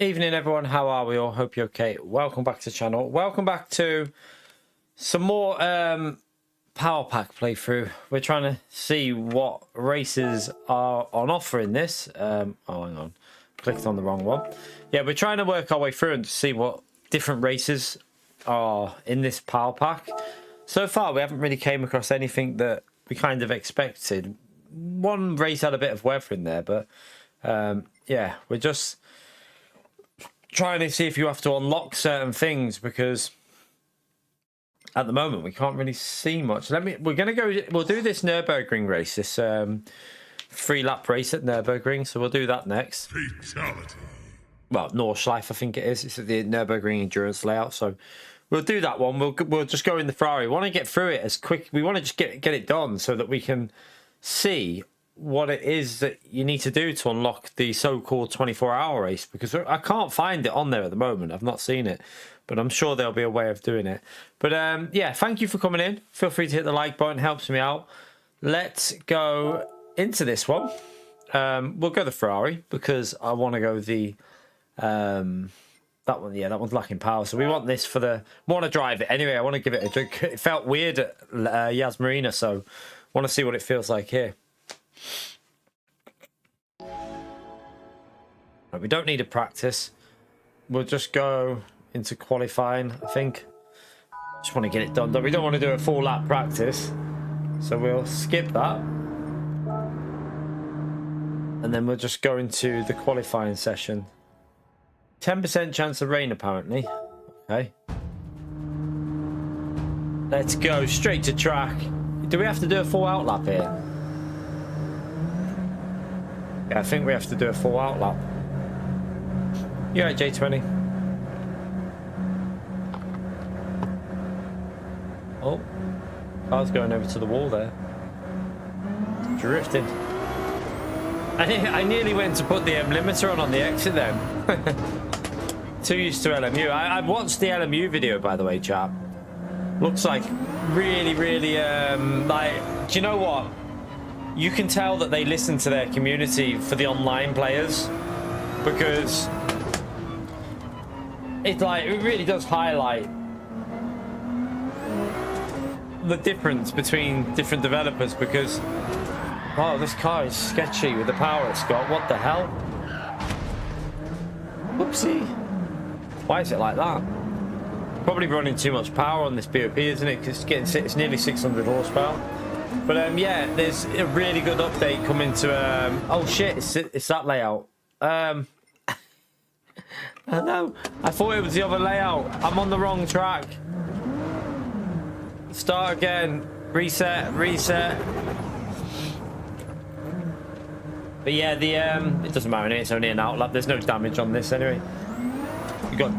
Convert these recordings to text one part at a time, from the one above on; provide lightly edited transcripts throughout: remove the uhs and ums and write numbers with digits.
Evening everyone, how are we all? Hope you're okay. Welcome back to the channel. Welcome back to some more Power Pack playthrough. We're trying to see what races are on offer in this. Oh, hang on. Clicked on the wrong one. Yeah, we're trying to work our way through and see what different races are in this Power Pack. So far, we haven't really came across anything that we kind of expected. One race had a bit of weather in there, but yeah, we're just trying to see if you have to unlock certain things, because at the moment we can't really see much. We'll do this Nürburgring race, this 3-lap race at Nürburgring, so we'll do that next. Fatality. Well, Nordschleife, I think it is. It's the Nürburgring endurance layout, so we'll do that one. We'll just go in the Ferrari. We want to get through it as quick. We want to just get it done so that we can see what it is that you need to do to unlock the so-called 24-hour race, because I can't find it on there at the moment. I've not seen it, but I'm sure there'll be a way of doing it. But yeah, thank you for coming in. Feel free to hit the like button, helps me out. Let's go into this one. We'll go the Ferrari because I want to go the that one. Yeah, that one's lacking power, so we want this for the want to drive it anyway. I want to give it a drink. It felt weird at Yas Marina, so want to see what it feels like here. Right, we don't need a practice. We'll just go into qualifying, I think. Just want to get it done. We don't want to do a full lap practice, so we'll skip that. And then we'll just go into the qualifying session. 10% chance of rain, apparently. Okay. Let's go straight to track. Do we have to do a full out lap here? Yeah, I think we have to do a full out lap. You're right, J20. Oh, car's going over to the wall there. Drifting. I nearly went to put the limiter on the exit then. Too used to LMU. I've watched the LMU video, by the way, chap. Looks like really, like, do you know what? You can tell that they listen to their community for the online players, because it really does highlight the difference between different developers. Because oh, this car is sketchy with the power it's got. What the hell? Whoopsie. Why is it like that? Probably running too much power on this BOP, isn't it? Because it's nearly 600 horsepower. But yeah, there's a really good update coming to oh shit, it's that layout. I know, I thought it was the other layout. I'm on the wrong track. Start again. Reset. But yeah, the it doesn't matter, it's only an outlap. There's no damage on this anyway. You got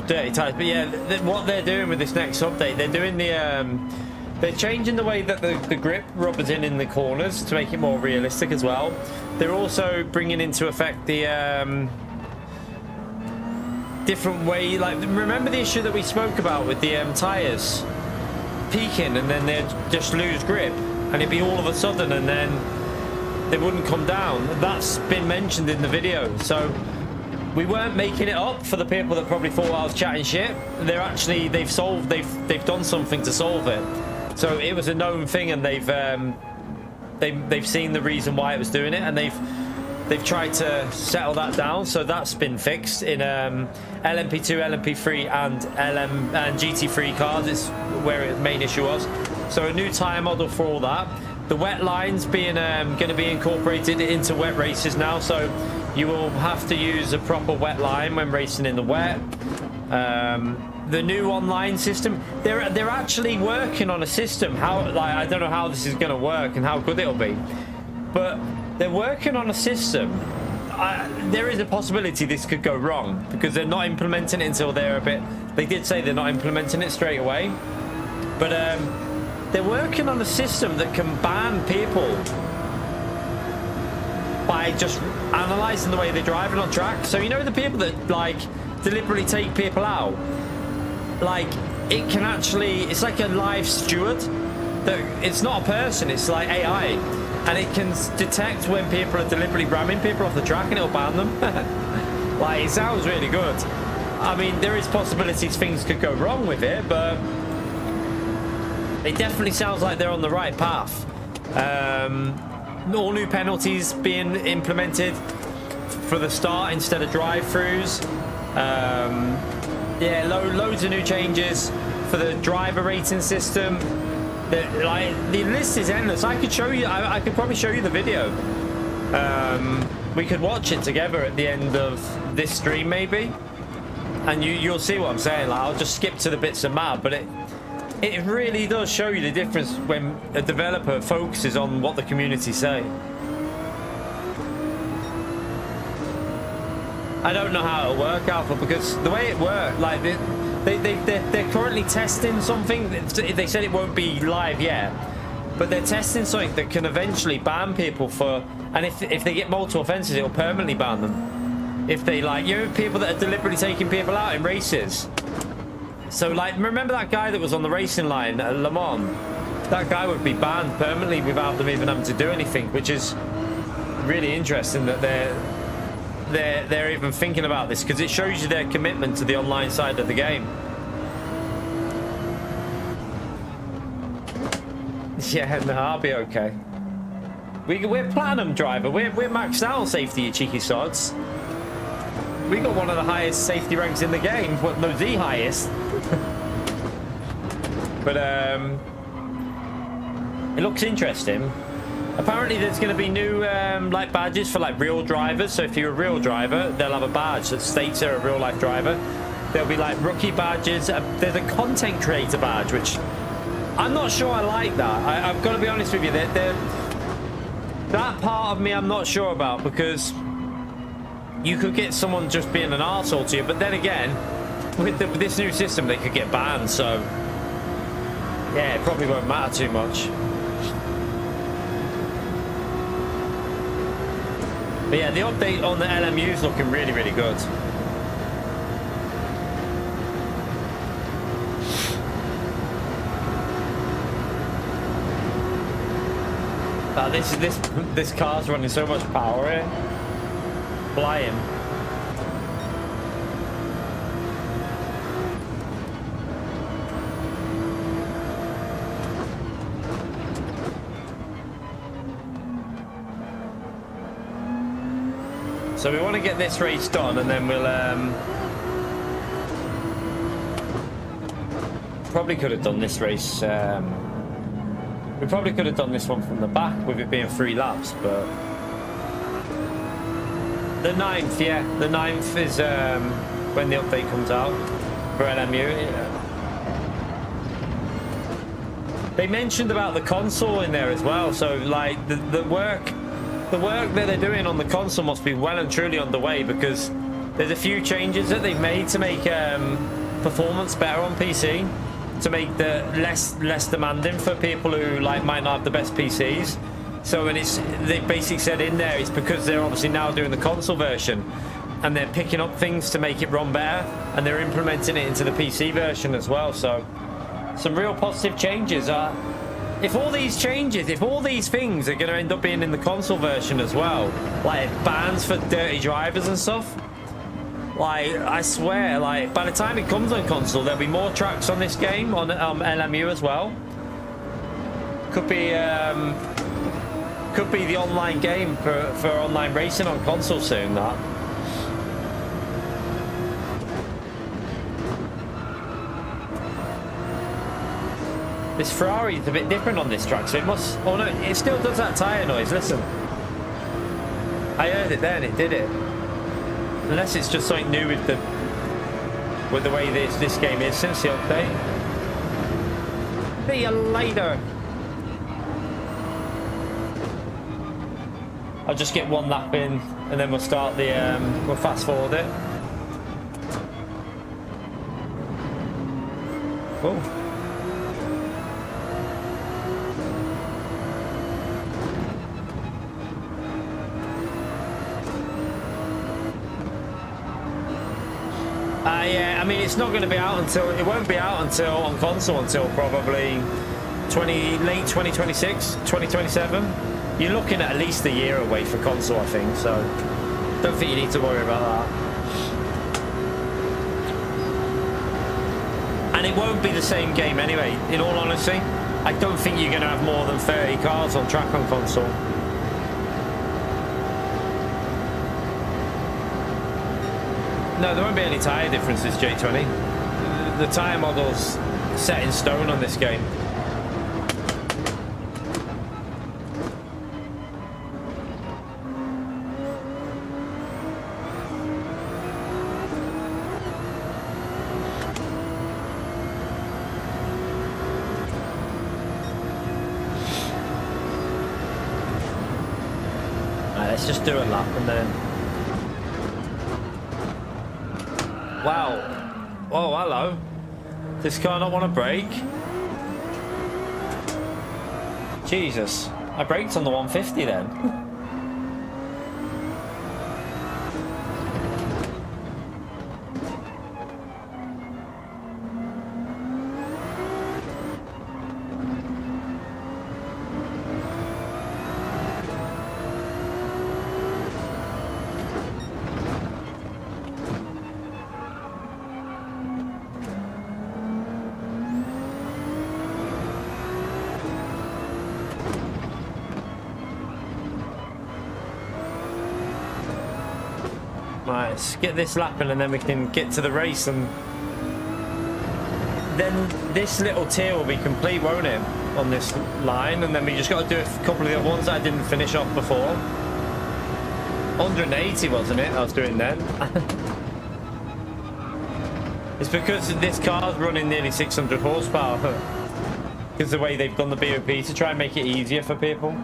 dirty tires. But yeah, what they're doing with this next update, they're doing the they're changing the way that the grip rubbers in the corners to make it more realistic as well. They're also bringing into effect the different way, like, remember the issue that we spoke about with the tires peaking and then they'd just lose grip and it'd be all of a sudden and then they wouldn't come down. That's been mentioned in the video, so we weren't making it up for the people that probably thought I was chatting shit. They're actually, they've done something to solve it. So it was a known thing, and they've seen the reason why it was doing it, and they've tried to settle that down. So that's been fixed in LMP2, LMP3, and GT3 cars. It's where the main issue was. So a new tyre model for all that. The wet lines being going to be incorporated into wet races now. So you will have to use a proper wet line when racing in the wet. The new online system, they're actually working on a system. I don't know how this is going to work and how good it'll be, but they're working on a system. There is a possibility this could go wrong because they're not implementing it until they're a bit. They did say they're not implementing it straight away, but they're working on a system that can ban people by just analysing the way they're driving on track. So you know the people that like deliberately take people out, like it can actually, it's like a live steward that it's not a person, it's like AI, and it can detect when people are deliberately ramming people off the track and it'll ban them. Like, it sounds really good. I mean, there is possibilities things could go wrong with it, but it definitely sounds like they're on the right path. All new penalties being implemented for the start instead of drive-throughs. Yeah, loads of new changes for the driver rating system. The list is endless. I could show you. I could probably show you the video. We could watch it together at the end of this stream, maybe, and you'll see what I'm saying. Like, I'll just skip to the bits that matter, but it really does show you the difference when a developer focuses on what the community say. I don't know how it'll work, Alpha, because the way it worked, like they're currently testing something. They said it won't be live yet, but they're testing something that can eventually ban people for, and if they get multiple offenses, it'll permanently ban them. If they, like, you know, people that are deliberately taking people out in races. So, like, remember that guy that was on the racing line at Le Mans? That guy would be banned permanently without them even having to do anything, which is really interesting that they're even thinking about this, because it shows you their commitment to the online side of the game. Yeah, no, I'll be okay. We're platinum driver. We're maxed out on safety, you cheeky sods. We got one of the highest safety ranks in the game. Well, no, the highest. But it looks interesting. Apparently there's going to be new like badges for like real drivers. So if you're a real driver, they'll have a badge that states they're a real life driver. There'll be like rookie badges. There's a content creator badge, which I'm not sure I like that. I've got to be honest with you. That part of me I'm not sure about, because you could get someone just being an arsehole to you. But then again, with this new system, they could get banned. So yeah, it probably won't matter too much. But yeah, the update on the LMU is looking really, really good. This car's running so much power here. Flying. So we want to get this race done, and then we'll probably could have done this race. We probably could have done this one from the back with it being 3 laps, but the 9th, yeah, the 9th is when the update comes out for LMU. Yeah. They mentioned about the console in there as well, so like the work that they're doing on the console must be well and truly underway, because there's a few changes that they've made to make performance better on PC, to make the less demanding for people who like might not have the best PCs. So when they basically said in there, it's because they're obviously now doing the console version, and they're picking up things to make it run better, and they're implementing it into the PC version as well. So some real positive changes. If all these things are going to end up being in the console version as well, like bans for dirty drivers and stuff, like I swear, like by the time it comes on console, there'll be more tracks on this game on LMU as well. Could be the online game for online racing on console soon. That. This Ferrari is a bit different on this track, so it must... Oh no, it still does that tyre noise, listen. I heard it then, it did it. Unless it's just something new with the way this game is since the update. See you later. I'll just get 1 lap in, and then we'll start the... we'll fast forward it. Cool. Yeah, I mean, it's not going to be out until... It won't be out until on console until probably late 2026, 2027. You're looking at least a year away for console, I think, so don't think you need to worry about that. And it won't be the same game anyway, in all honesty. I don't think you're going to have more than 30 cars on track on console. No, there won't be any tyre differences, J20. The tyre model's set in stone on this game. Let's just do a lap and then... Wow. Oh, hello. This car not want to brake? Jesus. I braked on the 150 then. Right, let's get this lapping and then we can get to the race, and then this little tier will be complete, won't it, on this line, and then we just got to do a couple of the other ones that I didn't finish off before. 180 wasn't it I was doing then? It's because this car's running nearly 600 horsepower because the way they've done the BOP to try and make it easier for people.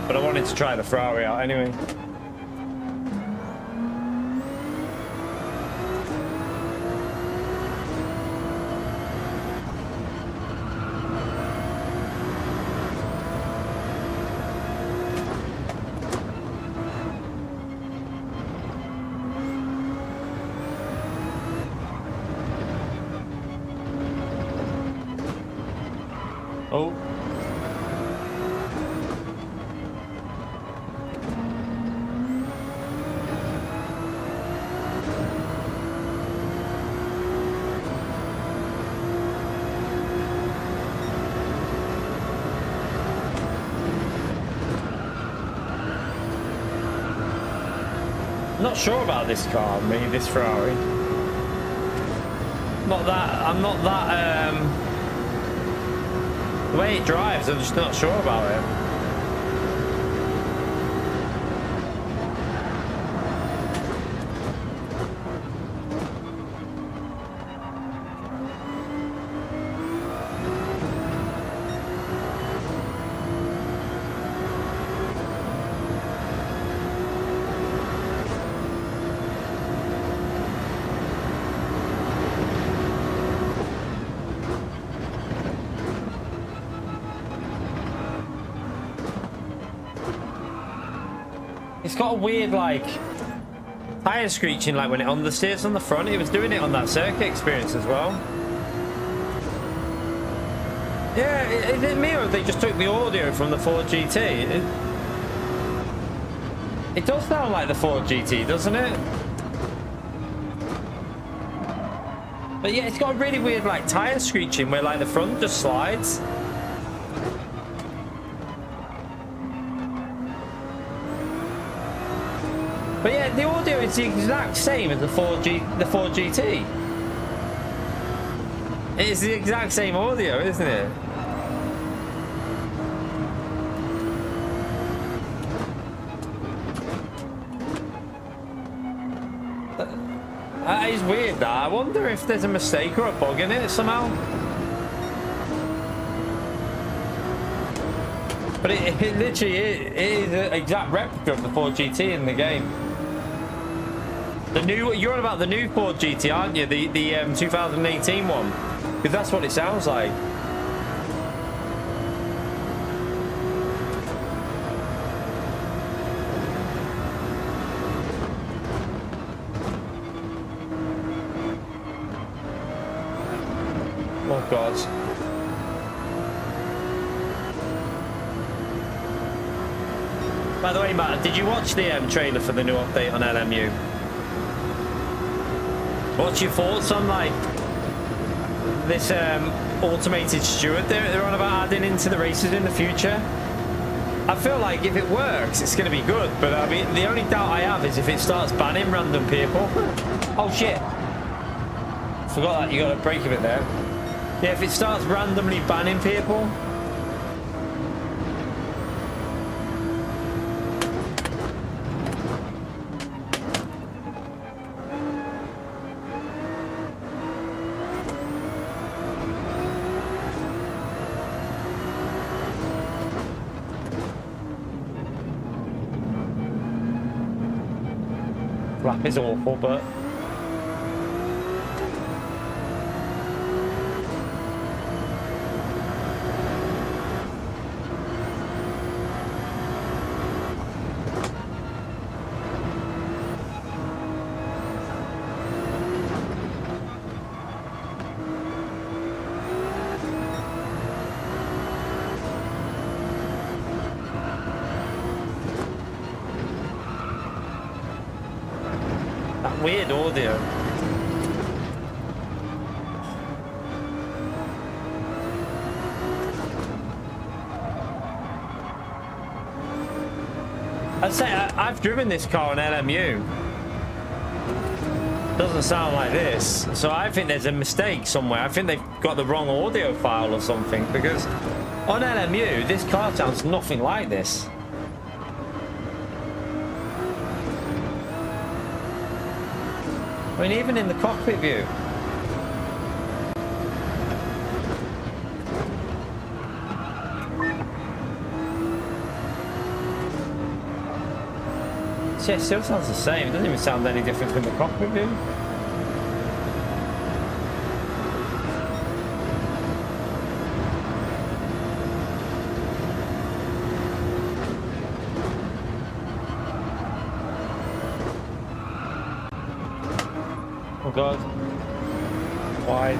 But I wanted to try the Ferrari out anyway. Oh. Not sure about this car, this Ferrari. I'm not that, the way it drives, I'm just not sure about it. It's got a weird, like, tyre screeching, like when it understeers on the front. It was doing it on that circuit experience as well. Yeah, is it me or they just took the audio from the Ford GT? It does sound like the Ford GT, doesn't it? But yeah, it's got a really weird, like, tyre screeching where, like, the front just slides. But yeah, the audio is the exact same as the Ford GT. It is the exact same audio, isn't it? That is weird, that. I wonder if there's a mistake or a bug in it somehow. But it literally is an exact replica of the Ford GT in the game. The new, you're on about the new Ford GT, aren't you? The 2018 one, because that's what it sounds like. Oh God. By the way, Matt, did you watch the trailer for the new update on LMU? What's your thoughts on like this automated steward they're on about adding into the races in the future? I feel like if it works, it's going to be good. But I mean, the only doubt I have is if it starts banning random people. Oh shit! Forgot that you got a break of it there. Yeah, if it starts randomly banning people. Rap is awful, but weird audio. I'd say I've driven this car on LMU. Doesn't sound like this. So I think there's a mistake somewhere. I think they've got the wrong audio file or something, because on LMU, this car sounds nothing like this. I mean, even in the cockpit view. Yeah, it still sounds the same. It doesn't even sound any different from the cockpit view. Oh God. Wide.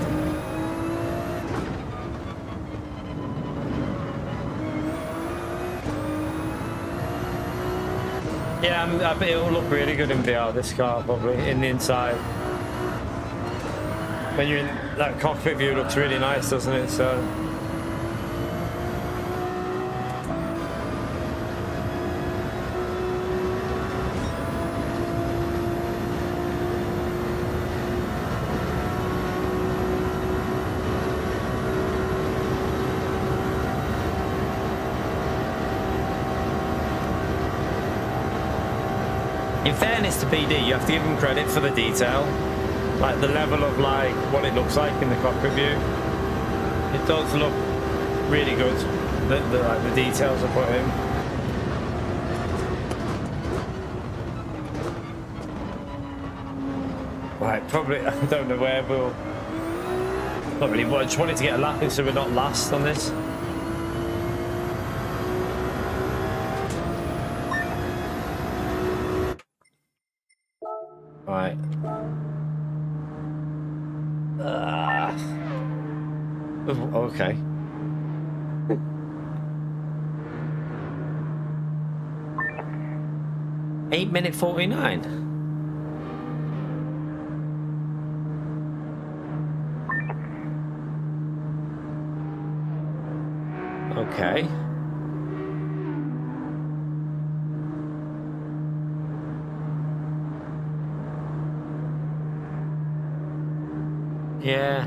Yeah, I bet it'll look really good in VR, this car, probably, in the inside. When you're in that cockpit view, it looks really nice, doesn't it? So. In fairness to PD, you have to give them credit for the detail, like the level of like what it looks like in the cockpit view. It does look really good. The details are put in. Right, probably I don't know where we'll. Not really. But I just wanted to get a lap in so we're not last on this. Right. Okay. (8:49). Okay. Yeah.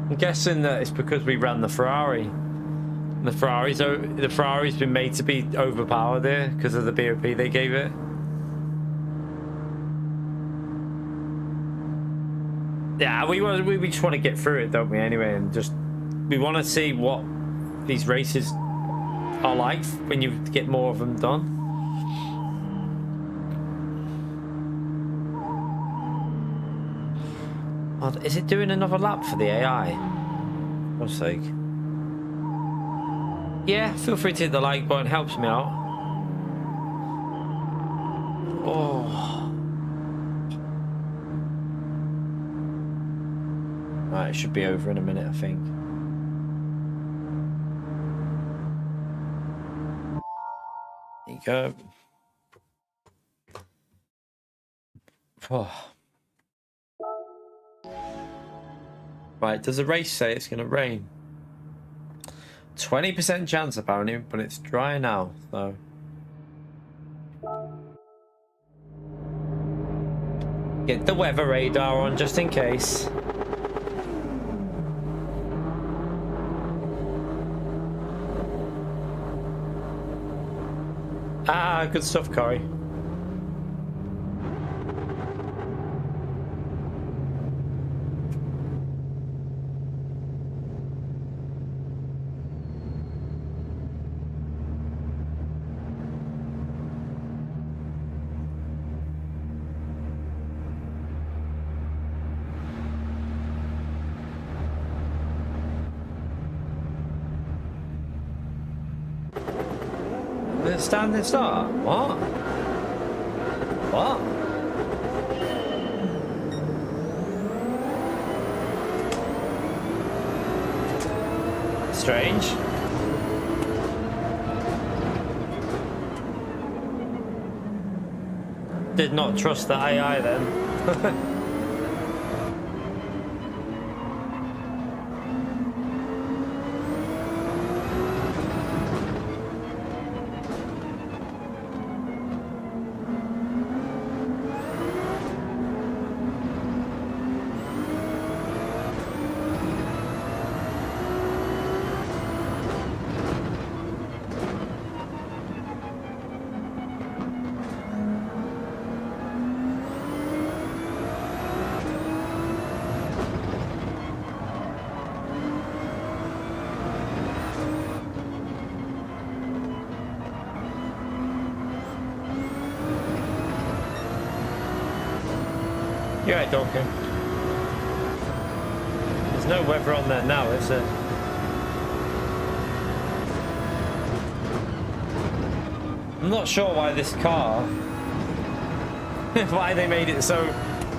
I'm guessing that it's because we ran the Ferrari. The Ferrari's been made to be overpowered there because of the BOP they gave it. Yeah, we just want to get through it, don't we? Anyway, and just we want to see what these races are like when you get more of them done. Oh, is it doing another lap for the AI? For God's sake. Yeah, feel free to hit the like button, helps me out. Oh. Right, it should be over in a minute, I think. There you go. Oh. Right, does the race say it's going to rain? 20% chance apparently, but it's dry now, so. Get the weather radar on just in case. Ah, good stuff, Corey. Standing start? What? What? Strange. Did not trust the AI then. You're right, Dorkin. There's no weather on there now, is there? I'm not sure why this car, why they made it so.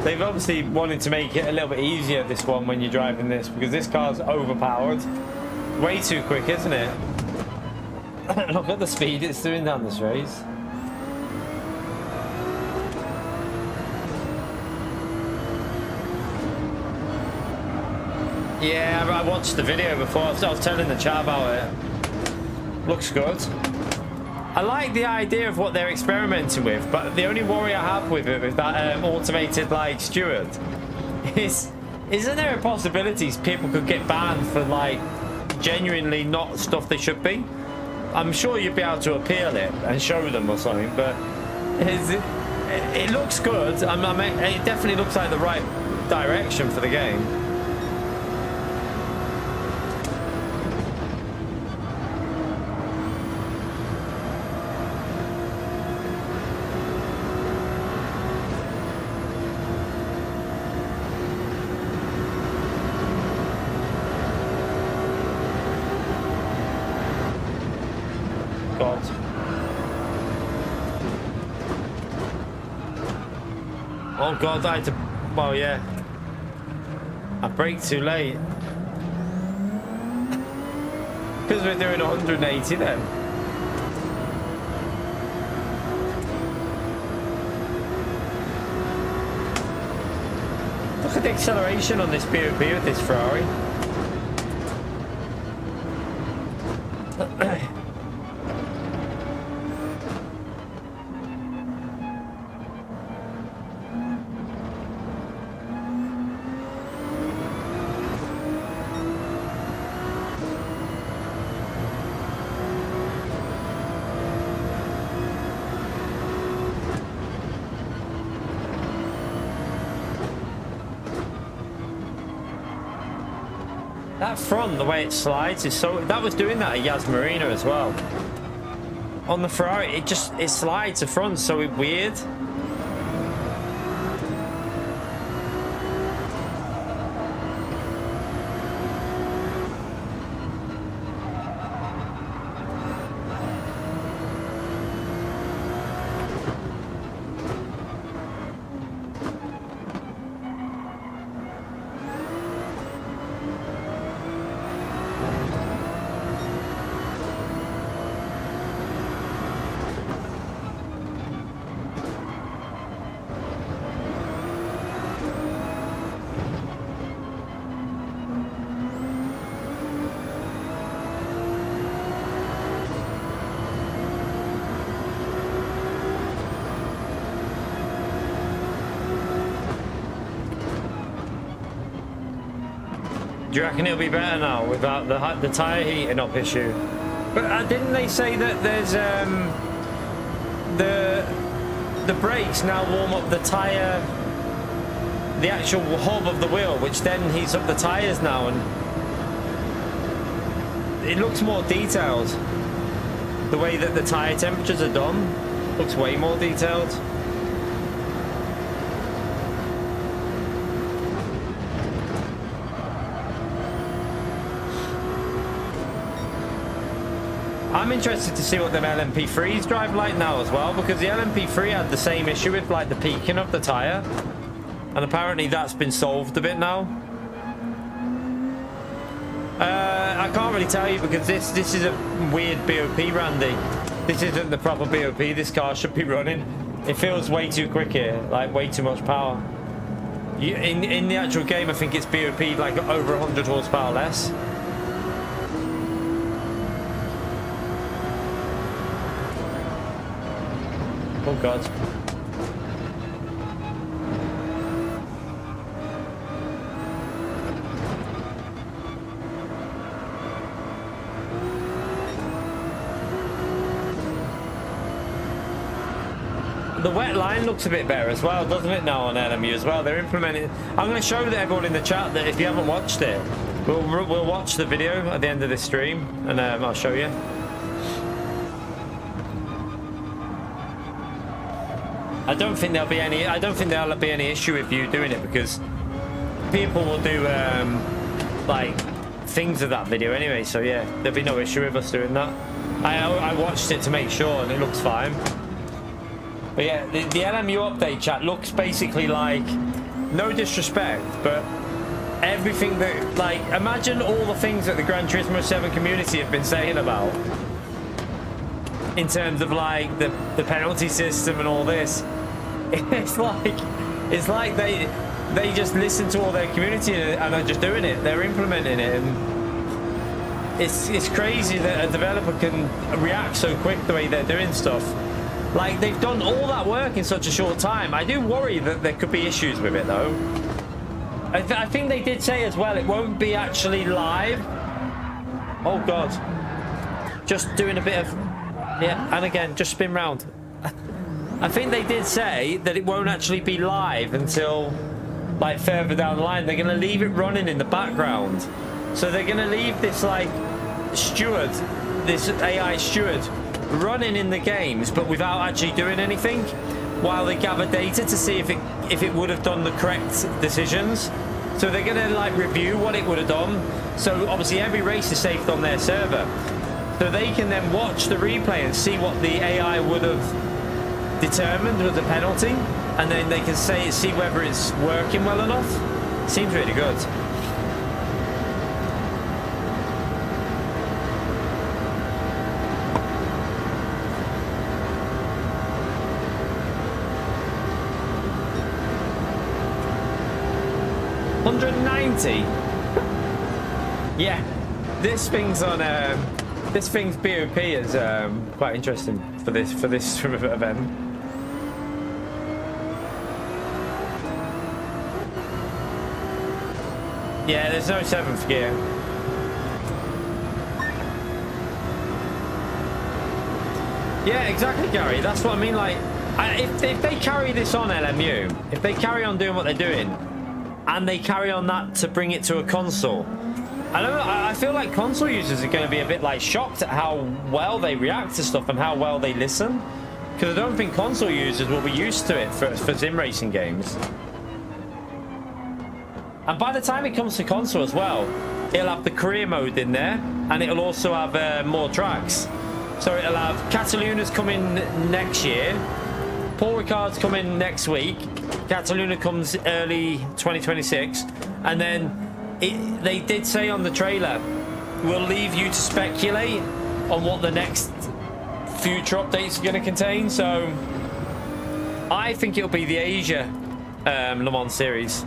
They've obviously wanted to make it a little bit easier, this one, when you're driving this, because this car's overpowered. Way too quick, isn't it? Look at the speed it's doing down this race. Yeah, I watched the video before. I was telling the chat about it. Looks good. I like the idea of what they're experimenting with, but the only worry I have with it, with that automated like steward, isn't there a possibility people could get banned for like genuinely not stuff they should be? I'm sure you'd be able to appeal it and show them or something, but it looks good. It definitely looks like the right direction for the game. God. Oh God, I had to, well yeah. I braked too late. Because we're doing 180 then. Look at the acceleration on this POP with this Ferrari. That front, the way it slides is so. That was doing that at Yas Marina as well. On the Ferrari, it slides the front so weird. Do you reckon it'll be better now without the tyre heating up issue? But didn't they say that there's the brakes now warm up the tyre, the actual hub of the wheel, which then heats up the tyres now, and it looks more detailed. The way that the tyre temperatures are done looks way more detailed. I'm interested to see what them LMP3s drive like now as well, because the LMP3 had the same issue with like the peaking of the tyre, and apparently that's been solved a bit now. I can't really tell you because this is a weird BOP, Randy. This isn't the proper BOP this car should be running. It feels way too quick here, like way too much power. In the actual game, I think it's BOP like over 100 horsepower less. Oh God. The wet line looks a bit better as well, doesn't it, now on LMU as well? They're implementing. I'm going to show everyone in the chat that if you haven't watched it, we'll watch the video at the end of this stream, and I'll show you. I don't think there'll be any issue with you doing it, because people will do like things of that video anyway. So yeah, there'll be no issue with us doing that. I watched it to make sure, and it looks fine. But yeah, the LMU update chat looks basically like, no disrespect, but everything that, like, imagine all the things that the Gran Turismo 7 community have been saying about in terms of like the penalty system and all this. It's like they just listen to all their community and are just doing it. They're implementing it, and it's crazy that a developer can react so quick the way they're doing stuff. Like, they've done all that work in such a short time. I do worry that there could be issues with it, though. I think they did say as well it won't be actually live. Oh God, just doing a bit of, yeah, and again, just spin round. I think they did say that it won't actually be live until like further down the line. They're going to leave it running in the background, so they're going to leave this like steward, this AI steward, running in the games, but without actually doing anything, while they gather data to see if it would have done the correct decisions. So they're going to like review what it would have done. So obviously every race is saved on their server, so they can then watch the replay and see what the AI would have determined was a penalty, and then they can see whether it's working well enough. Seems really good. Yeah, this thing's on. This thing's BOP is quite interesting for this event. Yeah, there's no 7th gear. Yeah, exactly, Gary. That's what I mean. Like, if they carry this on LMU, if they carry on doing what they're doing, and they carry on that to bring it to a console, I don't know, I feel like console users are going to be a bit like shocked at how well they react to stuff and how well they listen, because I don't think console users will be used to it for sim racing games. And by the time it comes to console as well, it'll have the career mode in there, and it'll also have more tracks. So it'll have Cataluna's coming next year, Paul Ricard's coming next week, Cataluna comes early 2026, and then they did say on the trailer, we'll leave you to speculate on what the next future updates are going to contain. So I think it'll be the Asia Le Mans series.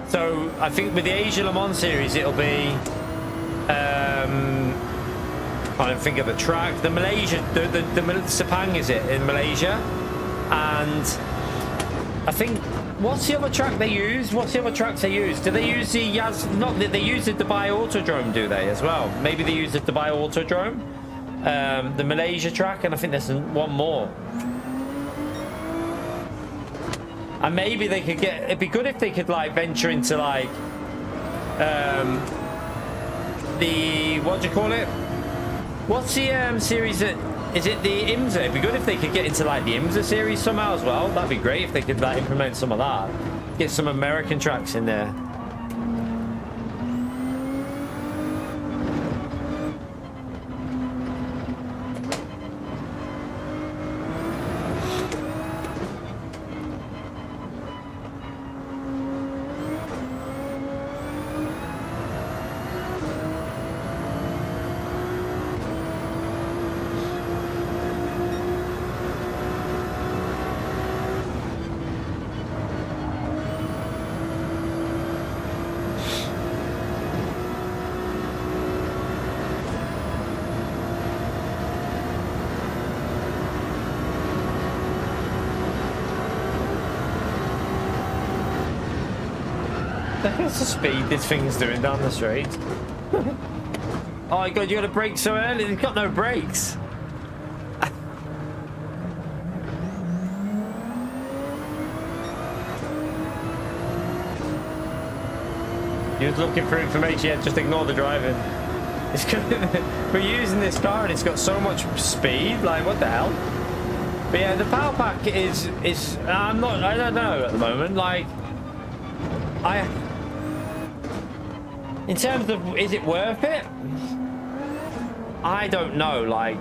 So I think with the Asia Le Mans series, it'll be I don't think of the track, the Malaysia, the Sepang, is it in Malaysia? And I think What's the other track they use? What's the other tracks they use? Do they use the Yaz? Not that they use the Dubai Autodrome, do they, as well? Maybe they use the Dubai Autodrome, the Malaysia track, and I think there's one more. And maybe they could get. It'd be good if they could like venture into like the what do you call it? What's the series that? Is it the IMSA? It'd be good if they could get into like the IMSA series somehow as well. That'd be great if they could like implement some of that. Get some American tracks in there. What's the speed this thing's doing down the street? Oh my god, you got to brake so early. It's got no brakes. You're looking for information, yeah, just ignore the driving. It's good. We're using this car and it's got so much speed, like what the hell? But yeah, the power pack is I don't know at the moment, like in terms of, is it worth it? I don't know, like,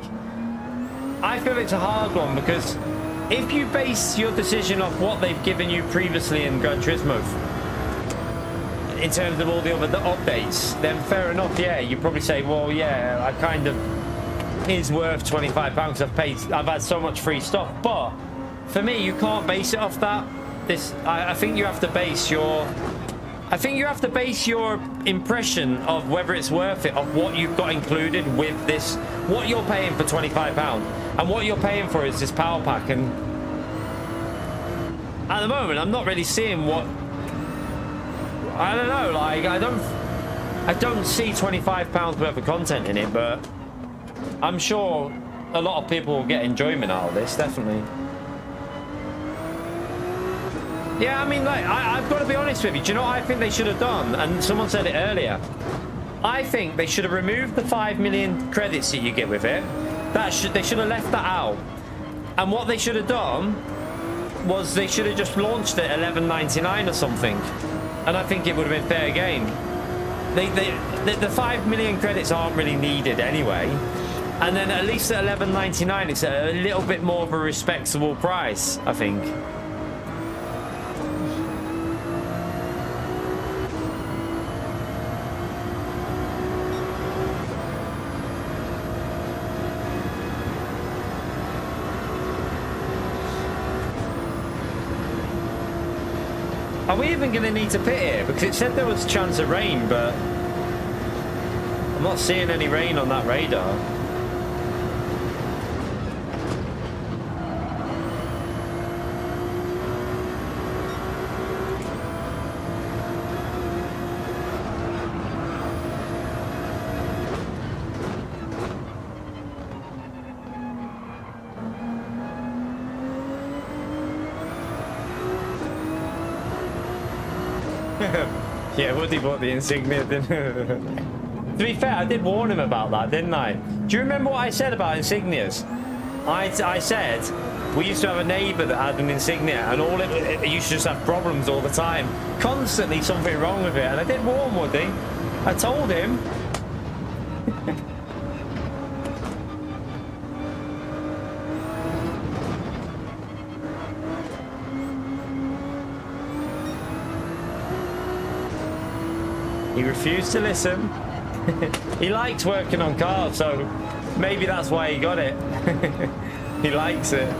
I feel it's a hard one because if you base your decision off what they've given you previously in Gran Turismo, in terms of all the other updates, then fair enough, yeah, you probably say, well, yeah, I kind of, is worth £25. I've had so much free stuff, but for me, you can't base it off that. I think you have to base your... I think you have to base your impression of whether it's worth it of what you've got included with this, what you're paying for £25, and what you're paying for is this power pack. And at the moment, I'm not really seeing what, I don't know, like I don't see £25 worth of content in it, but I'm sure a lot of people will get enjoyment out of this, definitely. Yeah, I mean, like, I've got to be honest with you. Do you know what I think they should have done? And someone said it earlier. I think they should have removed the 5 million credits that you get with it. They should have left that out. And what they should have done was they should have just launched it at $11.99 or something. And I think it would have been fair game. The 5 million credits aren't really needed anyway. And then at least at $11.99, it's a little bit more of a respectable price, I think. Are we even going to need to pit here? Because it said there was a chance of rain, but I'm not seeing any rain on that radar. Yeah, Woody bought the Insignia, didn't To be fair, I did warn him about that, didn't I? Do you remember what I said about Insignias? I said we used to have a neighbour that had an Insignia and it used to just have problems all the time. Constantly something wrong with it. And I did warn Woody. I told him. He refused to listen. He likes working on cars, so maybe that's why he got it. He likes it.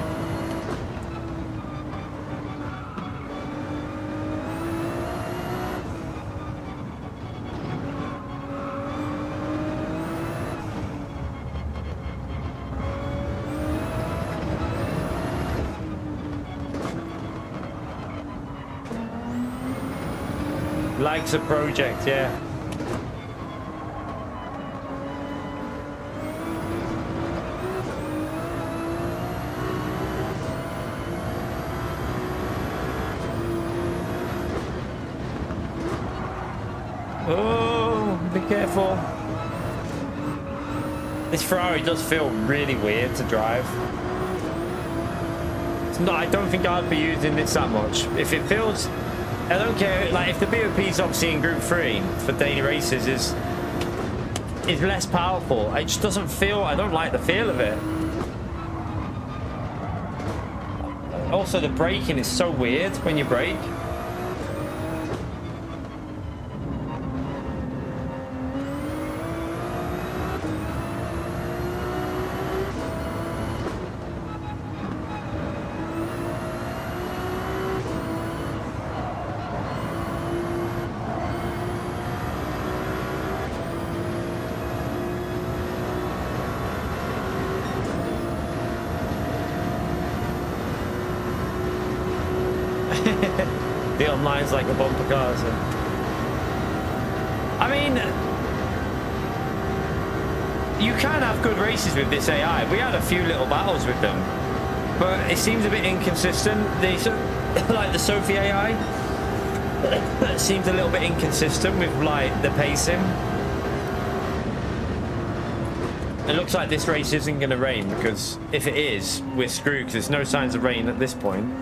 Likes a project, yeah. Oh, be careful. This Ferrari does feel really weird to drive. It's not, I don't think I'd be using this that much. If it feels, I don't care, like if the BOP's obviously in Group 3 for daily races is less powerful. It just doesn't feel, I don't like the feel of it. Also the braking is so weird when you brake. The online's like a bumper car, so. I mean, you can have good races with this AI. We had a few little battles with them, but it seems a bit inconsistent. Like the Sophie AI, it seems a little bit inconsistent with like the pacing. It looks like this race isn't going to rain, because if it is, we're screwed, because there's no signs of rain at this point.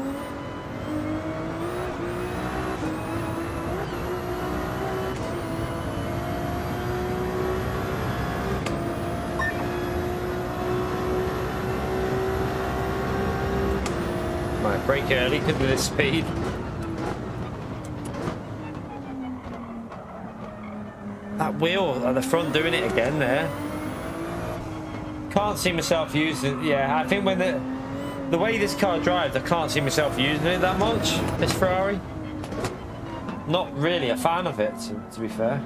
Brake early because of this speed. That wheel at the front doing it again there. Can't see myself using it. Yeah, I think when the way this car drives, I can't see myself using it that much, this Ferrari. Not really a fan of it, to be fair.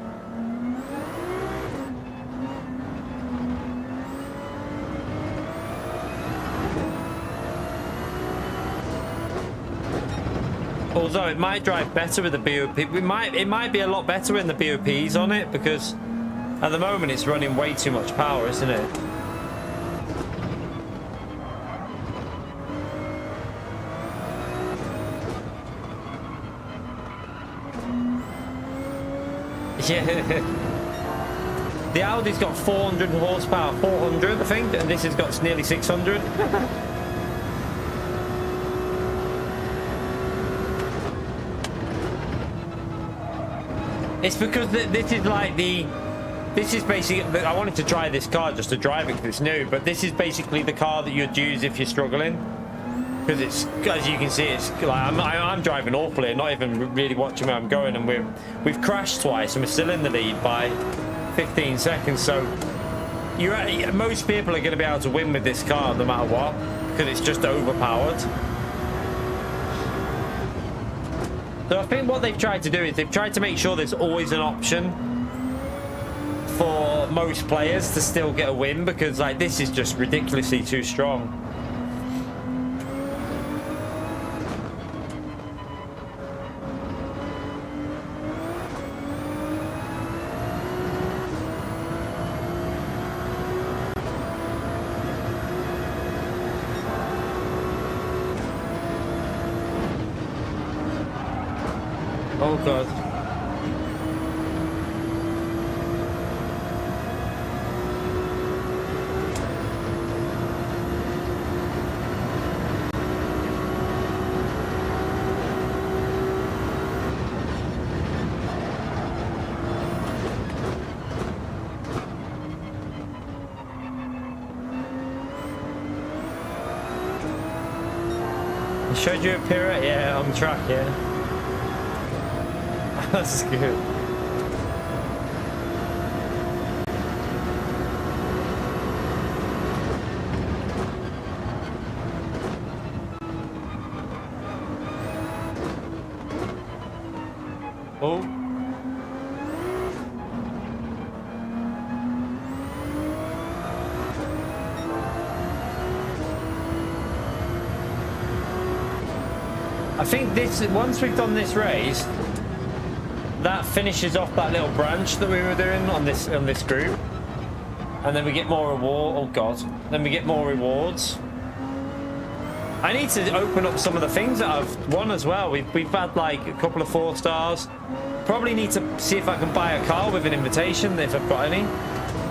Although it might drive better with the BOP. It might be a lot better when the BOP's on it, because at the moment it's running way too much power, isn't it? Yeah. The Audi's got 400 horsepower, 400 I think, and this has got nearly 600. It's because this is like this is basically, I wanted to try this car just to drive it because it's new, but this is basically the car that you'd use if you're struggling. Because it's, as you can see, it's like I'm driving awfully, not even really watching where I'm going, and we've crashed twice and we're still in the lead by 15 seconds. So most people are going to be able to win with this car no matter what, because it's just overpowered. So I think what they've tried to do is they've tried to make sure there's always an option for most players to still get a win, because like this is just ridiculously too strong. Oh god. I showed you a pirouette, yeah, on track, yeah. That's good. Oh. I think this, once we've done this race, that finishes off that little branch that we were doing on this group, and then we get more reward. Oh god! Then we get more rewards. I need to open up some of the things that I've won as well. We've had like a couple of 4 stars. Probably need to see if I can buy a car with an invitation if I've got any,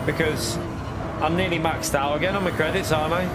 because I'm nearly maxed out again on my credits, aren't I?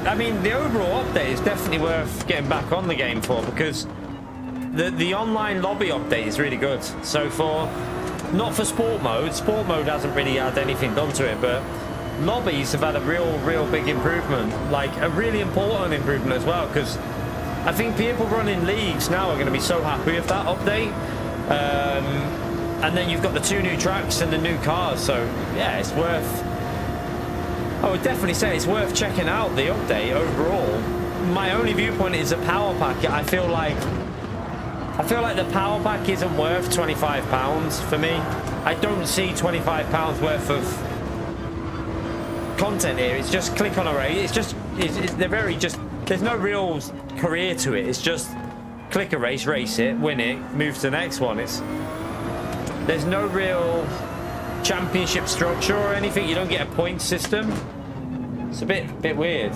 I mean, the overall update is definitely worth getting back on the game for, because the online lobby update is really good. So not for sport mode hasn't really had anything done to it, but lobbies have had a real big improvement, like a really important improvement as well, because I think people running leagues now are going to be so happy with that update. And then you've got the 2 new tracks and the new cars, so yeah, it's worth... I would definitely say it's worth checking out the update overall. My only viewpoint is a power pack. I feel like the power pack isn't worth £25 for me. I don't see £25 worth of content here. It's just click on a race. There's no real career to it. It's just click a race, race it, win it, move to the next one. There's no real championship structure or anything. You don't get a point system. It's a bit weird.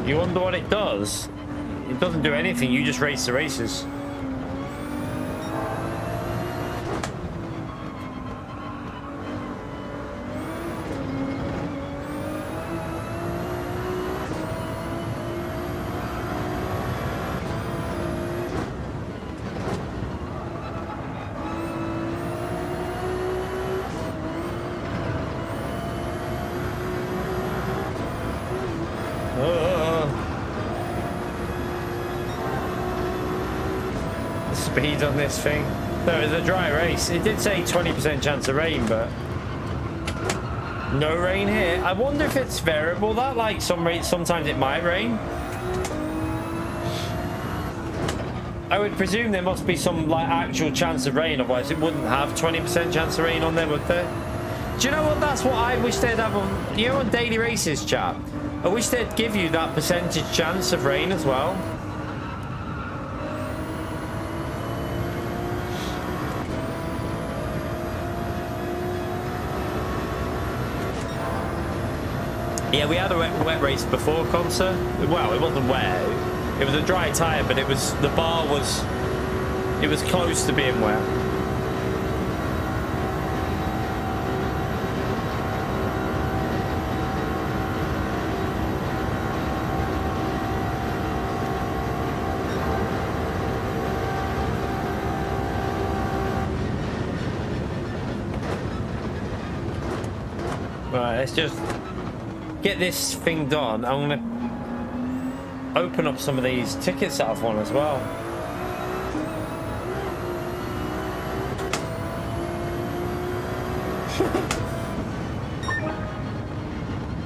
You wonder what it does? It doesn't do anything, you just race the races. Speed on this thing. No, it was a dry race. It did say 20% chance of rain, but no rain here. I wonder if it's variable, that, like sometimes it might rain. I would presume there must be some like actual chance of rain, otherwise it wouldn't have 20% chance of rain on there, would there? Do you know what? That's what I wish they'd have on, you know, on daily races, chat. I wish they'd give you that percentage chance of rain as well. Yeah, we had a wet race before concert. Well, it wasn't wet. It was a dry tyre, but it was, the bar was, it was close to being wet. Right, let's just get this thing done. I'm gonna open up some of these tickets that I've won as well.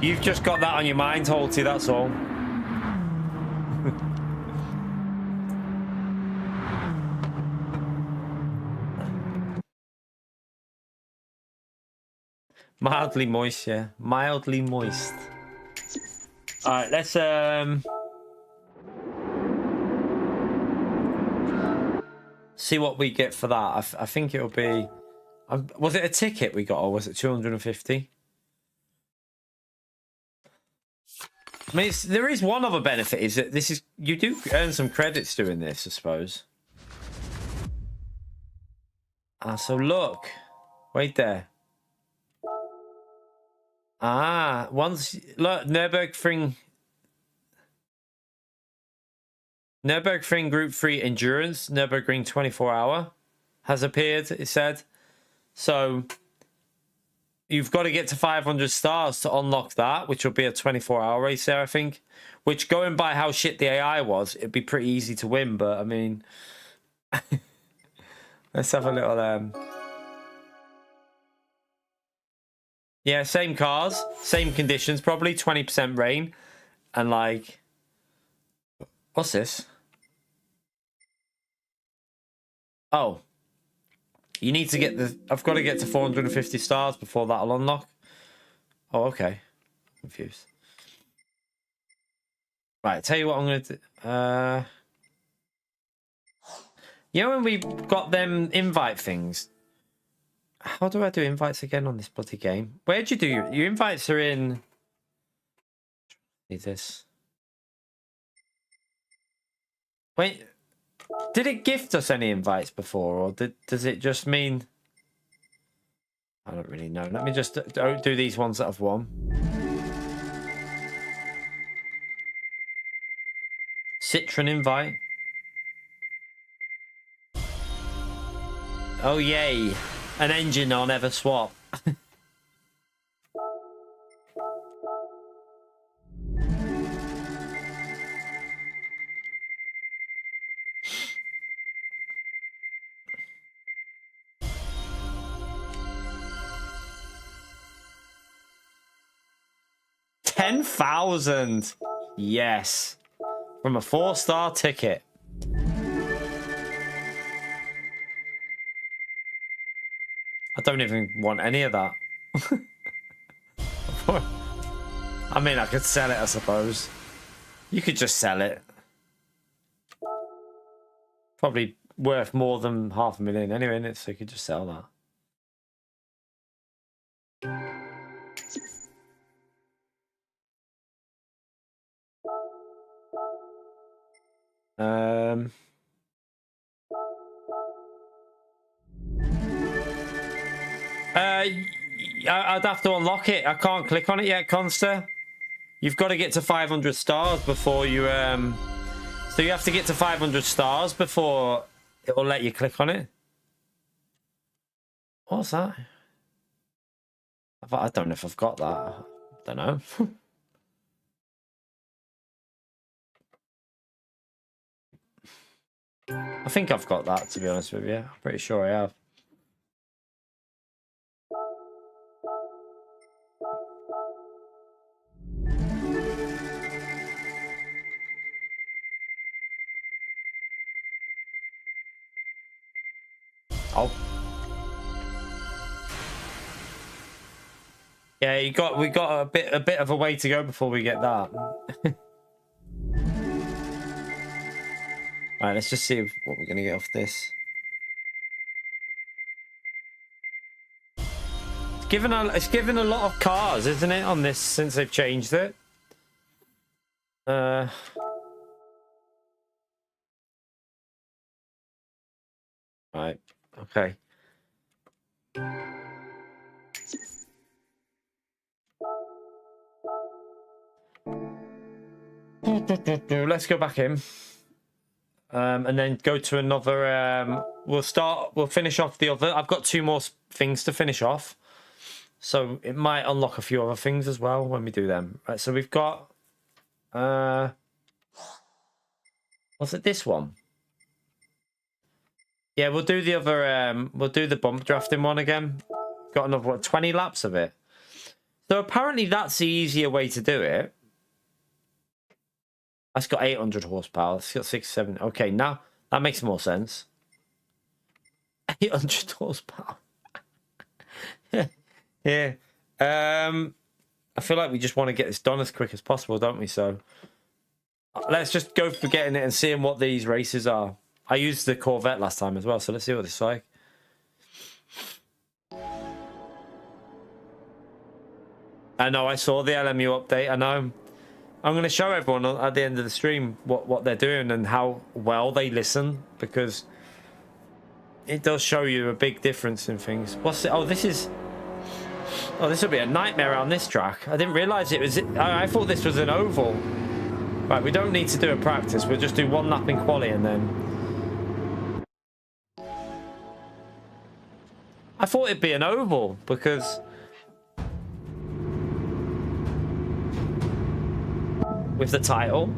You've just got that on your mind, Holty, that's all. Mildly moist, yeah. Mildly moist. All right, let's see what we get for that. I think it'll be. Was it a ticket we got, or was it 250? I mean, there is one other benefit, is that this is, you do earn some credits doing this, I suppose. So look, wait there. Once look, Nürburgring Group 3 Endurance, Nürburgring 24-hour has appeared, it said. So you've got to get to 500 stars to unlock that, which will be a 24-hour race there, I think. Which, going by how shit the AI was, it'd be pretty easy to win. But, I mean, let's have a little... Yeah, same cars, same conditions, probably 20% rain. And, like... What's this? Oh. You need to get the... I've got to get to 450 stars before that'll unlock. Oh, okay. Confused. Right, tell you what I'm going to do. You know when we got them invite things? How do I do invites again on this bloody game? Where'd you do your invites are in... Need this. Wait... Did it gift us any invites before, or does it just mean... I don't really know. Let me just do these ones that I've won. Citroen invite. Oh, yay. An engine I'll never swap. $10,000. Yes. From a 4-star ticket. I don't even want any of that. I mean, I could sell it, I suppose. You could just sell it. Probably worth more than $500,000 anyway, innit? So you could just sell that. I'd have to unlock it. I can't click on it yet, Conster. You've got to get to 500 stars before you... So you have to get to 500 stars before it will let you click on it. What's that? I don't know if I've got that. I don't know. I think I've got that, to be honest with you. I'm pretty sure I have. Oh. Yeah, we got a bit of a way to go before we get that. All right, let's just see what we're gonna get off this. It's given a lot of cars, isn't it, on this since they've changed it? Right. Okay. Let's go back in. And then go to another... We'll finish off the other... I've got 2 more things to finish off. So it might unlock a few other things as well when we do them. Right, so we've got... was it this one? Yeah, we'll do the other... we'll do the bump drafting one again. Got another, what, 20 laps of it? So apparently that's the easier way to do it. That's got 800 horsepower. It's got 67. Okay, now that makes more sense. 800 horsepower. Yeah. I feel like we just want to get this done as quick as possible, don't we? So let's just go for getting it and seeing what these races are. I used the Corvette last time as well, so let's see what this is like. I know, I saw the LMU update. I know. I'm going to show everyone at the end of the stream what they're doing and how well they listen, because it does show you a big difference in things. What's it? Oh, this is... Oh, this will be a nightmare on this track. I didn't realise it was... I thought this was an oval. Right, we don't need to do a practice. We'll just do one lap in quali and then... I thought it'd be an oval because... with the title.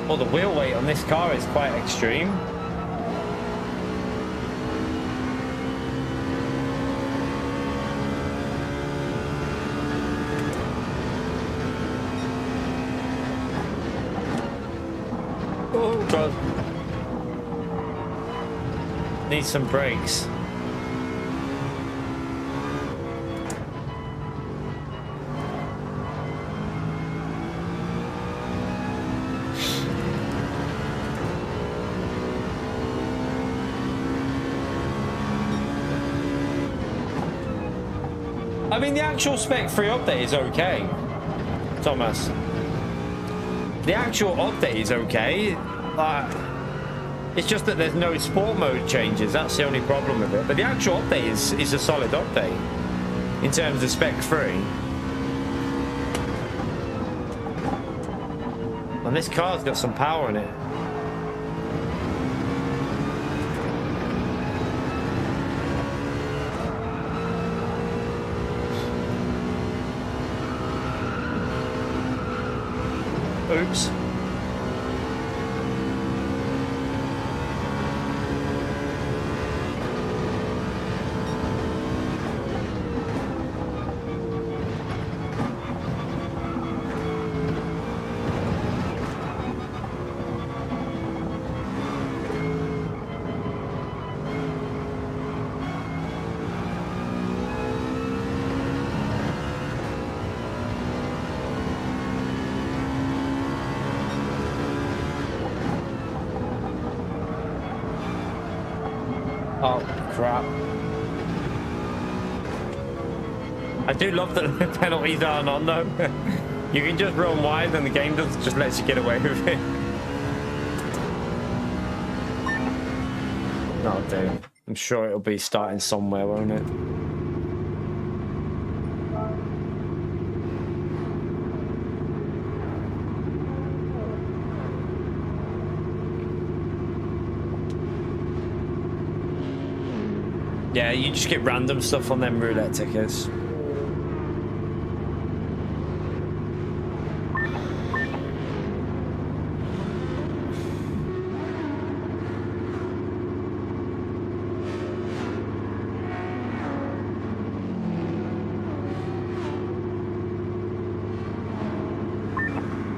Well, the wheel weight on this car is quite extreme. Oh god. Need some brakes. I mean, the actual Spec 3 update is okay, Thomas. The actual update is okay. It's just that there's no sport mode changes. That's the only problem with it. But the actual update is a solid update in terms of Spec 3. And this car's got some power in it. Oops. Oh, crap. I do love that the penalties aren't on, though. You can just run wide and the game just lets you get away with it. Oh, dude. I'm sure it'll be starting somewhere, won't it? Yeah, you just get random stuff on them roulette tickets.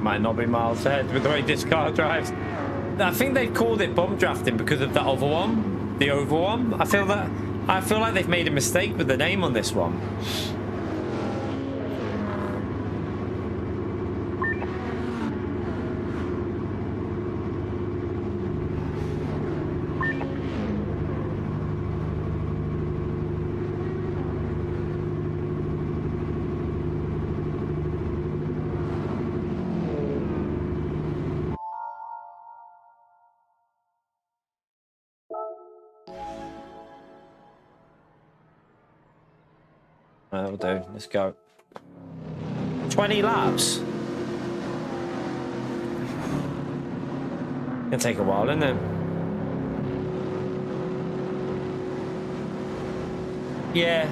Might not be miles ahead with the way this car drives. I think they've called it bump drafting because of that other one, the oval one. I feel like they've made a mistake with the name on this one. That'll do. Let's go. 20 laps. It'll take a while, isn't it? Yeah,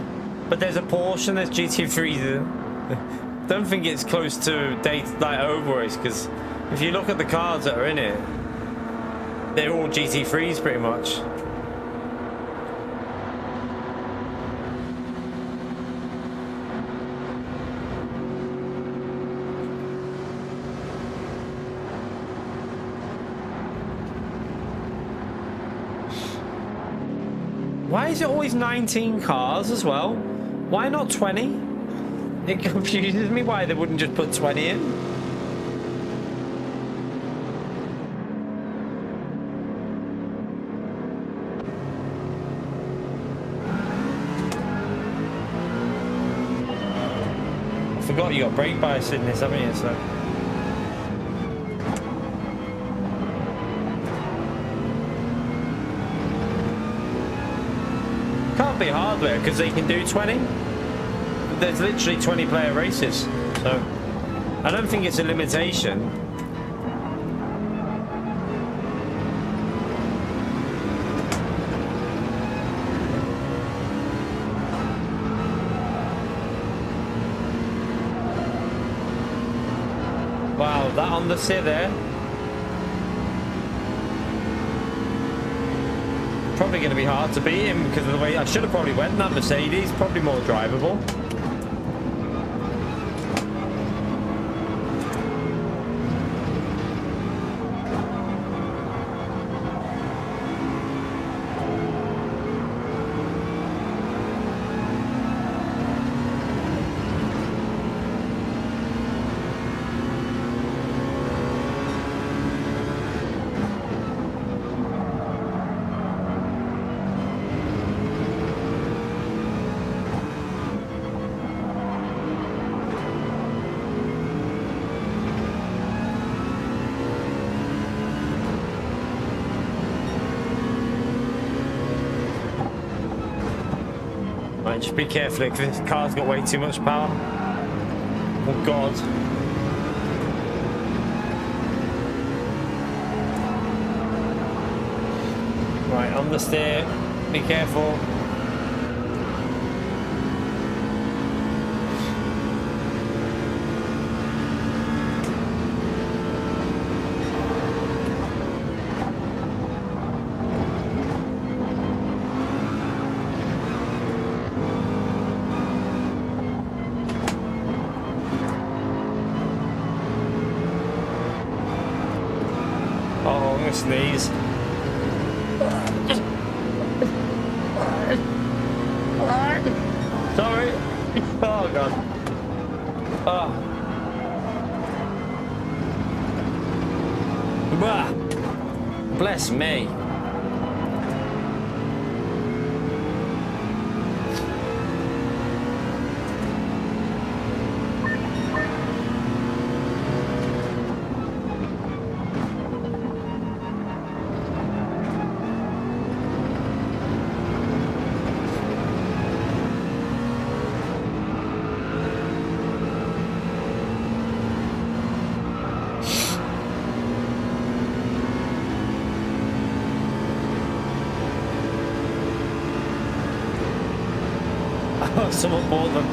but there's a portion that's GT3. Don't think it's close to date like over race, because if you look at the cars that are in it, They're all GT3s pretty much. Why is it always 19 cars as well? Why not 20? It confuses me why they wouldn't just put 20 in. I forgot you got brake bias in this, haven't you? So. Can't be hardware because they can do 20. There's literally 20 player races, so I don't think it's a limitation. Wow, that understeer there. Probably going to be hard to beat him because of the way I should have probably went in that Mercedes. Probably more drivable. Right, just be careful because this car's got way too much power. Oh God. Right, understeer. Be careful. Oh, I'm gonna sneeze. Sorry. Oh God. Oh. Bah. Bless me. Someone bought them.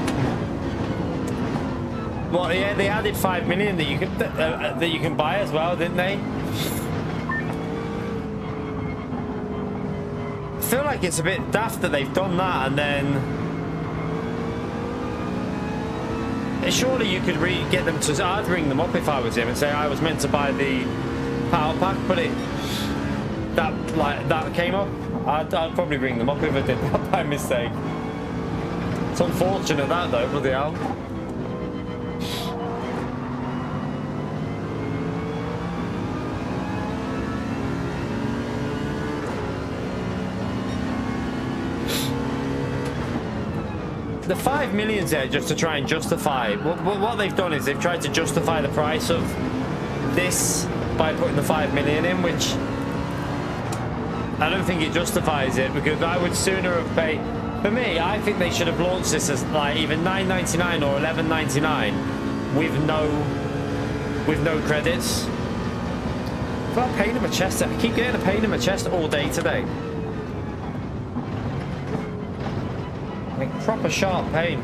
Well, yeah, they added 5 million that you can buy as well, didn't they? I feel like it's a bit daft that they've done that, and then surely you could get them to. I'd ring them up if I was him and say I was meant to buy the power pack, but that came up. I'd probably ring them up if I did that by mistake. It's unfortunate that though, bloody hell. The 5 million's there just to try and justify. What they've done is they've tried to justify the price of this by putting the 5 million in, which I don't think it justifies it, because I would sooner have paid. For me, I think they should have launched this as like either $9.99 or $11.99 with no credits. I've got a pain in my chest. I keep getting a pain in my chest all day today. Like proper sharp pain.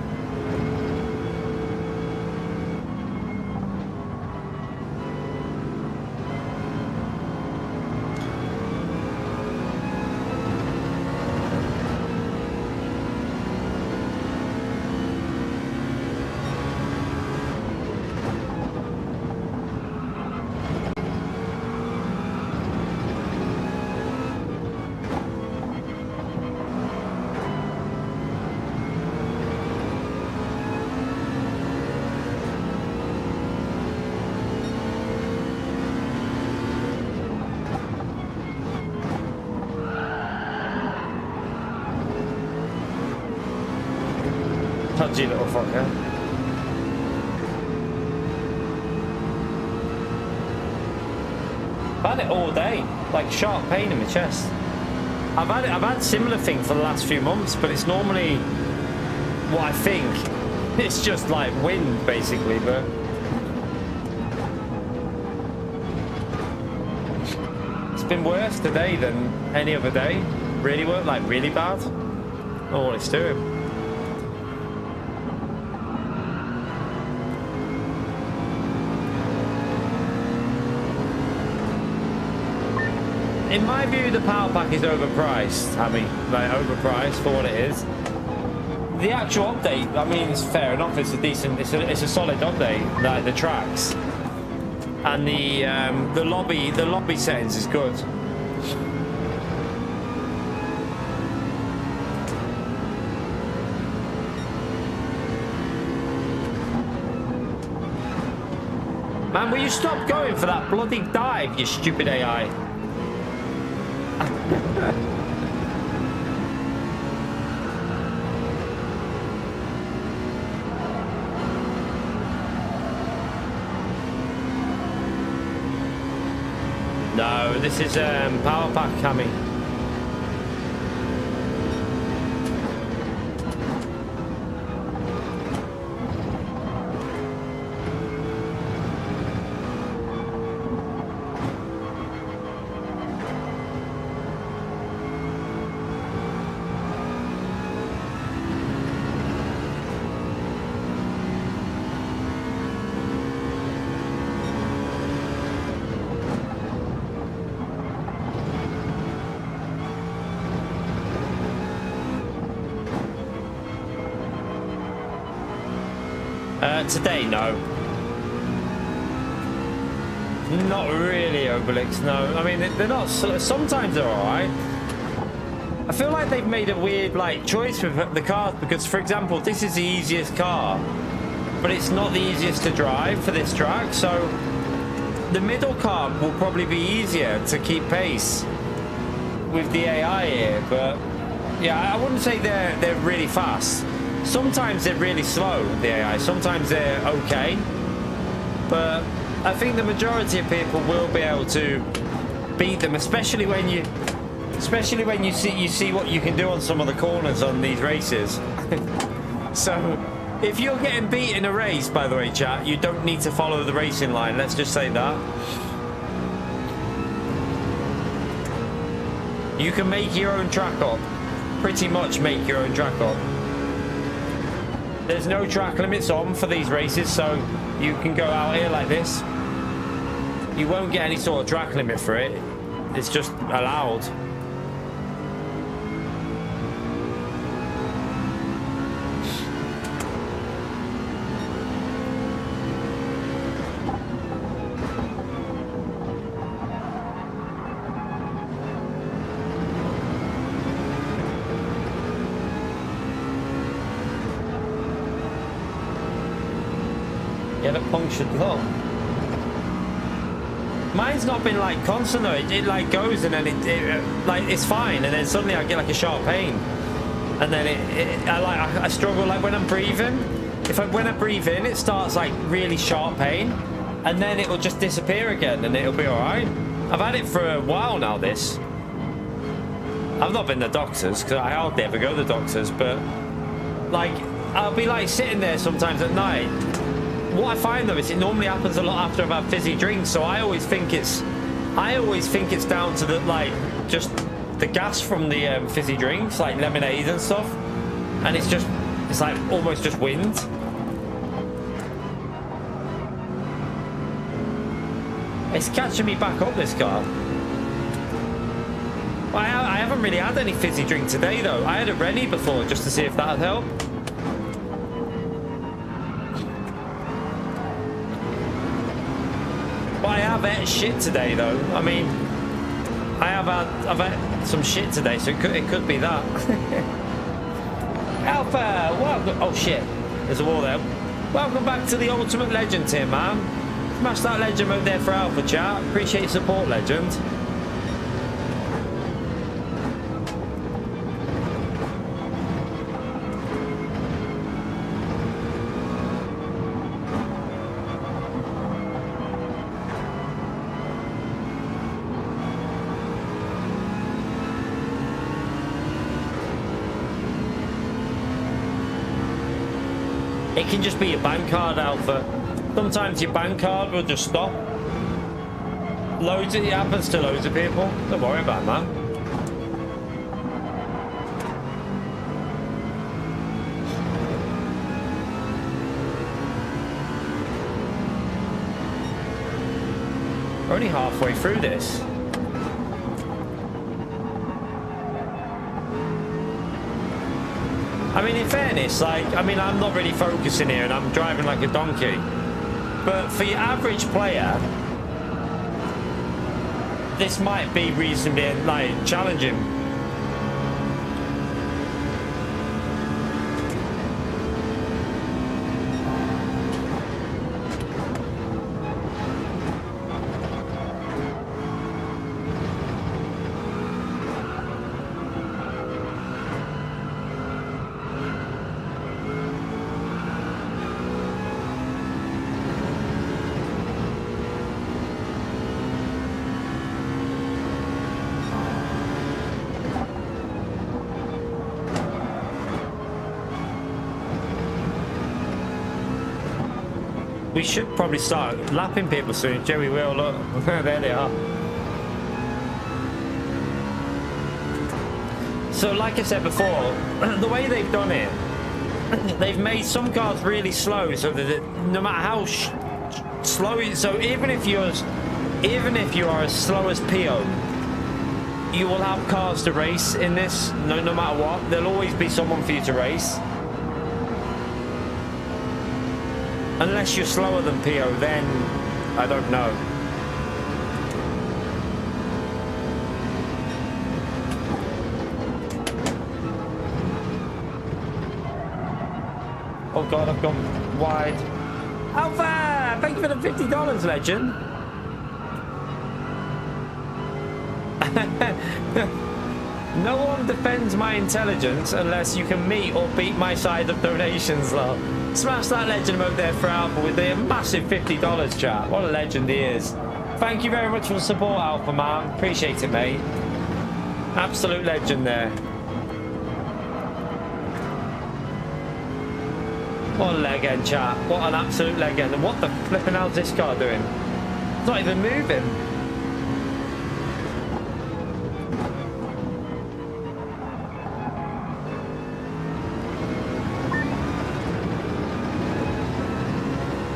Dodgy little fucker. I've had it all day, like sharp pain in my chest. I've had similar thing for the last few months, but it's normally what I think. It's just like wind, basically, but it's been worse today than any other day. Really worse, like really bad. I don't know what it's doing. In my view, the power pack is overpriced. I mean, like overpriced for what it is. The actual update, I mean, it's fair enough. It's a decent, it's a solid update. Like the tracks and the lobby settings is good. Man, will you stop going for that bloody dive, you stupid AI? No, this is power pack coming. Today, no. Not really, Obelix, no. I mean, they're not... Sometimes they're alright. I feel like they've made a weird, like, choice with the cars because, for example, this is the easiest car, but it's not the easiest to drive for this track, so the middle car will probably be easier to keep pace with the AI here, but yeah, I wouldn't say they're really fast. Sometimes they're really slow, the AI. Sometimes they're okay, but I think the majority of people will be able to beat them, especially when you see what you can do on some of the corners on these races. So, if you're getting beat in a race, by the way, chat, you don't need to follow the racing line. Let's just say that. You can make your own track up. Pretty much make your own track up. There's no track limits on for these races, so you can go out here like this. You won't get any sort of track limit for it. It's just allowed. Get a punctured lung. Mine's not been like constant though. It like goes and then it like it's fine, and then suddenly I get like a sharp pain, and then I struggle like when I'm breathing. When I breathe in, it starts like really sharp pain, and then it will just disappear again, and it'll be all right. I've had it for a while now. This. I've not been to the doctors because I hardly ever go to the doctors, but like I'll be like sitting there sometimes at night. What I find though is it normally happens a lot after I've had fizzy drinks, so I always think it's down to the like just the gas from the fizzy drinks, like lemonade and stuff, and it's like almost just wind. It's catching me back up, this car. Well, I haven't really had any fizzy drink today though. I had a Rennie before just to see if that'd help. But I have had shit today, though. I mean, I've had some shit today, so it could be that. Alpha, welcome. Oh shit, there's a wall there. Welcome back to the Ultimate Legend here, man. Smash that legend mode there for Alpha, chat. Appreciate your support, legend. It can just be your bank card, Alpha. Sometimes your bank card will just stop. It happens to loads of people. Don't worry about that. We're only halfway through this. I mean, in fairness, like, I mean, I'm not really focusing here and I'm driving like a donkey. But for your average player, this might be reasonably, like, challenging. We should probably start lapping people soon. Joey will, look. There they are. So like I said before, the way they've done it, they've made some cars really slow so that no matter how slow, so even if you are as slow as PO, you will have cars to race in this, no matter what. There'll always be someone for you to race. Unless you're slower than PO, then I don't know. Oh God, I've gone wide. Alpha! Thank you for the $50, legend. No one defends my intelligence unless you can meet or beat my side of donations, love. Smash that legend mode there for Alpha with a massive $50, chat. What a legend he is. Thank you very much for the support, Alpha, man. Appreciate it, mate. Absolute legend there. What a legend, chat. What an absolute legend. And what the flipping hell's this car doing? It's not even moving.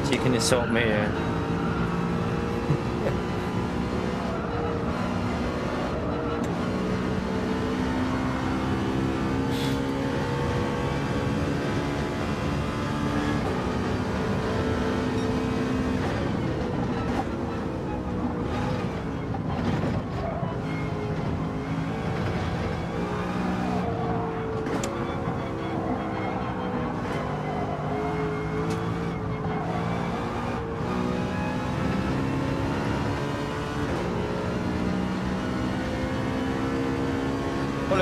You can insult me here.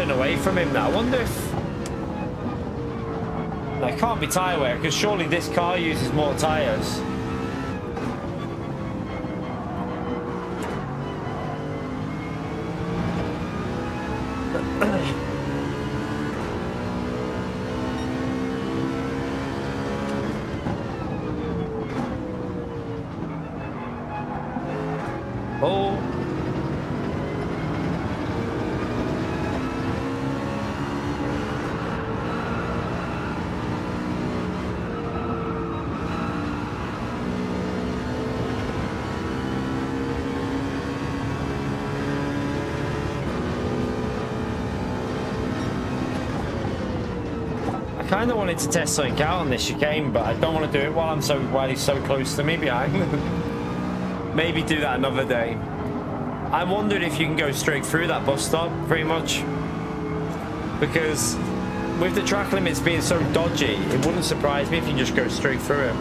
Away from him now. I wonder if that can't be tyre wear, because surely this car uses more tyres. Oh. I kind of wanted to test something out on this chicane, but I don't want to do it while he's so close to me behind. Maybe do that another day. I wondered if you can go straight through that bus stop, pretty much, because with the track limits being so dodgy, it wouldn't surprise me if you just go straight through it.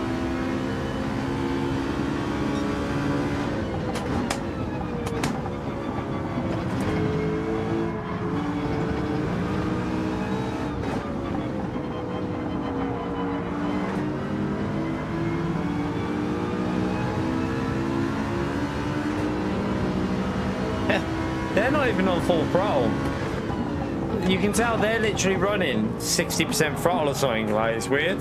They're not even on full throttle. You can tell they're literally running 60% throttle or something. Like, it's weird.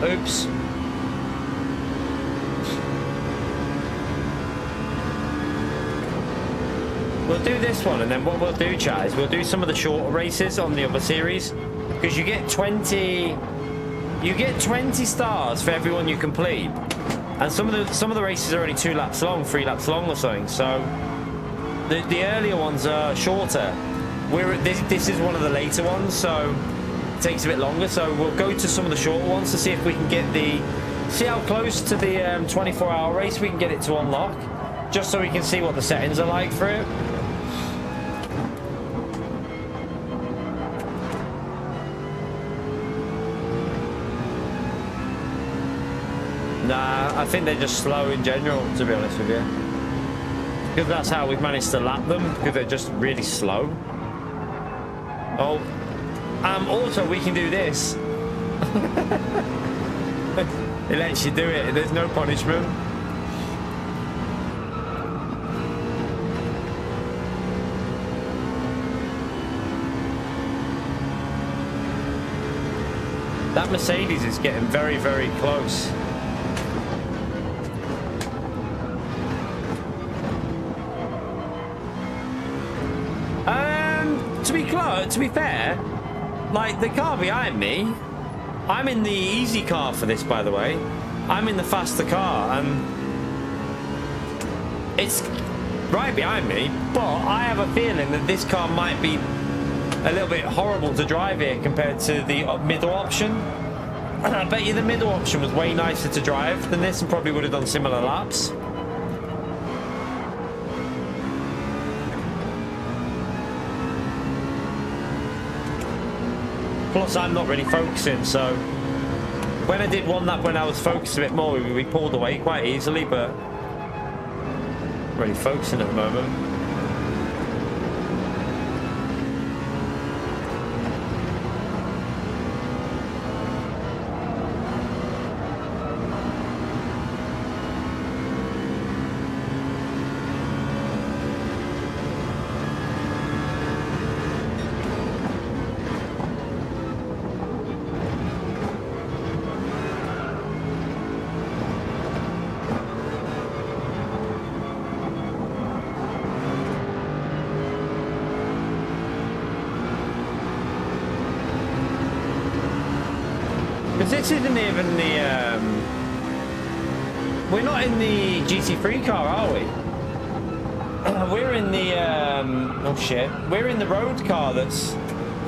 Oops. We'll do this one, and then what we'll do, chat, is we'll do some of the shorter races on the other series, because you get 20 stars for everyone you complete, and some of the races are only 2 laps long, 3 laps long or something. So the earlier ones are shorter. This is one of the later ones, so it takes a bit longer. So we'll go to some of the shorter ones to see if we can get see how close to the 24-hour race we can get it to unlock, just so we can see what the settings are like for it. Nah, I think they're just slow in general, to be honest with you. Because that's how we've managed to lap them, because they're just really slow. Oh, also we can do this. It lets you do it, there's no punishment. That Mercedes is getting very, very close. To be fair, like the car behind me, I'm in the easy car for this, by the way. I'm in the faster car, and it's right behind me, but I have a feeling that this car might be a little bit horrible to drive here compared to the middle option. I bet you the middle option was way nicer to drive than this and probably would have done similar laps. Plus, I'm not really focusing, so when I did one lap when I was focused a bit more, we pulled away quite easily, but not really focusing at the moment. This isn't even the, we're not in the GT3 car, are we? We're in the, oh shit, we're in the road car that's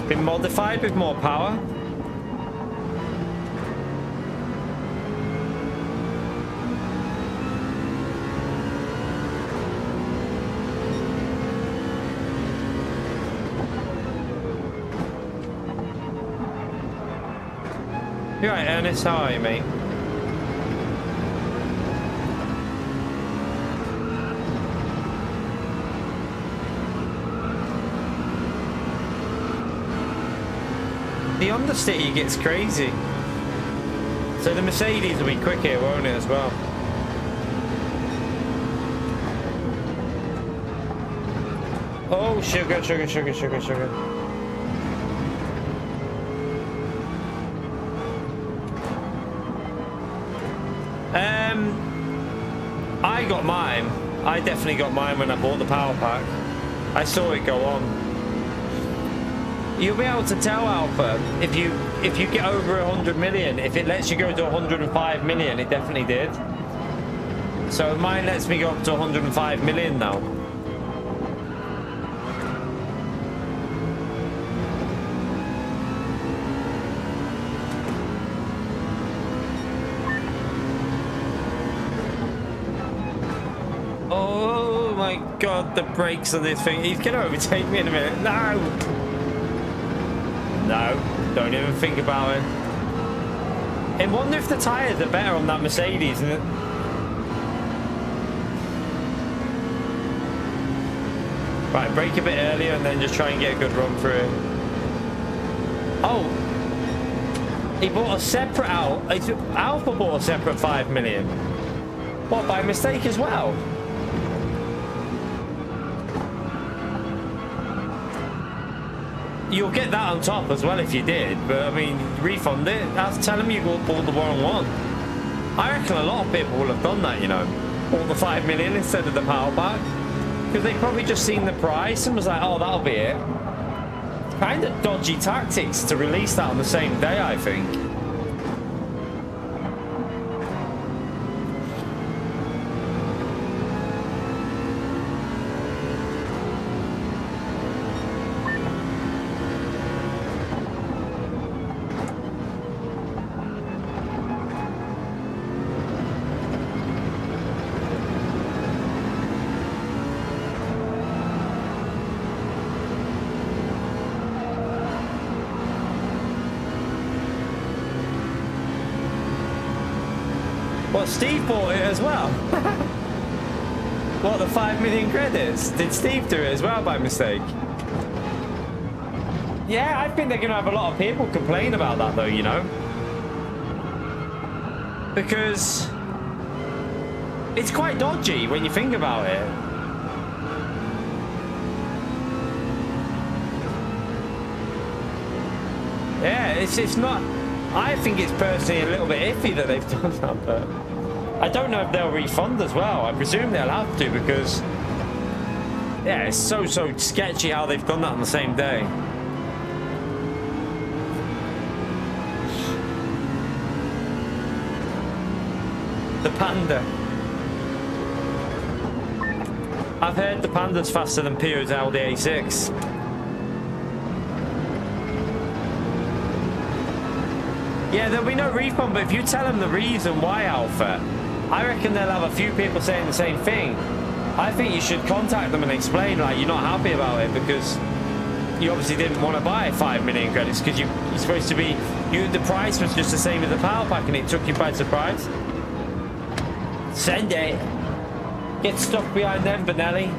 been modified with more power. You're right, Ernest, how are you, mate? The understeer gets crazy. So the Mercedes will be quick here, won't it, as well? Oh, sugar, sugar, sugar, sugar, sugar. I got mine. I definitely got mine when I bought the power pack. I saw it go on. You'll be able to tell, Alpha, if you get over 100 million, if it lets you go to 105 million, it definitely did. So mine lets me go up to 105 million now. God, the brakes on this thing. He's going to overtake me in a minute. No! No, don't even think about it. I wonder if the tyres are better on that Mercedes. Right, brake a bit earlier and then just try and get a good run through it. Oh! He bought a separate Alpha bought a separate 5 million. What, by mistake as well? you'll get that on top as well if you did. But I mean, refund it. That's telling me you bought the wrong one. I reckon a lot of people will have done that, you know, bought the 5 million instead of the power pack, because they probably just seen the price and was like, oh, that'll be it. Kind of dodgy tactics to release that on the same day, I think. What, Steve bought it as well? What, the 5 million credits? Did Steve do it as well by mistake? Yeah, I think they're going to have a lot of people complain about that though, you know? Because it's quite dodgy when you think about it. Yeah, it's not... I think it's personally a little bit iffy that they've done that, but I don't know if they'll refund as well. I presume they'll have to, because yeah, it's so sketchy how they've done that on the same day. The Panda. I've heard the Panda's faster than Piero's Audi A6. Yeah, there'll be no refund, but if you tell them the reason why, Alpha, I reckon they'll have a few people saying the same thing. I think you should contact them and explain, like, you're not happy about it because you obviously didn't want to buy 5 million credits because you're supposed to be, the price was just the same as the power pack and it took you by surprise. Send it. Get stuck behind them, Benelli.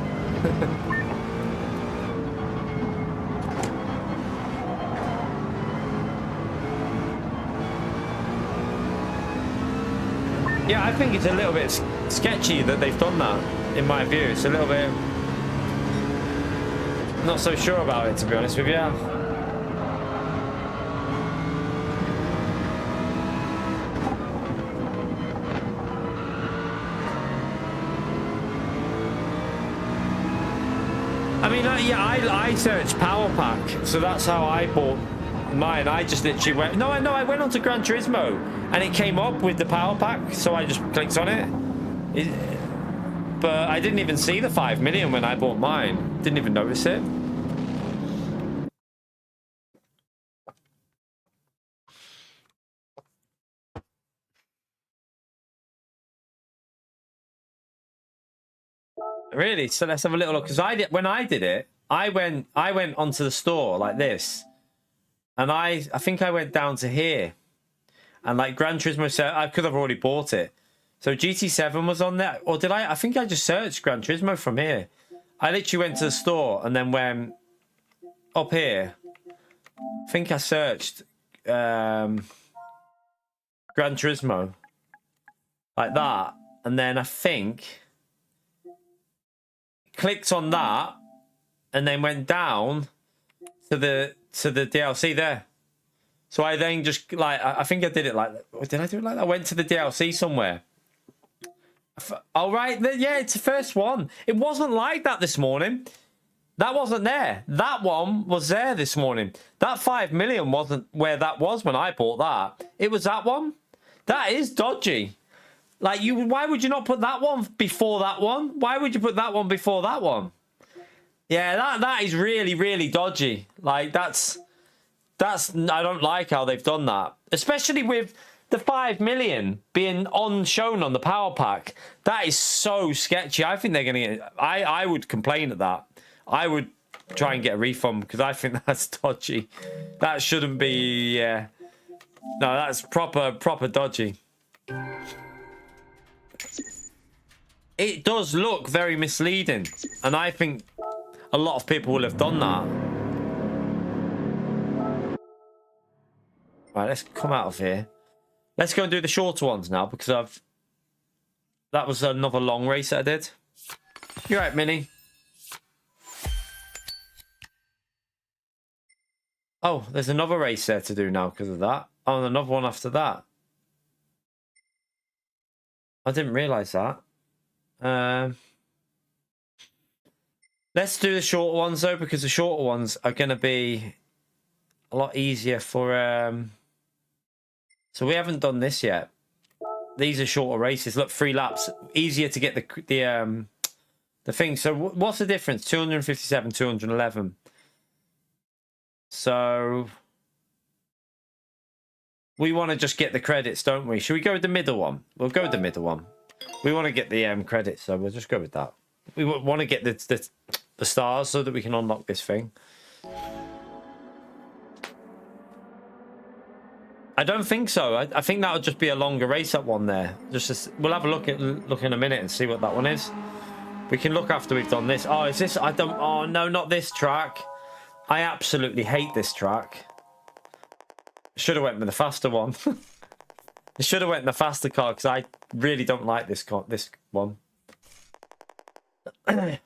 Yeah, I think it's a little bit sketchy that they've done that, in my view. It's a little bit... not so sure about it, to be honest with you. I mean, yeah, I searched Power Pack, so that's how I bought mine. I just literally went... No, I went onto Gran Turismo, and it came up with the Power Pack, so I just clicked on it. But I didn't even see the 5 million when I bought mine. Didn't even notice it. Really? So let's have a little look. Because when I did it, I went onto the store like this, and I think I went down to here, and like Gran Turismo said, I could have already bought it. So GT7 was on there, or did I? I think I just searched Gran Turismo from here. I literally went to the store and then went up here. I think I searched Gran Turismo like that, and then I think clicked on that, and then went down to the DLC there. So I then just like I think I did it like that. Did I do it like that? I went to the DLC somewhere. All right, yeah, it's the first one. It wasn't like that this morning. That wasn't there. That one was there this morning. That 5 million wasn't where that was when I bought that. It was that one. That is dodgy. Like, why would you not put that one before that one? Why would you put that one before that one? Yeah, that is really, really dodgy. Like, that's I don't like how they've done that. Especially with the 5 million being shown on the power pack. That is so sketchy. I think they're going to get... I would complain at that. I would try and get a refund because I think that's dodgy. That shouldn't be... No, that's proper dodgy. It does look very misleading, and I think a lot of people will have done that. Right, let's come out of here. Let's go and do the shorter ones now, because that was another long race that I did. You're right, Minnie. Oh, there's another race there to do now because of that. Oh, and another one after that. I didn't realise that. Let's do the shorter ones though, because the shorter ones are going to be a lot easier for... So we haven't done this yet. These are shorter races. Look, 3 laps. Easier to get the thing. So what's the difference? 257, 211. So we want to just get the credits, don't we? Should we go with the middle one? We'll go with the middle one. We want to get the credits, so we'll just go with that. We want to get the stars so that we can unlock this thing. I don't think so. I think that would just be a longer race, that one there. We'll have a look in a minute and see what that one is. We can look after we've done this. Oh, is this? I don't. Oh no, not this track. I absolutely hate this track. Should have went with the faster one. I should have went in the faster car because I really don't like this one. Why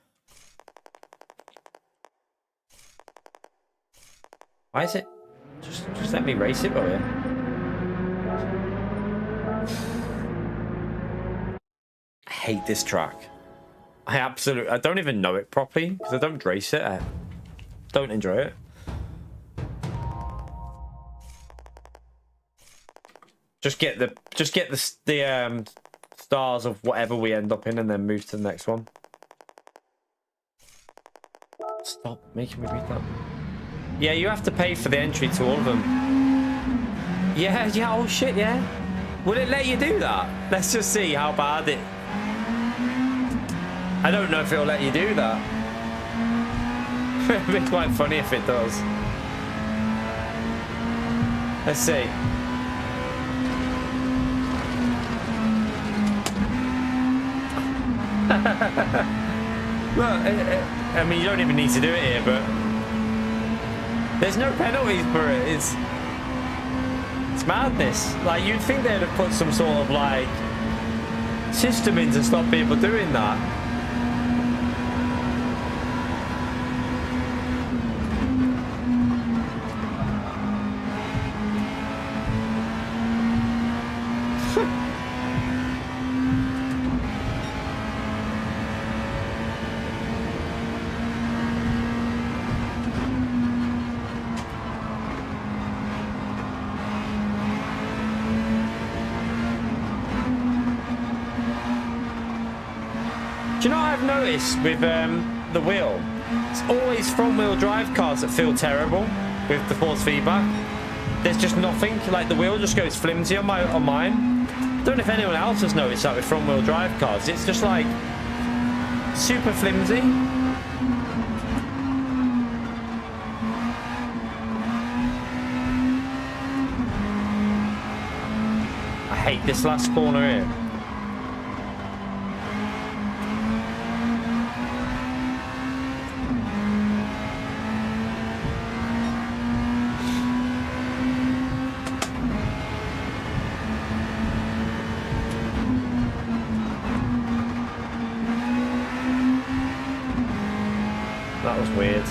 is it? Just let me race it, will you? I hate this track. I don't even know it properly because I don't race it. I don't enjoy it. Just get the stars of whatever we end up in and then move to the next one. Stop making me read that. Yeah, you have to pay for the entry to all of them. Yeah, oh shit, yeah. Will it let you do that? Let's just see how bad it... I don't know if it'll let you do that. It'd be quite funny if it does. Let's see. Well, I mean, you don't even need to do it here, but there's no penalties for it. It's madness. Like, you'd think they'd have put some sort of like system in to stop people doing that. Do you know what I've noticed with the wheel? It's always front-wheel drive cars that feel terrible with the force feedback. There's just nothing. Like, the wheel just goes flimsy on mine. I don't know if anyone else has noticed that with front-wheel drive cars. It's just like super flimsy. I hate this last corner here. That was weird.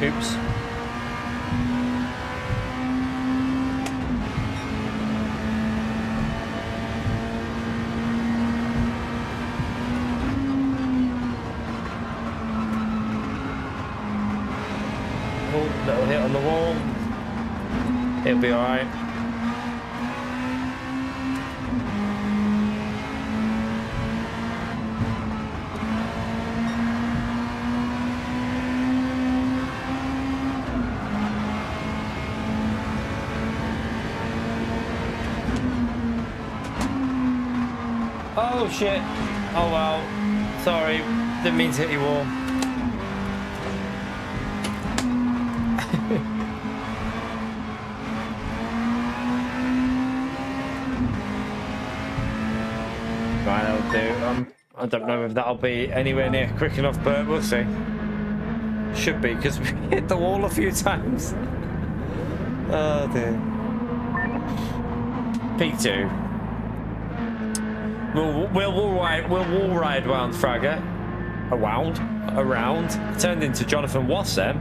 Oops. Little hit on the wall. It'll be alright. Oh shit. Oh well. Sorry. Didn't mean to hit your wall. Right, I'll do. I don't know if that'll be anywhere near quick enough, but we'll see. Should be, because we hit the wall a few times. Oh dear. P2. We'll wall ride around Fragger. Around. Turned into Jonathan Wassem.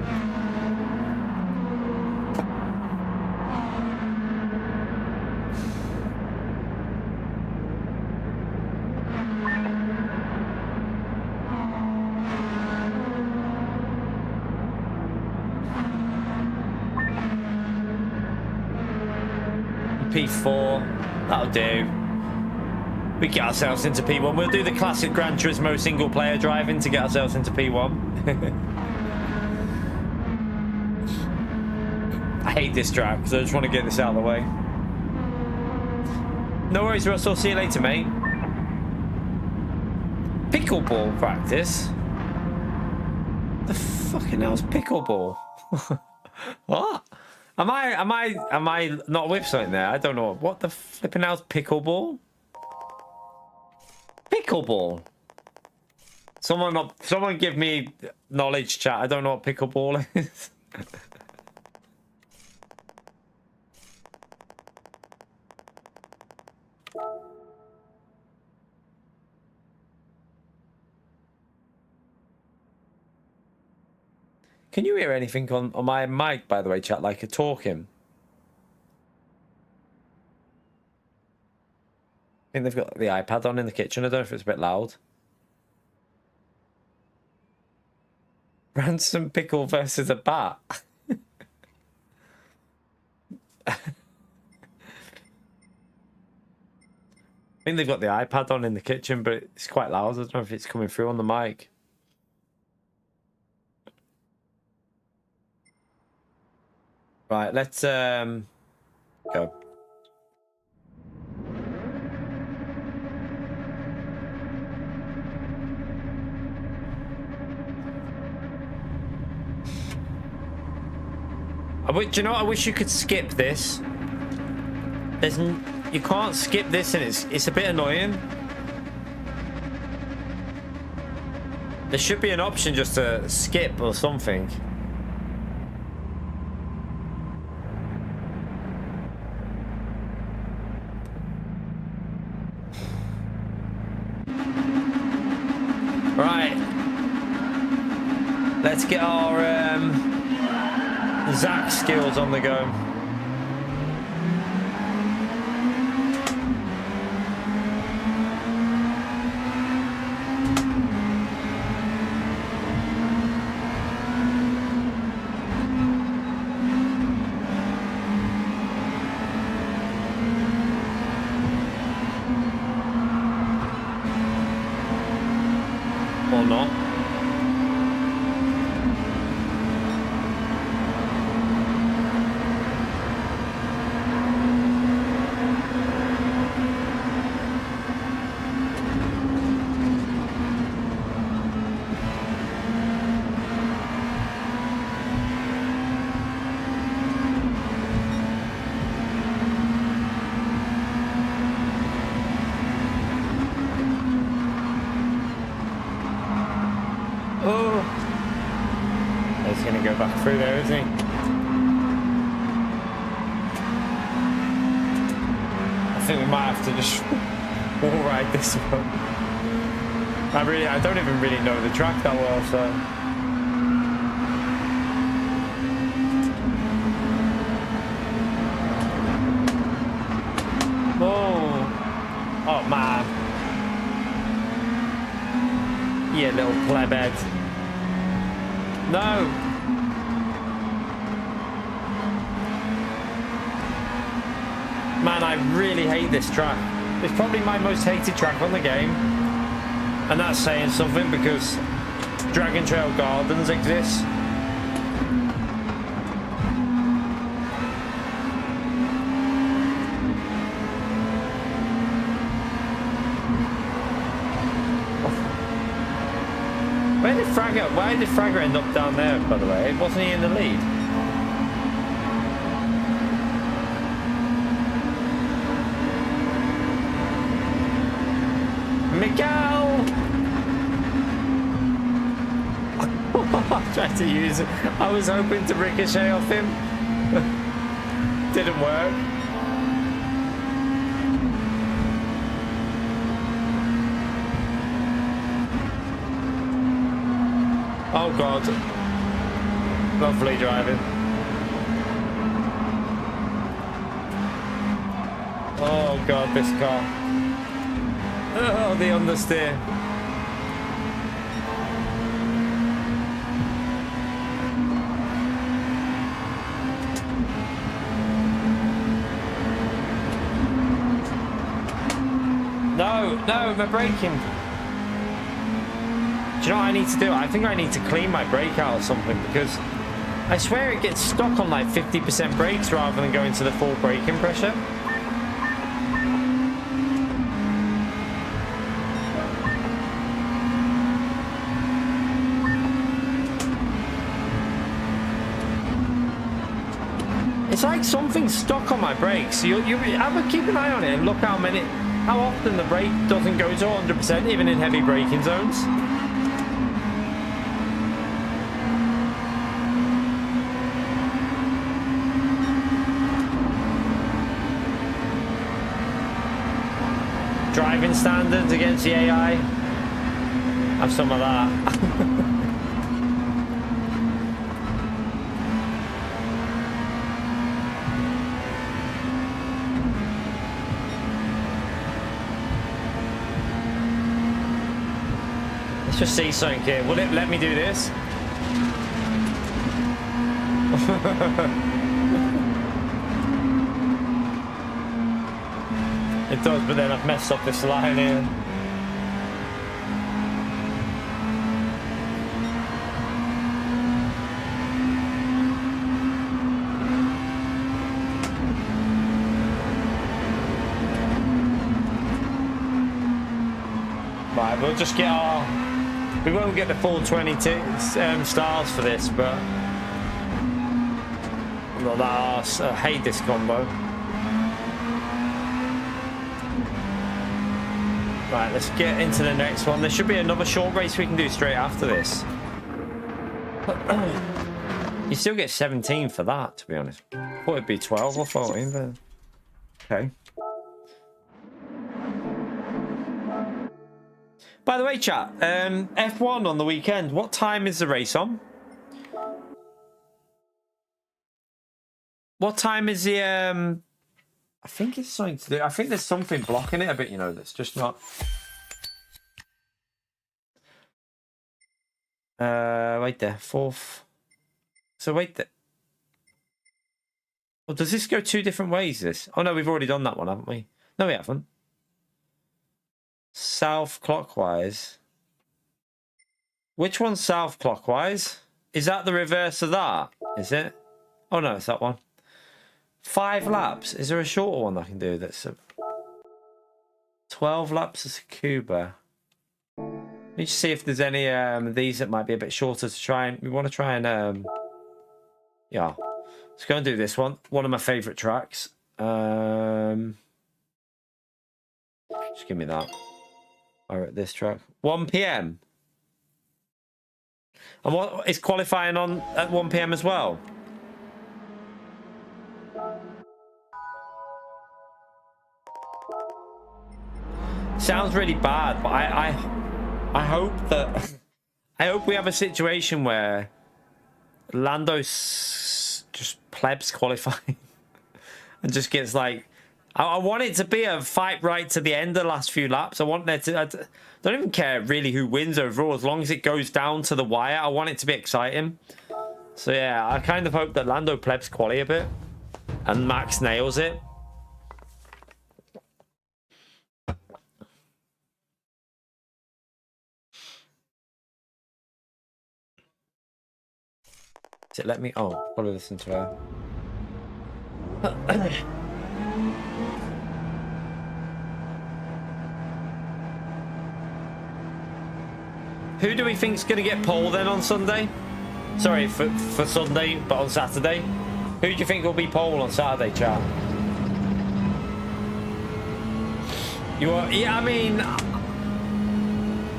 P4, that'll do. We get ourselves into P1. We'll do the classic Gran Turismo single player driving to get ourselves into P1. I hate this track, so I just want to get this out of the way. No worries, Russell. See you later, mate. Pickleball practice? The fucking hell's pickleball? What? Am I not with something there? I don't know. What the flipping hell's pickleball? Pickleball. Someone give me knowledge, chat. I don't know what pickleball is. Can you hear anything on my mic, by the way, chat, like a talking? I think they've got the iPad on in the kitchen. I don't know if it's a bit loud. Ransom pickle versus a bat. I think they've got the iPad on in the kitchen, but it's quite loud. I don't know if it's coming through on the mic. Right, let's go. Do you know what? I wish you could skip this. You can't skip this, and it's a bit annoying. There should be an option just to skip or something. Right, let's get our Zach skills on the go. Or not. Back through there, isn't he? I think we might have to just wall ride this one. I don't even really know the track that well, so. Oh, oh man! Yeah, little plebhead. No. Man, I really hate this track. It's probably my most hated track on the game. And that's saying something because Dragon Trail Gardens exists. Why did Fragger end up down there, by the way? Wasn't he in the lead? Miguel! I tried to use it. I was hoping to ricochet off him. Didn't work. Oh God. Lovely driving. Oh God, this car. Oh, the understeer. No, my braking. Do you know what I need to do? I think I need to clean my brake out or something, because I swear it gets stuck on like 50% brakes rather than going to the full braking pressure. It's like something's stuck on my brakes. You have a keep an eye on it and look how often the brake doesn't go to 100%, even in heavy braking zones. Driving standards against the AI. Have some of that. Let's just see something here. Will it let me do this? It does, but then I've messed up this line here. Right, we'll just get our... We won't get the full 20 stars for this, but... I'm not that arse. I hate this combo. Right, let's get into the next one. There should be another short race we can do straight after this. You still get 17 for that, to be honest. I thought it'd be 12 or 14, but... Okay. By the way, chat, F1 on the weekend. What time is the race on? What time is the... I think it's something to do... I think there's something blocking it a bit, you know, that's just not... Wait there. 4th. So wait there. Well, does this go two different ways, this? Oh, no, we've already done that one, haven't we? No, we haven't. South clockwise. Which one's south clockwise? Is that the reverse of that? Is it? Oh no, it's that one. 5 laps. Is there a shorter one I can do that's a 12 laps of Tsukuba? Let me just see if there's any these that might be a bit shorter to try and we want to try and yeah. Let's go and do this one. One of my favorite tracks. Just give me that. Alright, this track. 1 PM. And what is qualifying on at 1 PM as well? Sounds really bad, but I hope that I hope we have a situation where Lando's just plebs qualifying and just gets like I want it to be a fight right to the end of the last few laps. I want there to... I don't even care really who wins overall. As long as it goes down to the wire, I want it to be exciting. So yeah, I kind of hope that Lando plebs quali a bit. And Max nails it. Does it let me... Oh, probably listen to her. Who do we think's going to get pole then on Sunday? Sorry, for Sunday, but on Saturday. Who do you think will be pole on Saturday, chat? You are... Yeah, I mean...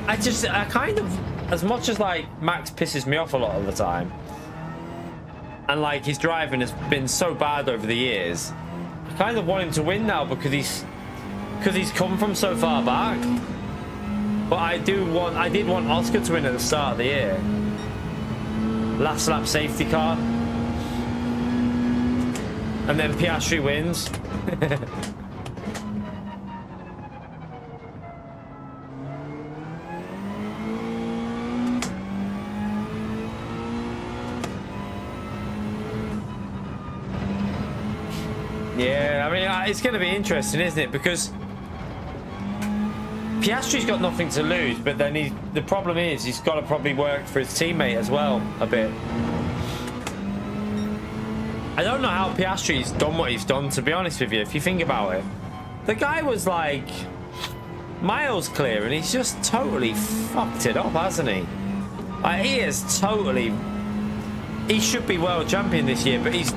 I kind of... as much as like Max pisses me off a lot of the time, and like his driving has been so bad over the years, I kind of want him to win now because he's come from so far back. But I did want Oscar to win at the start of the year. Last lap safety car, and then Piastri wins. Yeah, I mean, it's going to be interesting, isn't it? Because Piastri's got nothing to lose, but then the problem is he's got to probably work for his teammate as well a bit. I don't know how Piastri's done what he's done, to be honest with you, if you think about it. The guy was like miles clear and he's just totally fucked it up, hasn't he? Like, he is totally... He should be world champion this year, but he's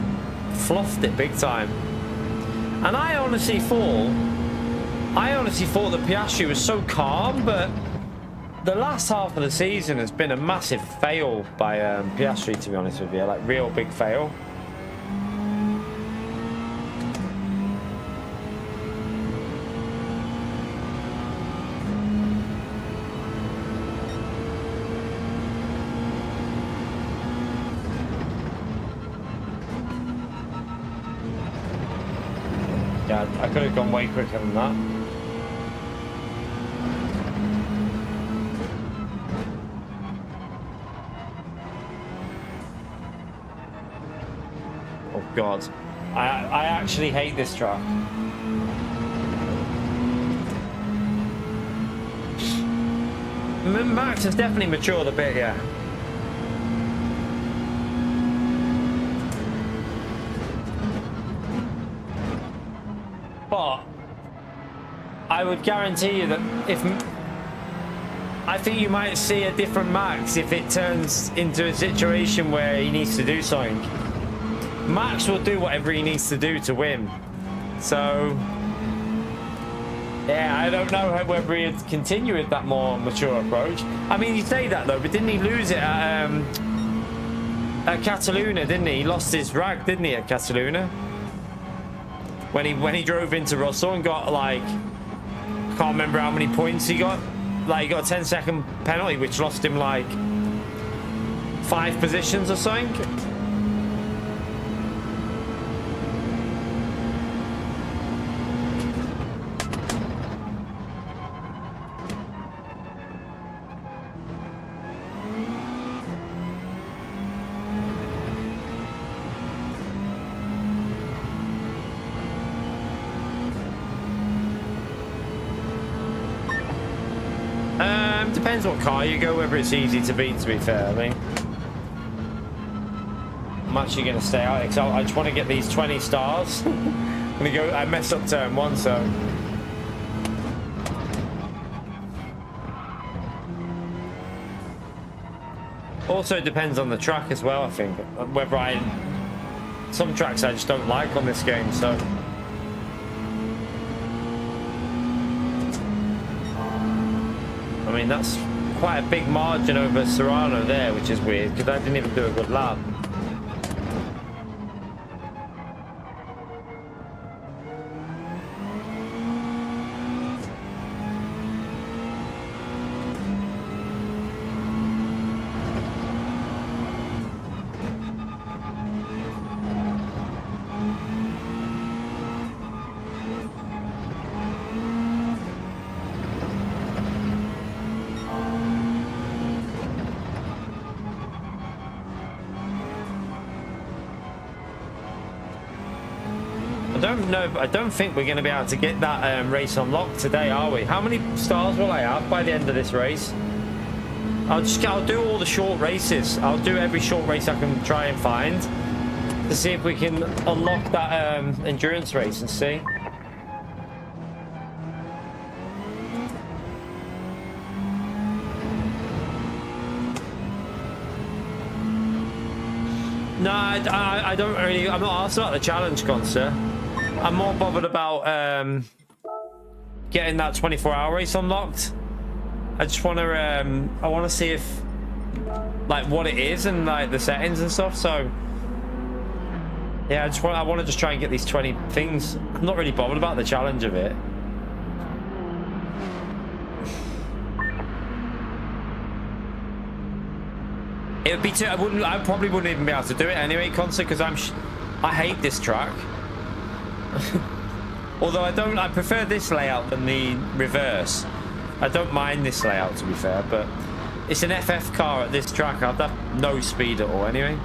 fluffed it big time. And I honestly thought that Piastri was so calm, but the last half of the season has been a massive fail by Piastri, to be honest with you, like real big fail. Yeah, I could have gone way quicker than that. Oh God, I actually hate this track. Max has definitely matured a bit, yeah. But I would guarantee you that I think you might see a different Max if it turns into a situation where he needs to do something. Max will do whatever he needs to do to win. So yeah, I don't know whether he'd continue with that more mature approach. I mean, you say that though, but didn't he lose it at Cataluna, didn't he? He lost his rag, didn't he, at Cataluna? When he drove into Russell and got like, I can't remember how many points he got. Like, he got a 10-second penalty, which lost him like 5 positions or something. Depends what car you go, whether it's easy to beat, to be fair. I mean, I'm actually going to stay out because I just want to get these 20 stars. I messed up turn 1, so. Also, it depends on the track as well, I think. Whether some tracks I just don't like on this game, so. I mean, that's quite a big margin over Serrano there, which is weird, because I didn't even do a good lap. I don't think we're going to be able to get that race unlocked today, are we? How many stars will I have by the end of this race? I'll do all the short races. I'll do every short race I can try and find to see if we can unlock that endurance race and see. No, I don't really. I'm not asked about the challenge concert. I'm more bothered about getting that 24-hour race unlocked. I just want to I want to see if like what it is and like the settings and stuff. So yeah, I want to just try and get these 20 things. I'm not really bothered about the challenge of it. It would be too. I probably wouldn't even be able to do it anyway, Concert, because I hate this track. Although I prefer this layout than the reverse. I don't mind this layout, to be fair, but it's an FF car at this track. I'd have no speed at all anyway.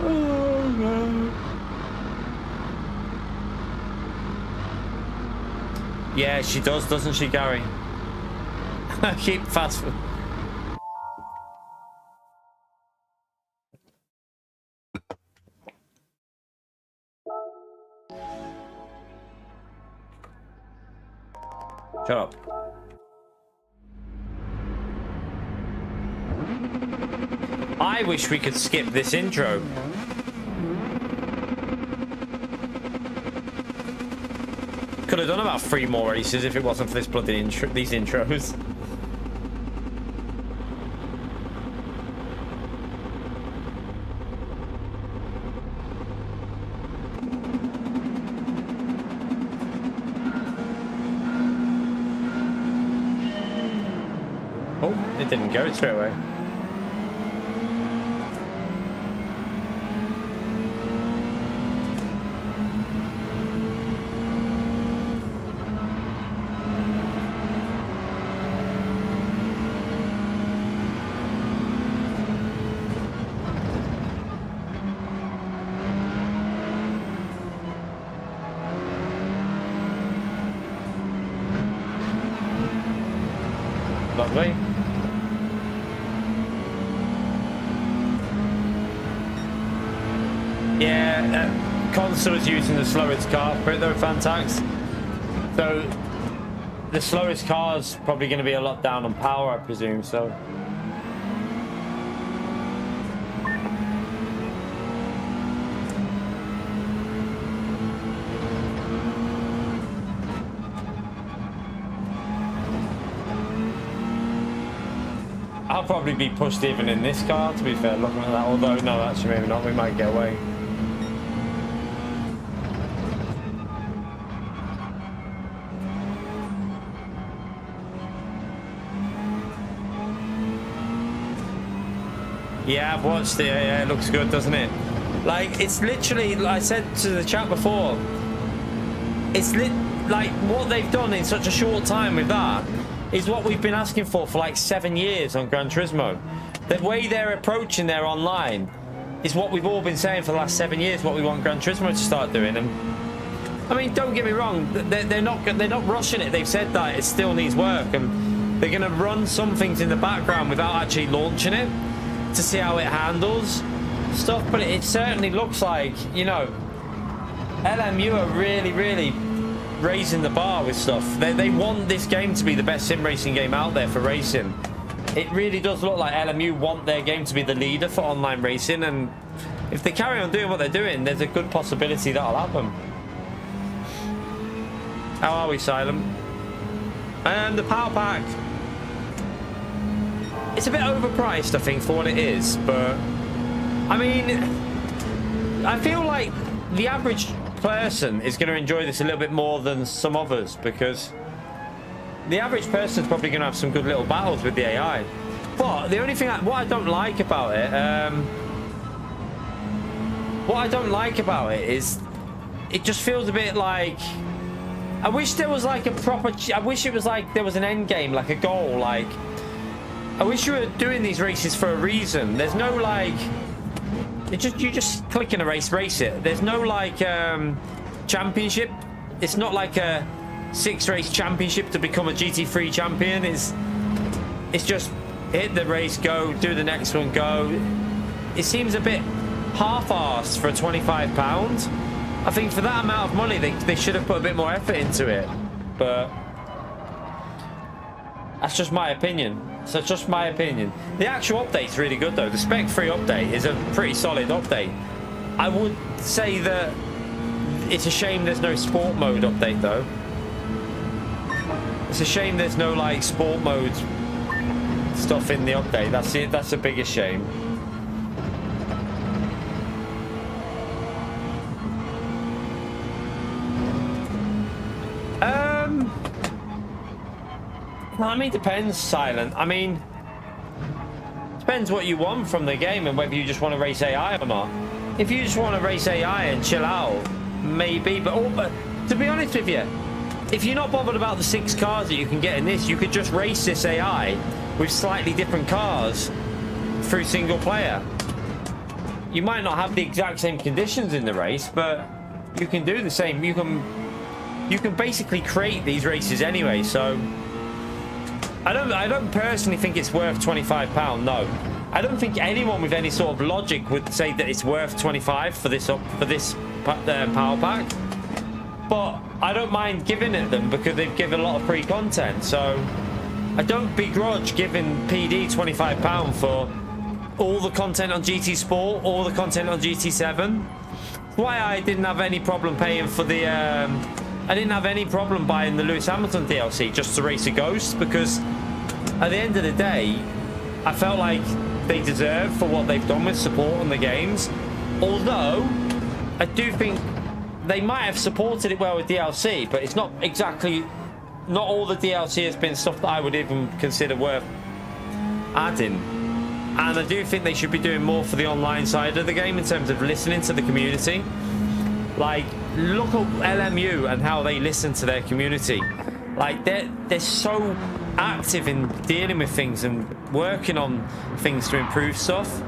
Oh no. Yeah, she does, doesn't she, Gary? Keep fast. Shut up. I wish we could skip this intro. Could have done about 3 more races if it wasn't for this bloody these intros. Oh, it didn't go straight away. Lovely. Yeah, Consul was using the slowest car for it though, Fanatec. So the slowest car's probably going to be a lot down on power, I presume. So I'll probably be pushed even in this car, to be fair, looking at that. Although, no, actually, maybe not. We might get away. Yeah, I've watched it. Yeah, it looks good, doesn't it? Like, it's literally, like I said to the chat before, it's like what they've done in such a short time with that is what we've been asking for like 7 years on Gran Turismo. The way they're approaching their online is what we've all been saying for the last 7 years, what we want Gran Turismo to start doing. And I mean, don't get me wrong, they're not rushing it. They've said that it still needs work, and they're going to run some things in the background without actually launching it to see how it handles stuff. But it certainly looks like, you know, LMU are really raising the bar with stuff. They want this game to be the best sim racing game out there for racing. It really does look like LMU want their game to be the leader for online racing, and if they carry on doing what they're doing, there's a good possibility that'll happen. How are we, Silent? And the power pack. It's a bit overpriced, I think, for what it is, but I mean, I feel like the average person is going to enjoy this a little bit more than some others, because the average person is probably going to have some good little battles with the AI. But the only thing, what I don't like about it, is it just feels a bit like, I wish there was like a proper, I wish it was like there was an end game, like a goal. Like, I wish you were doing these races for a reason. There's no like, you just click in a race it. There's no like championship. It's not like a 6-race championship to become a GT3 champion. It's just hit the race, go, do the next one, go. It seems a bit half-assed for £25. I think for that amount of money, they should have put a bit more effort into it. But that's just my opinion. So it's just my opinion. The actual update's really good though. The spec-free update is a pretty solid update. I would say that it's a shame there's no sport mode update though. It's a shame there's no like sport mode stuff in the update. That's it. That's the biggest shame. Well, I mean, depends, Silent. I mean, depends what you want from the game and whether you just want to race AI or not. If you just want to race AI and chill out, maybe. But to be honest with you, if you're not bothered about the 6 cars that you can get in this, you could just race this AI with slightly different cars through single player. You might not have the exact same conditions in the race, but you can do the same. You can basically create these races anyway. So I don't personally think it's worth £25. No, I don't think anyone with any sort of logic would say that it's worth 25 for this power pack. But I don't mind giving it them because they've given a lot of free content. So I don't begrudge giving PD £25 for all the content on GT Sport, all the content on GT7. Why I didn't have any problem paying for the I didn't have any problem buying the Lewis Hamilton DLC just to race a Ghost, because at the end of the day I felt like they deserve for what they've done with support on the games. Although I do think they might have supported it well with DLC, but it's not all the DLC has been stuff that I would even consider worth adding. And I do think they should be doing more for the online side of the game in terms of listening to the community. Like, look at LMU and how they listen to their community. Like, they're so active in dealing with things and working on things to improve stuff.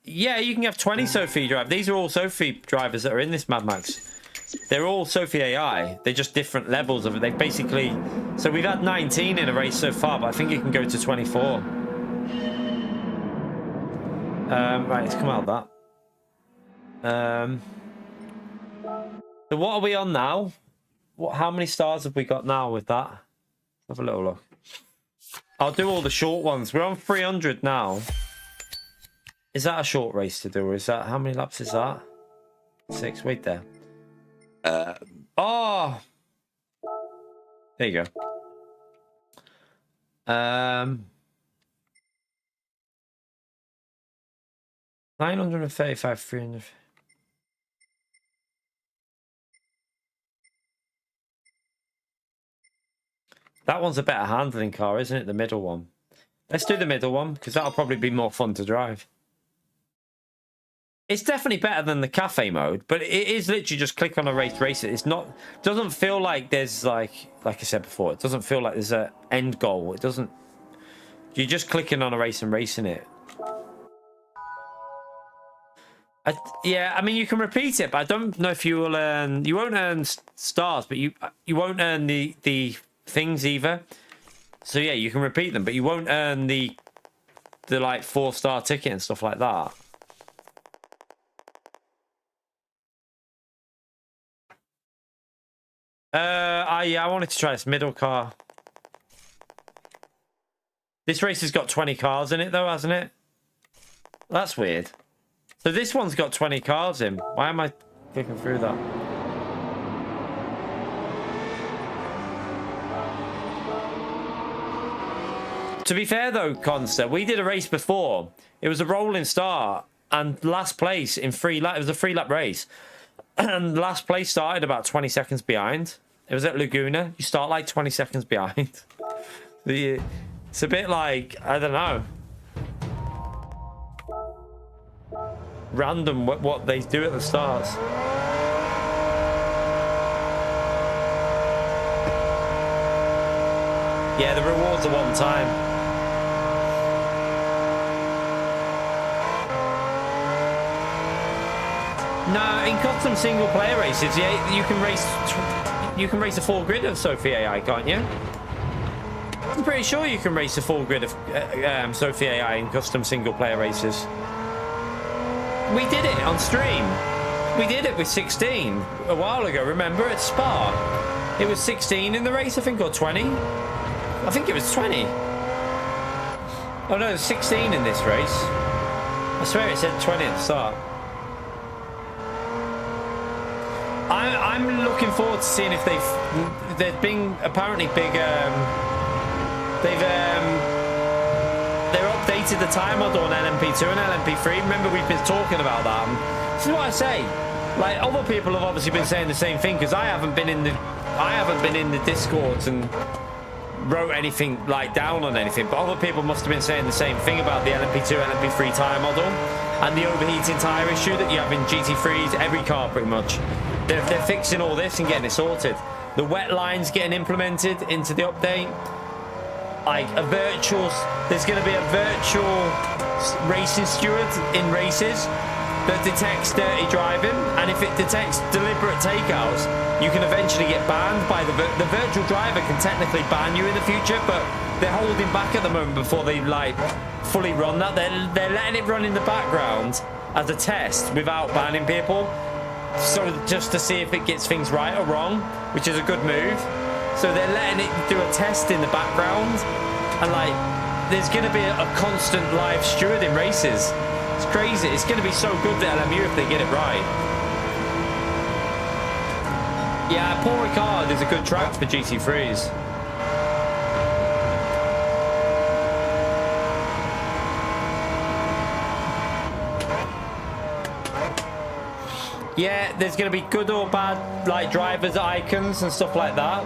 Yeah, you can have 20 Sophie drive. These are all Sophie drivers that are in this Mad Max. They're all Sophie AI. They're just different levels of it. They basically... So we've had 19 in a race so far, but I think it can go to 24. Right, let's come out of that. So what are we on now? How many stars have we got now with that? Have a little look. I'll do all the short ones. We're on 300 now. Is that a short race to do, or is that... How many laps is that? 6. Wait there. Oh, there you go. 935, 300. That one's a better handling car, isn't it? The middle one. Let's do the middle one, because that'll probably be more fun to drive. It's definitely better than the cafe mode, but it is literally just click on a race it. It's not, doesn't feel like there's like I said before, it doesn't feel like there's an end goal. It doesn't, you're just clicking on a race and racing it. Yeah, I mean, you can repeat it, but I don't know if you will earn, you won't earn stars, but you won't earn the things either. So yeah, you can repeat them, but you won't earn the like 4-star ticket and stuff like that. Yeah, I wanted to try this middle car. This race has got 20 cars in it though, hasn't it? That's weird. So this one's got 20 cars in. Why am I clicking through that? To be fair though, Consta, we did a race before. It was a rolling start and last place in 3 laps. It was a 3-lap race. And last place started about 20 seconds behind. It was at Laguna. You start like 20 seconds behind. It's a bit like, I don't know, random what they do at the starts. Yeah, the rewards are one time. No, in custom single player races, yeah, you can race a full grid of Sophie AI, can't you? I'm pretty sure you can race a full grid of Sophie AI in custom single player races. We did it on stream. We did it with 16 a while ago, remember, at Spa. It was 16 in the race, I think, or 20. I think it was 20. Oh no, there's 16 in this race. I swear it said 20 at the start. I'm looking forward to seeing if there's been apparently big they've updated the tire model on LMP2 and LMP3. Remember we've been talking about that. This is what I say. Like other people have obviously been saying the same thing because I haven't been in the Discords and wrote anything like down on anything, but other people must have been saying the same thing about the LMP2 LMP3 tire model and the overheating tire issue that you have in GT3s, every car pretty much. They're fixing all this and getting it sorted. The wet line's getting implemented into the update. Like there's going to be a virtual racing steward in races that detects dirty driving, and if it detects deliberate takeouts, you can eventually get banned by the virtual driver can technically ban you in the future, but they're holding back at the moment before they like fully run that. They're letting it run in the background as a test without banning people, so just to see if it gets things right or wrong, which is a good move. So they're letting it do a test in the background, and like there's going to be a constant live steward in races. It's crazy. It's going to be so good to LMU if they get it right. Yeah, Paul Ricard is a good track for GT3s. Yeah, there's going to be good or bad like drivers icons and stuff like that.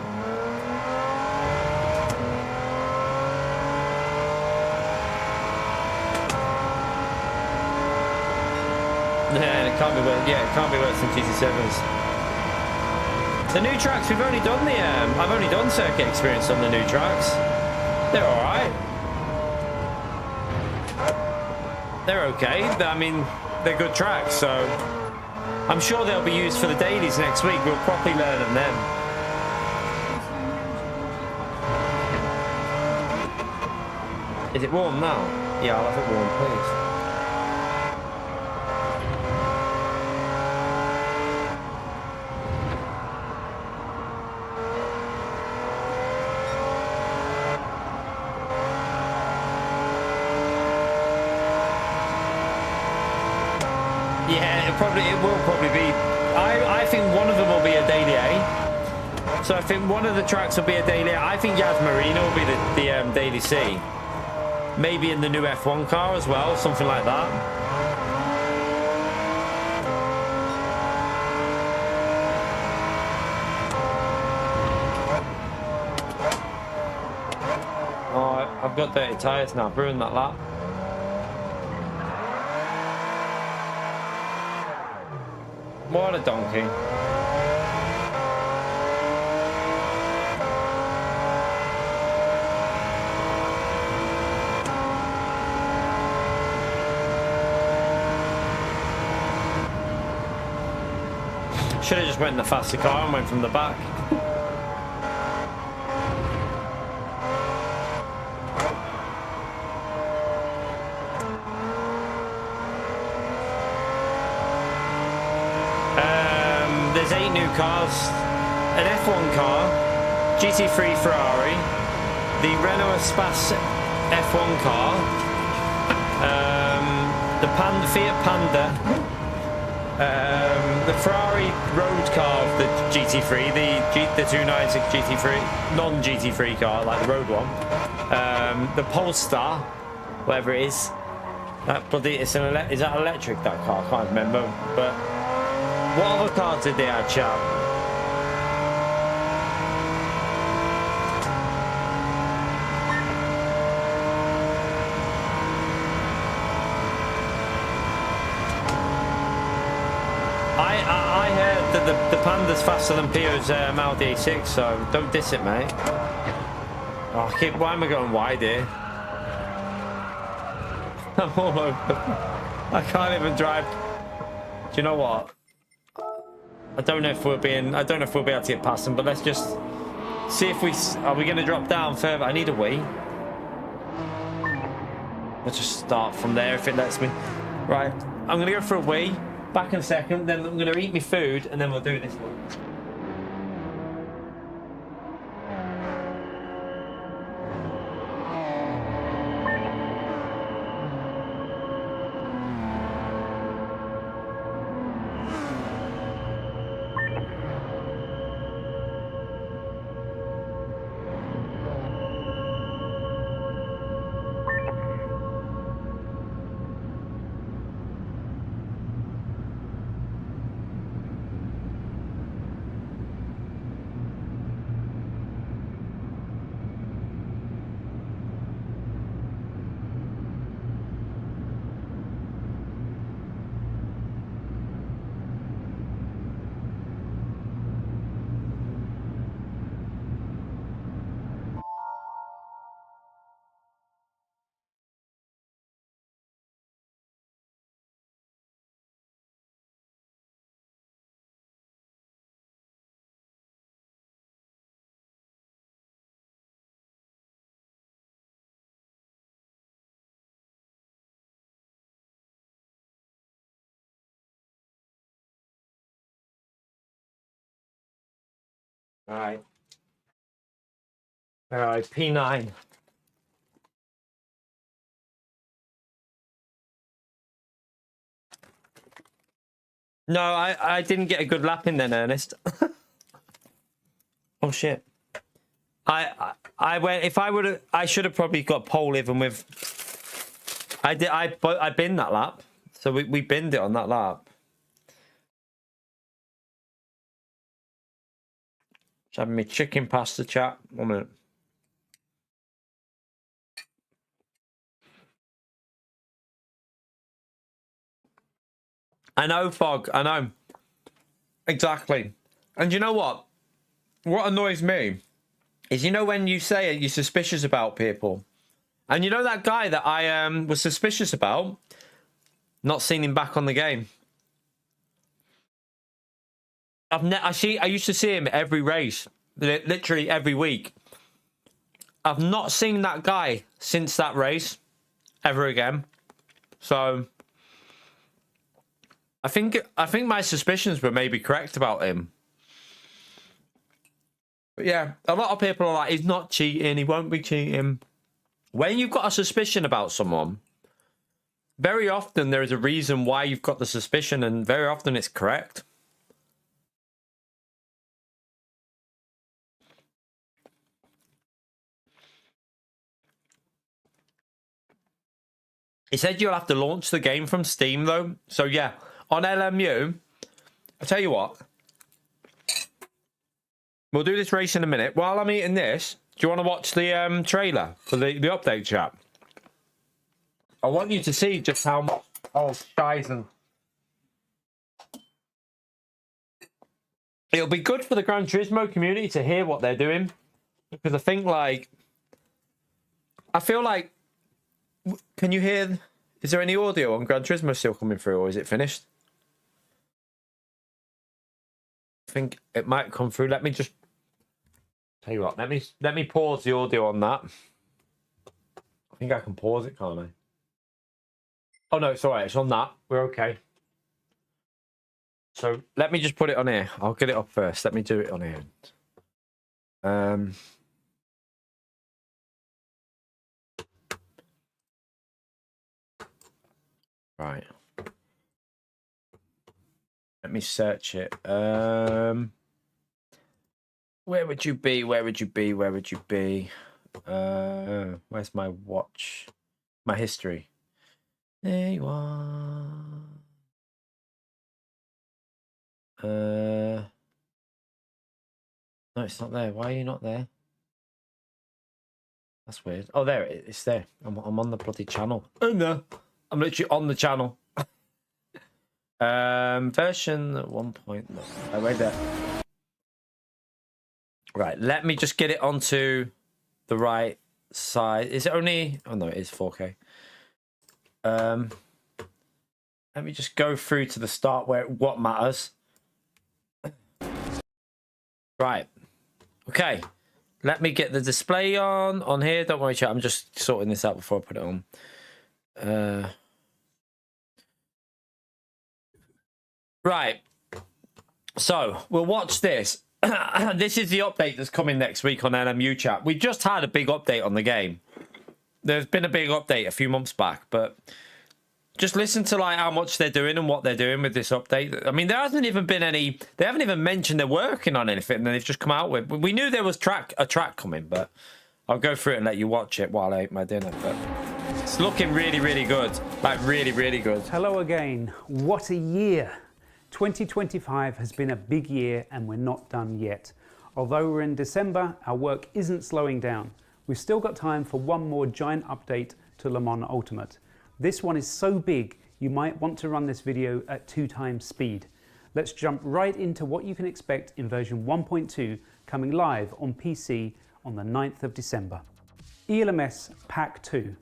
Yeah, it can't be worse. Yeah, it can't be worse than GT7s. The new tracks, we've only done the I've only done circuit experience on the new tracks. They're all right. They're okay. I mean, they're good tracks, so I'm sure they'll be used for the dailies next week. We'll properly learn them then. Is it warm now? Yeah, I'll have it warm, please. It will probably be. I think one of them will be a daily A. So I think one of the tracks will be a daily A. I think Yas Marina will be the daily C. Maybe in the new F1 car as well, something like that. Oh, I've got dirty tyres now. I've ruined that lap. What a donkey. Should have just went in the faster car and went from the back. There's 8 new cars, an F1 car, GT3 Ferrari, the Renault Espace F1 car, the Fiat Panda, the Ferrari road car of the GT3, the 296 GT3, non-GT3 car, like the road one, the Polestar, whatever it is, is that electric, that car? I can't remember, but what other cars did they add, chap? I heard that the Panda's faster than Pio's Audi A6, so don't diss it, mate. Oh, why am I going wide here? I'm all over. I can't even drive. Do you know what? I don't know if we'll be able to get past them, but let's just see if are we going to drop down further. I need a wee. Let's just start from there if it lets me. Right, I'm going to go for a wee. Back in a second, then I'm going to eat my food, and then we'll do this one. All right. All right, P9. No, I didn't get a good lap in then, Ernest. Oh shit. I went, if I would have, I should have probably got pole even with, I binned that lap. So we binned it on that lap. Just having me chicken pasta chat. 1 minute. I know, Fog. I know. Exactly. And you know what? What annoys me is, you know, when you say you're suspicious about people, and you know that guy that I was suspicious about, not seen him back on the game. I used to see him every race, literally every week. I've not seen that guy since that race ever again. So I think my suspicions were maybe correct about him. But yeah, a lot of people are like, he's not cheating, he won't be cheating. When you've got a suspicion about someone, very often there is a reason why you've got the suspicion, and very often it's correct. He said you'll have to launch the game from Steam, though. So, yeah, on LMU, I'll tell you what. We'll do this race in a minute. While I'm eating this, do you want to watch the trailer for the update chat? I want you to see just how much... Oh, Scheißen. It'll be good for the Gran Turismo community to hear what they're doing. Because I think, like... I feel like... Can you hear... Is there any audio on Gran Turismo still coming through, or is it finished? I think it might come through. Let me just... Tell you what, let me pause the audio on that. I think I can pause it, can't I? Oh, no, it's all right. It's on that. We're okay. So let me just put it on here. I'll get it up first. Let me do it on here. Right. Let me search it. Where would you be? Where would you be? Where would you be? Where's my watch? My history. There you are. No, it's not there. Why are you not there? That's weird. Oh, there it is. It's there. I'm on the bloody channel. Oh no, I'm literally on the channel. Version 1.0. Oh, right there. Right, let me just get it onto the right side. Is it only... Oh, no, it is 4K. Let me just go through to the start where what matters. Right. Okay. Let me get the display on here. Don't worry, chat. I'm just sorting this out before I put it on. Right. So, we'll watch this. This is the update that's coming next week on LMU chat. We just had a big update on the game. There's been a big update a few months back, but just listen to like how much they're doing and what they're doing with this update. I mean, there hasn't even been any. They haven't even mentioned they're working on anything, and they've just come out with. We knew there was a track coming, but I'll go through it and let you watch it while I eat my dinner. But it's looking really, really good. Like really, really good. Hello again. What a year! 2025 has been a big year and we're not done yet. Although we're in December, our work isn't slowing down. We've still got time for one more giant update to Le Mans Ultimate. This one is so big, you might want to run this video at 2x speed. Let's jump right into what you can expect in version 1.2 coming live on PC on the 9th of December. ELMS Pack 2.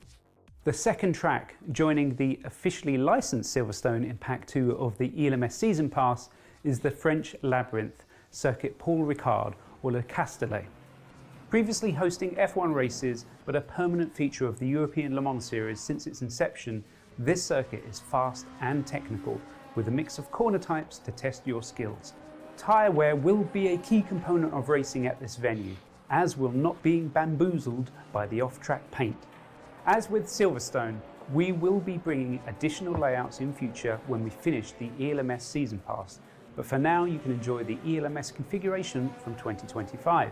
The second track, joining the officially licensed Silverstone in Pack 2 of the ELMS Season Pass, is the French Labyrinth, Circuit Paul Ricard, or Le Castellet. Previously hosting F1 races, but a permanent feature of the European Le Mans Series since its inception, this circuit is fast and technical, with a mix of corner types to test your skills. tyre wear will be a key component of racing at this venue, as will not being bamboozled by the off-track paint. As with Silverstone, we will be bringing additional layouts in future when we finish the ELMS Season Pass, but for now you can enjoy the ELMS configuration from 2025.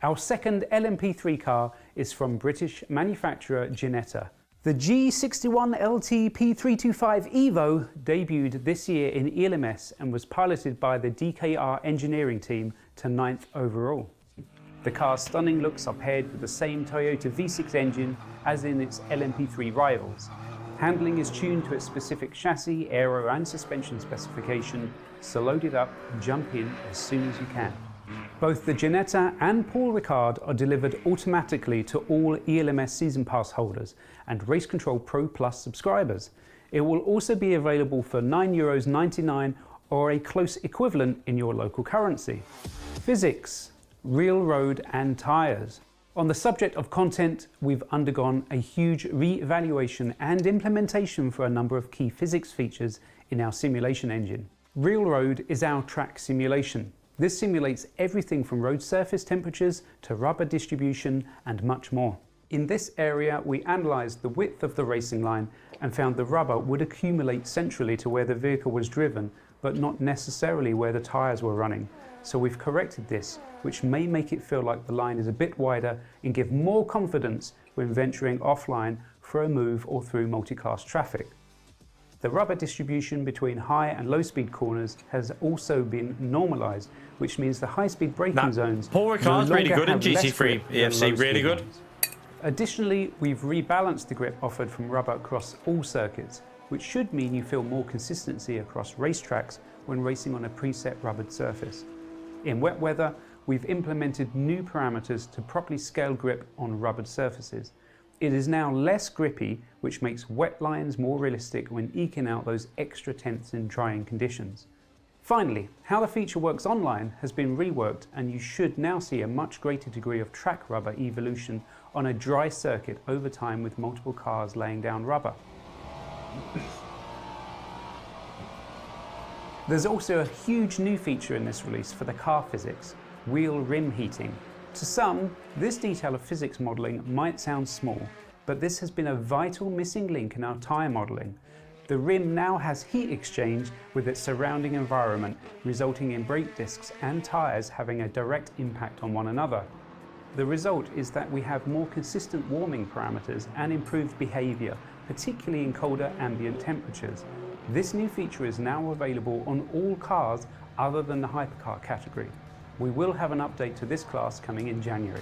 Our second LMP3 car is from British manufacturer Ginetta. The G61LT P325 Evo debuted this year in ELMS and was piloted by the DKR engineering team to 9th overall. The car's stunning looks are paired with the same Toyota V6 engine as in its LMP3 rivals. Handling is tuned to its specific chassis, aero and suspension specification, so load it up and jump in as soon as you can. Both the Ginetta and Paul Ricard are delivered automatically to all ELMS Season Pass holders and Race Control Pro Plus subscribers. It will also be available for €9.99 or a close equivalent in your local currency. Physics, real road and tyres. On the subject of content, we've undergone a huge re-evaluation and implementation for a number of key physics features in our simulation engine. Real road is our track simulation. This simulates everything from road surface temperatures to rubber distribution and much more. In this area, we analysed the width of the racing line and found the rubber would accumulate centrally to where the vehicle was driven, but not necessarily where the tyres were running. So we've corrected this, which may make it feel like the line is a bit wider and give more confidence when venturing offline for a move or through multiclass traffic. The rubber distribution between high and low speed corners has also been normalised, which means the high speed braking zones Paul Ricard's really good in GT3 EFC, really good. Additionally, we've rebalanced the grip offered from rubber across all circuits, which should mean you feel more consistency across racetracks when racing on a preset rubbered surface. In wet weather, we've implemented new parameters to properly scale grip on rubbered surfaces. It is now less grippy, which makes wet lines more realistic when eking out those extra tenths in drying conditions. Finally, how the feature works online has been reworked, and you should now see a much greater degree of track rubber evolution on a dry circuit over time with multiple cars laying down rubber. There's also a huge new feature in this release for the car physics: wheel rim heating. To some, this detail of physics modelling might sound small, but this has been a vital missing link in our tyre modelling. The rim now has heat exchange with its surrounding environment, resulting in brake discs and tyres having a direct impact on one another. The result is that we have more consistent warming parameters and improved behaviour, particularly in colder ambient temperatures. This new feature is now available on all cars other than the hypercar category. We will have an update to this class coming in January.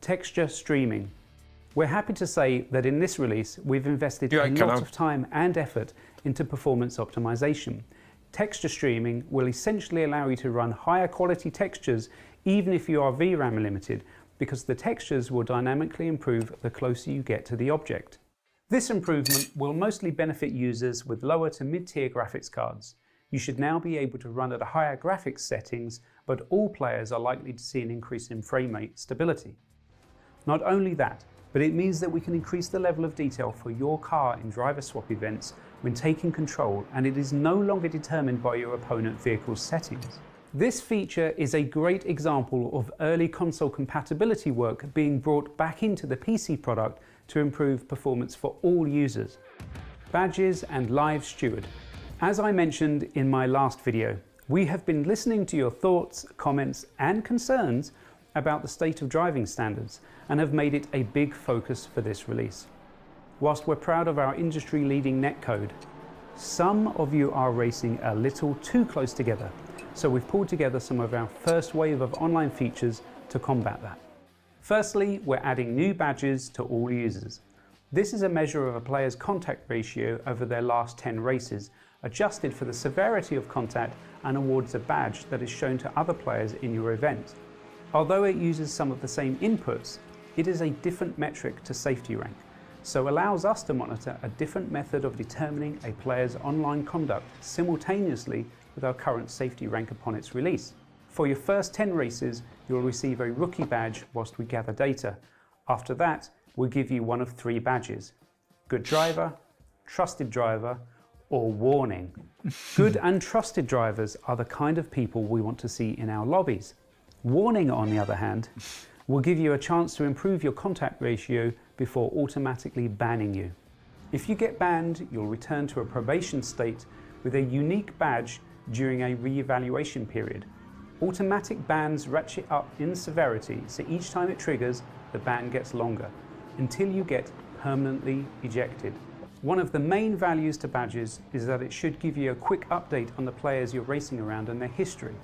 Texture streaming. We're happy to say that in this release we've invested a lot of time and effort into performance optimization. Texture streaming will essentially allow you to run higher quality textures even if you are VRAM limited, because the textures will dynamically improve the closer you get to the object. This improvement will mostly benefit users with lower to mid-tier graphics cards. You should now be able to run at higher graphics settings, but all players are likely to see an increase in frame rate stability. Not only that, but it means that we can increase the level of detail for your car in driver swap events when taking control, and it is no longer determined by your opponent vehicle's settings. This feature is a great example of early console compatibility work being brought back into the PC product to improve performance for all users. Badges and Live Steward. As I mentioned in my last video, we have been listening to your thoughts, comments and concerns about the state of driving standards and have made it a big focus for this release. Whilst we're proud of our industry-leading netcode, some of you are racing a little too close together, so we've pulled together some of our first wave of online features to combat that. Firstly, we're adding new badges to all users. This is a measure of a player's contact ratio over their last 10 races, adjusted for the severity of contact, and awards a badge that is shown to other players in your event. Although it uses some of the same inputs, it is a different metric to safety rank, so allows us to monitor a different method of determining a player's online conduct simultaneously with our current safety rank upon its release. For your first 10 races, you'll receive a rookie badge whilst we gather data. After that, we'll give you one of 3 badges: Good Driver, Trusted Driver, or warning. Good and trusted drivers are the kind of people we want to see in our lobbies. Warning, on the other hand, will give you a chance to improve your contact ratio before automatically banning you. If you get banned, you'll return to a probation state with a unique badge during a re-evaluation period. Automatic bans ratchet up in severity, so each time it triggers, the ban gets longer, until you get permanently ejected. One of the main values to badges is that it should give you a quick update on the players you're racing around and their history.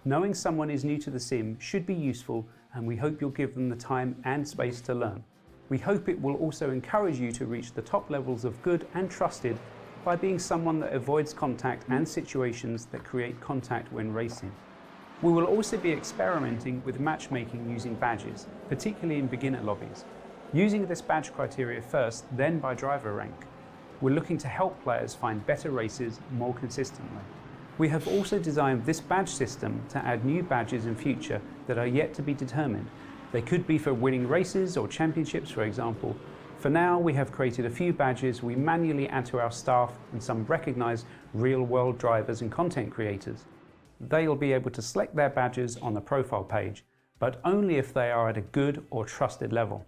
Knowing someone is new to the sim should be useful, and we hope you'll give them the time and space to learn. We hope it will also encourage you to reach the top levels of good and trusted by being someone that avoids contact and situations that create contact when racing. We will also be experimenting with matchmaking using badges, particularly in beginner lobbies. Using this badge criteria first, then by driver rank. We're looking to help players find better races more consistently. We have also designed this badge system to add new badges in future that are yet to be determined. They could be for winning races or championships, for example. For now, we have created a few badges we manually add to our staff and some recognized real-world drivers and content creators. They'll be able to select their badges on the profile page, but only if they are at a good or trusted level.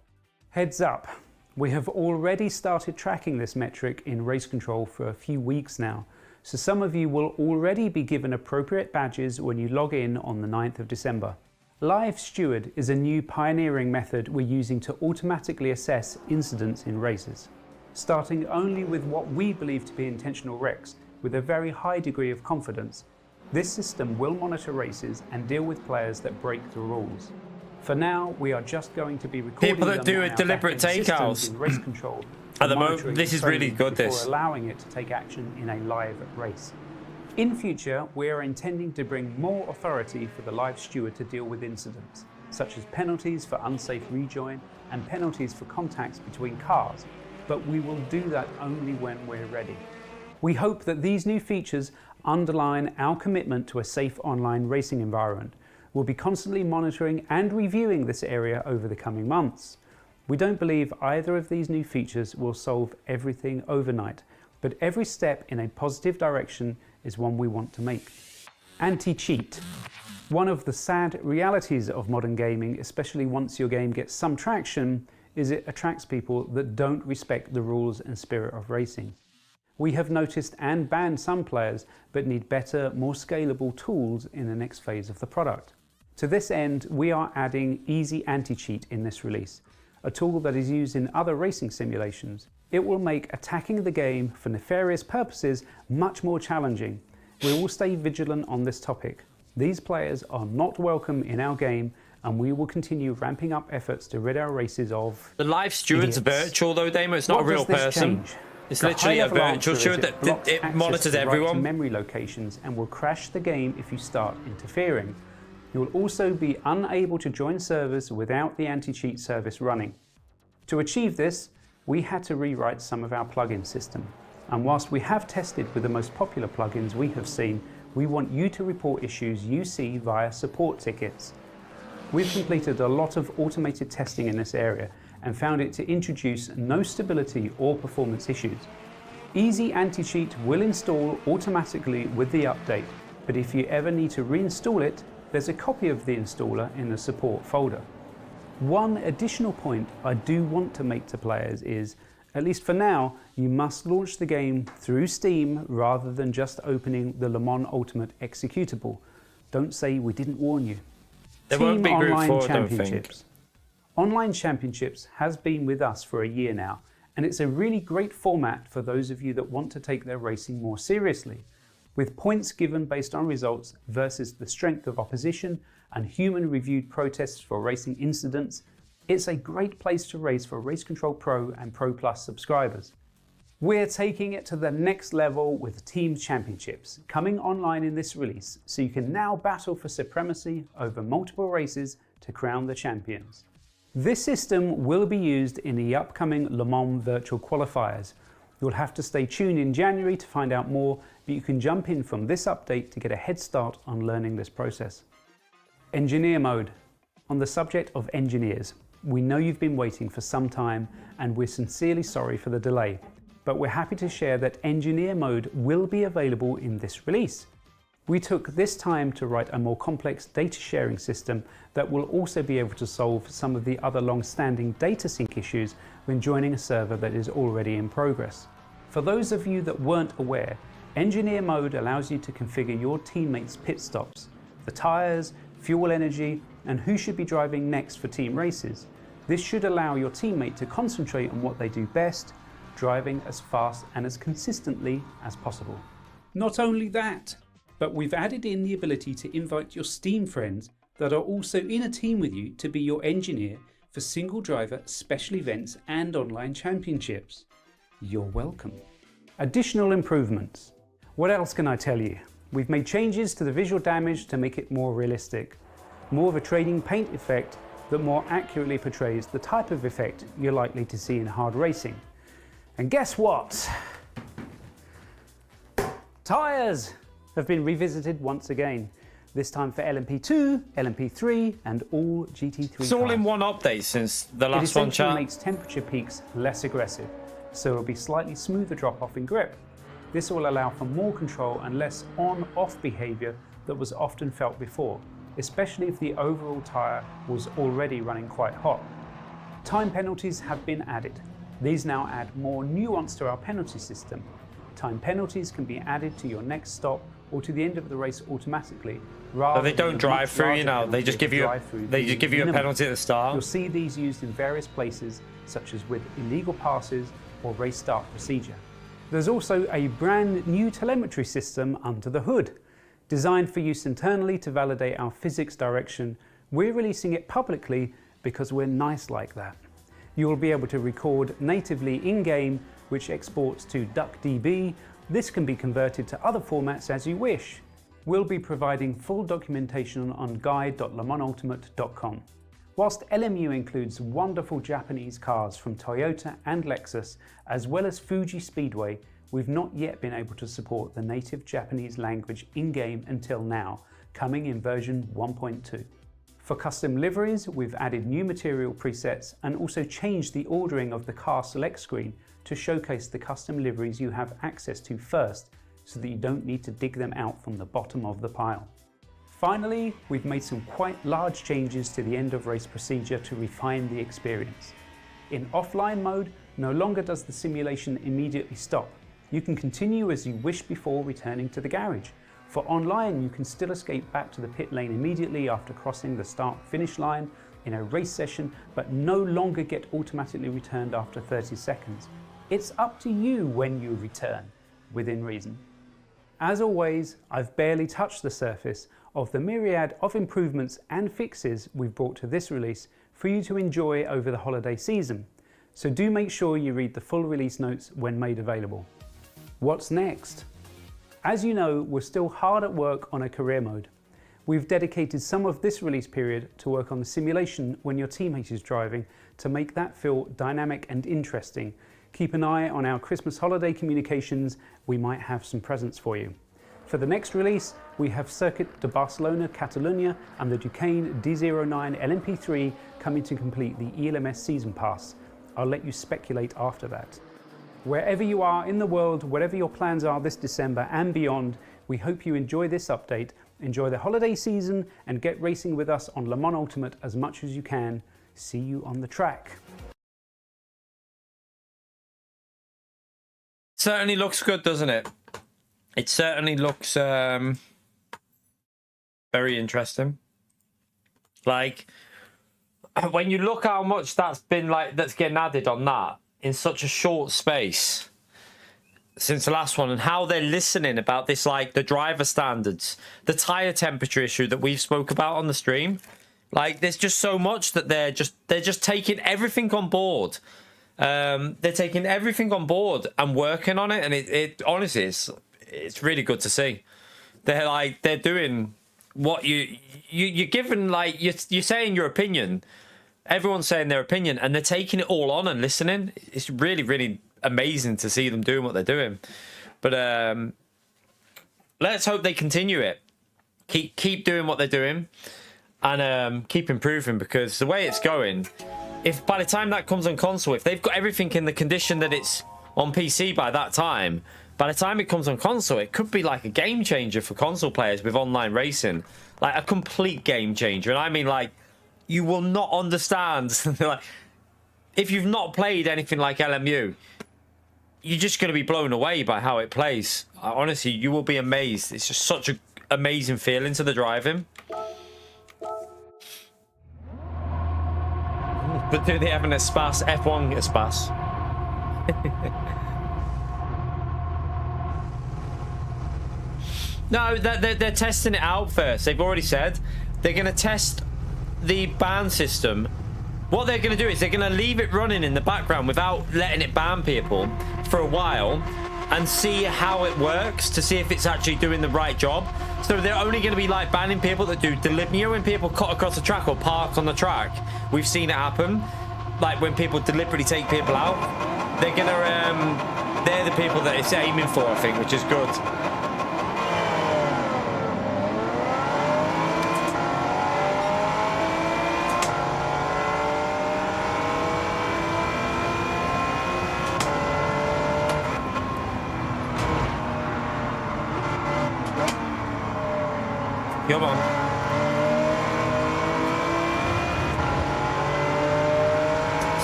Heads up, we have already started tracking this metric in race control for a few weeks now, so some of you will already be given appropriate badges when you log in on the 9th of December. Live Steward is a new pioneering method we're using to automatically assess incidents in races, starting only with what we believe to be intentional wrecks with a very high degree of confidence. This system will monitor races and deal with players that break the rules. For now, we are just going to be recording people that do a deliberate takeouts in race control. At the moment, this is really good. Before allowing it to take action in a live race. In future, we are intending to bring more authority for the live steward to deal with incidents, such as penalties for unsafe rejoin and penalties for contacts between cars, but we will do that only when we're ready. We hope that these new features underline our commitment to a safe online racing environment. We'll be constantly monitoring and reviewing this area over the coming months. We don't believe either of these new features will solve everything overnight, but every step in a positive direction is one we want to make. Anti-cheat. One of the sad realities of modern gaming, especially once your game gets some traction, is it attracts people that don't respect the rules and spirit of racing. We have noticed and banned some players, but need better, more scalable tools in the next phase of the product. To this end, we are adding Easy Anti-Cheat in this release, a tool that is used in other racing simulations. It will make attacking the game for nefarious purposes much more challenging. We will stay vigilant on this topic. These players are not welcome in our game, and we will continue ramping up efforts to rid our races of the live steward's virtual though, Damo. It's not a real person. It's literally a virtual steward that it monitors everyone. Memory locations and will crash the game if you start interfering. You will also be unable to join servers without the anti-cheat service running. To achieve this, we had to rewrite some of our plugin system. And whilst we have tested with the most popular plugins we have seen, we want you to report issues you see via support tickets. We've completed a lot of automated testing in this area and found it to introduce no stability or performance issues. Easy Anti-Cheat will install automatically with the update, but if you ever need to reinstall it, there's a copy of the installer in the support folder. One additional point I do want to make to players is, at least for now, you must launch the game through Steam rather than just opening the Le Mans Ultimate executable. Don't say we didn't warn you. There won't be Group 4, I don't think. Championships. Online Championships has been with us for a year now, and it's a really great format for those of you that want to take their racing more seriously. With points given based on results versus the strength of opposition and human-reviewed protests for racing incidents, it's a great place to race for Race Control Pro and Pro Plus subscribers. We're taking it to the next level with Team Championships, coming online in this release, so you can now battle for supremacy over multiple races to crown the champions. This system will be used in the upcoming Le Mans virtual qualifiers. You'll have to stay tuned in January to find out more, but you can jump in from this update to get a head start on learning this process. Engineer mode. On the subject of engineers, we know you've been waiting for some time and we're sincerely sorry for the delay. but we're happy to share that engineer mode will be available in this release. We took this time to write a more complex data sharing system that will also be able to solve some of the other long-standing data sync issues when joining a server that is already in progress. For those of you that weren't aware, engineer mode allows you to configure your teammates' pit stops, the tires, fuel energy, and who should be driving next for team races. This should allow your teammate to concentrate on what they do best, driving as fast and as consistently as possible. Not only that, but we've added in the ability to invite your Steam friends that are also in a team with you to be your engineer for single driver special events and online championships. You're welcome. Additional improvements. What else can I tell you? We've made changes to the visual damage to make it more realistic. More of a trading paint effect that more accurately portrays the type of effect you're likely to see in hard racing. And guess what? Tyres have been revisited once again, this time for LMP2, LMP3 and all GT3 It's all cars. in one update since the last It one, essentially chat. makes temperature peaks less aggressive, so it'll be slightly smoother drop-off in grip. This will allow for more control and less on-off behaviour that was often felt before, especially if the overall tyre was already running quite hot. Time penalties have been added. These now add more nuance to our penalty system. Time penalties can be added to your next stop or to the end of the race automatically, rather So they don't than drive much through, larger you know, they penalty just of give you drive-through they being just give you a minimal. penalty at the start. You'll see these used in various places, such as with illegal passes or race start procedure. There's also a brand new telemetry system under the hood. Designed for use internally to validate our physics direction, we're releasing it publicly because we're nice like that. You will be able to record natively in-game, which exports to DuckDB. This can be converted to other formats as you wish. We'll be providing full documentation on guide.lemonultimate.com. Whilst LMU includes wonderful Japanese cars from Toyota and Lexus, as well as Fuji Speedway, we've not yet been able to support the native Japanese language in-game until now, coming in version 1.2. For custom liveries, we've added new material presets and also changed the ordering of the car select screen to showcase the custom liveries you have access to first, so that you don't need to dig them out from the bottom of the pile. Finally, we've made some quite large changes to the end of race procedure to refine the experience. In offline mode, no longer does the simulation immediately stop. You can continue as you wish before returning to the garage. For online, you can still escape back to the pit lane immediately after crossing the start-finish line in a race session, but no longer get automatically returned after 30 seconds. It's up to you when you return, within reason. As always, I've barely touched the surface of the myriad of improvements and fixes we've brought to this release for you to enjoy over the holiday season. So do make sure you read the full release notes when made available. What's next? As you know, we're still hard at work on a career mode. We've dedicated some of this release period to work on the simulation when your teammate is driving to make that feel dynamic and interesting. Keep an eye on our Christmas holiday communications, we might have some presents for you. For the next release, we have Circuit de Barcelona Catalunya and the Duquesne D09 LMP3 coming to complete the ELMS Season Pass. I'll let you speculate after that. Wherever you are in the world, whatever your plans are this December and beyond, we hope you enjoy this update, enjoy the holiday season, and get racing with us on Le Mans Ultimate as much as you can. See you on the track. Certainly looks good, doesn't it? It certainly looks very interesting. Like, when you look how much that's getting added on that in such a short space since the last one, and how they're listening about this, like the driver standards, the tire temperature issue that we've spoke about on the stream. Like, there's just so much that they're just taking everything on board. They're taking everything on board and working on it, and it honestly it's really good to see. They're doing what you're given, like you're saying your opinion. Everyone's saying their opinion, and they're taking it all on and listening. It's really, really amazing to see them doing what they're doing. But let's hope they continue it. Keep doing what they're doing, and keep improving, because the way it's going, if by the time that comes on console, if they've got everything in the condition that it's on PC by that time. By the time it comes on console, it could be like a game changer for console players with online racing. Like a complete game changer. And I mean, like, you will not understand. Like, if you've not played anything like LMU, you're just going to be blown away by how it plays. Honestly, you will be amazed. It's just such an amazing feeling to the driving. But do they have an espace? F1 espace. No, they're testing it out first. They've already said they're going to test the ban system. What they're going to do is they're going to leave it running in the background without letting it ban people for a while and see how it works to see if it's actually doing the right job. So they're only going to be like banning people that do you know, when people cut across the track or park on the track. We've seen it happen. Like when people deliberately take people out. They're going to they're the people that it's aiming for, I think, which is good. Come on.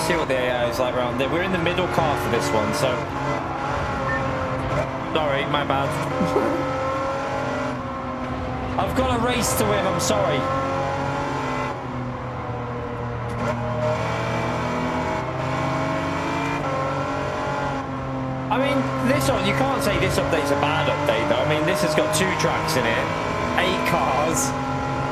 See what the AI is like around there. We're in the middle car for this one, so... Sorry, my bad. I've got a race to win, I'm sorry. I mean, you can't say this update's a bad update, though. I mean, this has got 2 tracks in it. 8 cars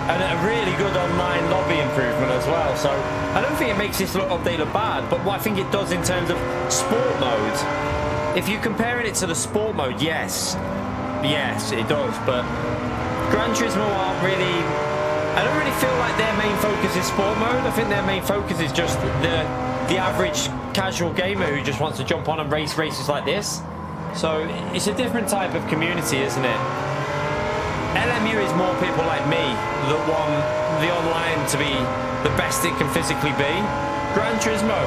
and a really good online lobby improvement as well, so I don't think it makes this update look bad, but what I think it does in terms of sport mode, if you're comparing it to the sport mode, yes it does, but Gran Turismo aren't really, I don't really feel like their main focus is sport mode. I think their main focus is just the average casual gamer who just wants to jump on and race races like this. So it's a different type of community, isn't it? LMU is more people like me that want the online to be the best it can physically be. Gran Turismo,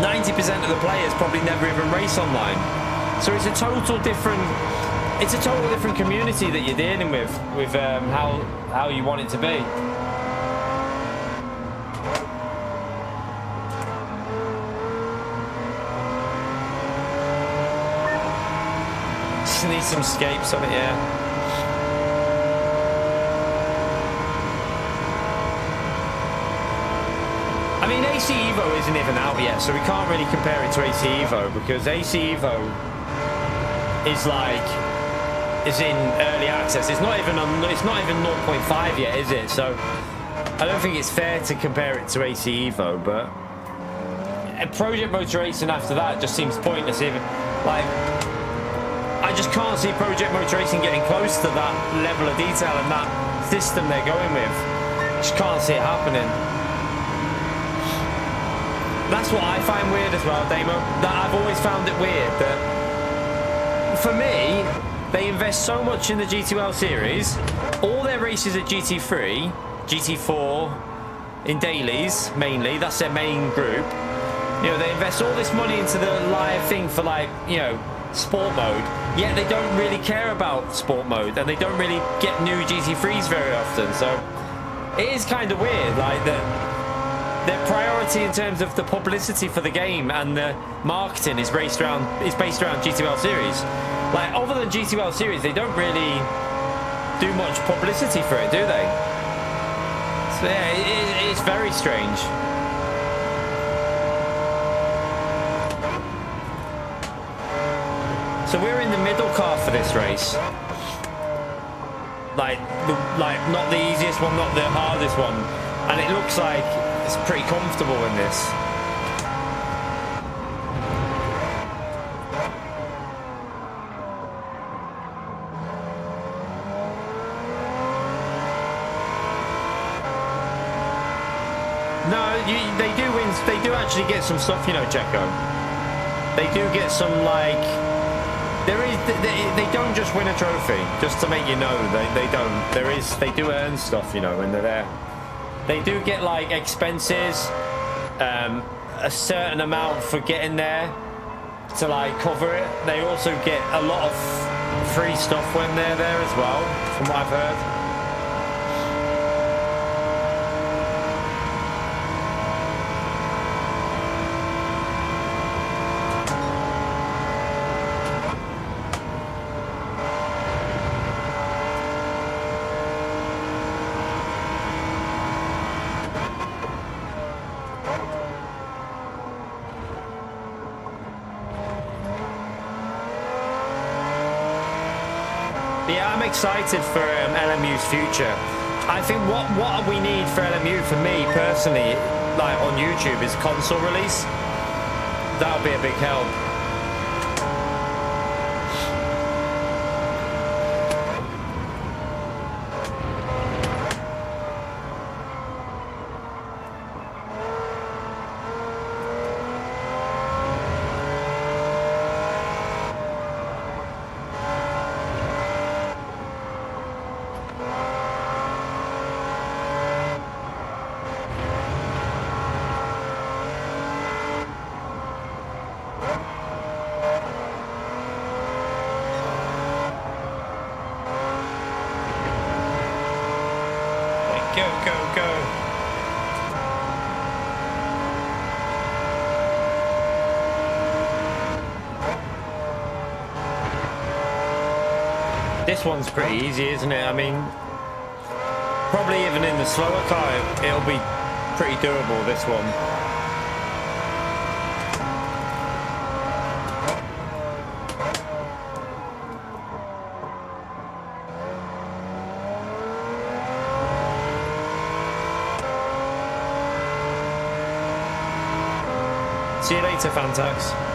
90% of the players probably never even race online. So it's a total different community that you're dealing with how you want it to be. Just need some scapes on it, yeah. I mean, AC Evo isn't even out yet, so we can't really compare it to AC Evo because AC Evo is in early access. It's not even 0.5 yet, is it? So I don't think it's fair to compare it to AC Evo, but Project Motor Racing after that just seems pointless. Even like, I just can't see Project Motor Racing getting close to that level of detail and that system they're going with. Just can't see it happening. That's what I find weird as well, Damo. That I've always found it weird that, for me, they invest so much in the GT series. All their races at GT3, GT4, in dailies mainly. That's their main group. You know, they invest all this money into the live thing for, like, you know, sport mode. Yet they don't really care about sport mode, and they don't really get new GT3s very often. So it is kind of weird, like that. Their priority in terms of the publicity for the game and the marketing is based around GTL series. Like, other than GTL series, they don't really do much publicity for it, do they? So yeah, it's very strange. So we're in the middle car for this race. Like not the easiest one, not the hardest one, and it looks like it's pretty comfortable in this. No, they do win. They do actually get some stuff, you know, Checo. They do get some, like, they don't just win a trophy. Just to make you know, they don't. They do earn stuff, you know, when they're there. They do get, like, expenses, a certain amount for getting there. to like cover it. They also get a lot of free stuff when they're there as well, from what I've heard. Yeah, I'm excited for LMU's future. I think what we need for LMU, for me personally, like on YouTube, is console release. That'll be a big help. This one's pretty easy, isn't it? I mean, probably even in the slower car, it'll be pretty doable, this one. See you later, Fanatec.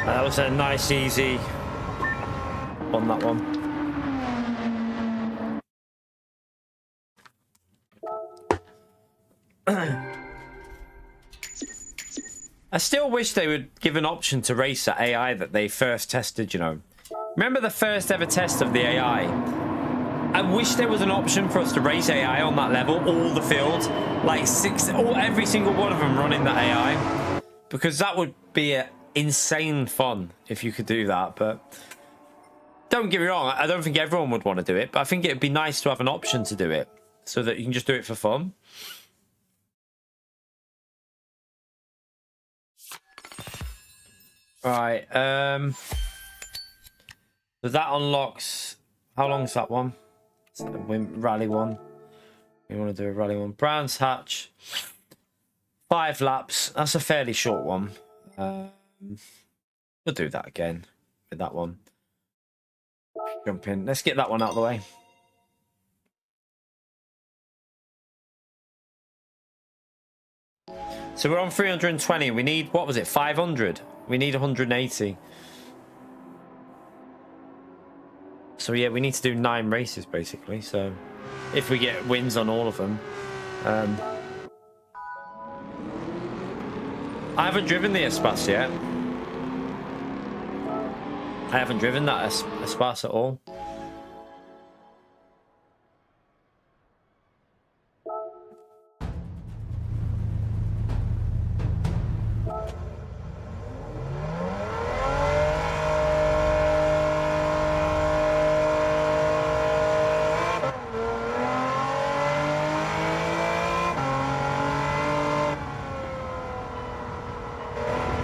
That was a nice easy on that one. I still wish they would give an option to race that AI that they first tested, you know. Remember the first ever test of the AI? I wish there was an option for us to race AI on that level, all the fields, like every single one of them running that AI, because that would be insane fun if you could do that. But don't get me wrong, I don't think everyone would want to do it, but I think it'd be nice to have an option to do it so that you can just do it for fun. Right, so that unlocks, how long's that one? Rally one. We want to do a rally one. Brands Hatch, 5 laps. That's a fairly short one. We'll do that again with that one. Jump in. Let's get that one out of the way. So we're on 320. We need, what was it, 500? We need 180. So yeah, we need to do 9 races basically. So if we get wins on all of them. I haven't driven the Espace yet. I haven't driven that Espace at all.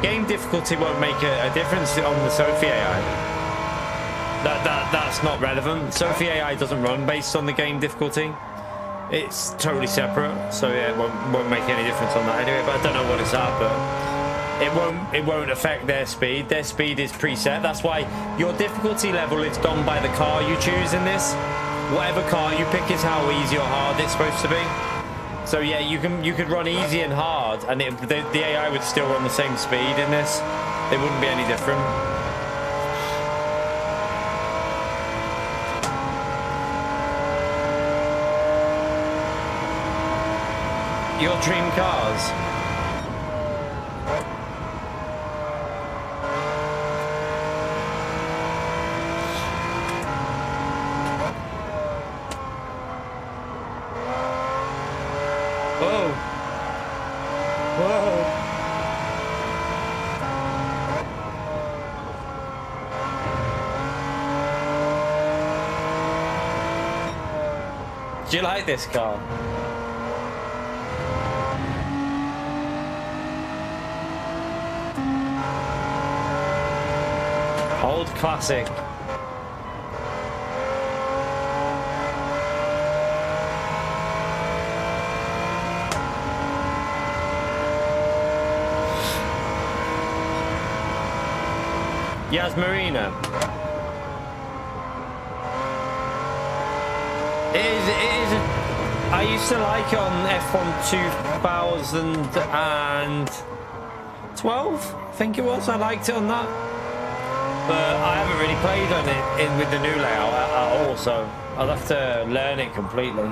Game difficulty won't make a difference on the Sophie AI. That's not relevant. Sophie AI doesn't run based on the game difficulty. It's totally separate, so yeah, it won't make any difference on that anyway. But I don't know what it's at, but it won't affect their speed. Their speed is preset. That's why your difficulty level is done by the car you choose in this. Whatever car you pick is how easy or hard it's supposed to be. So yeah, you could run easy and hard, and the AI would still run the same speed in this. It wouldn't be any different. Your dream cars. Whoa. Whoa. Do you like this car? Old classic. Yes, Marina. It is. I used to like it on F1 2012, I think it was. I liked it on that. But I haven't really played on it with the new layout at all, so I'll have to learn it completely.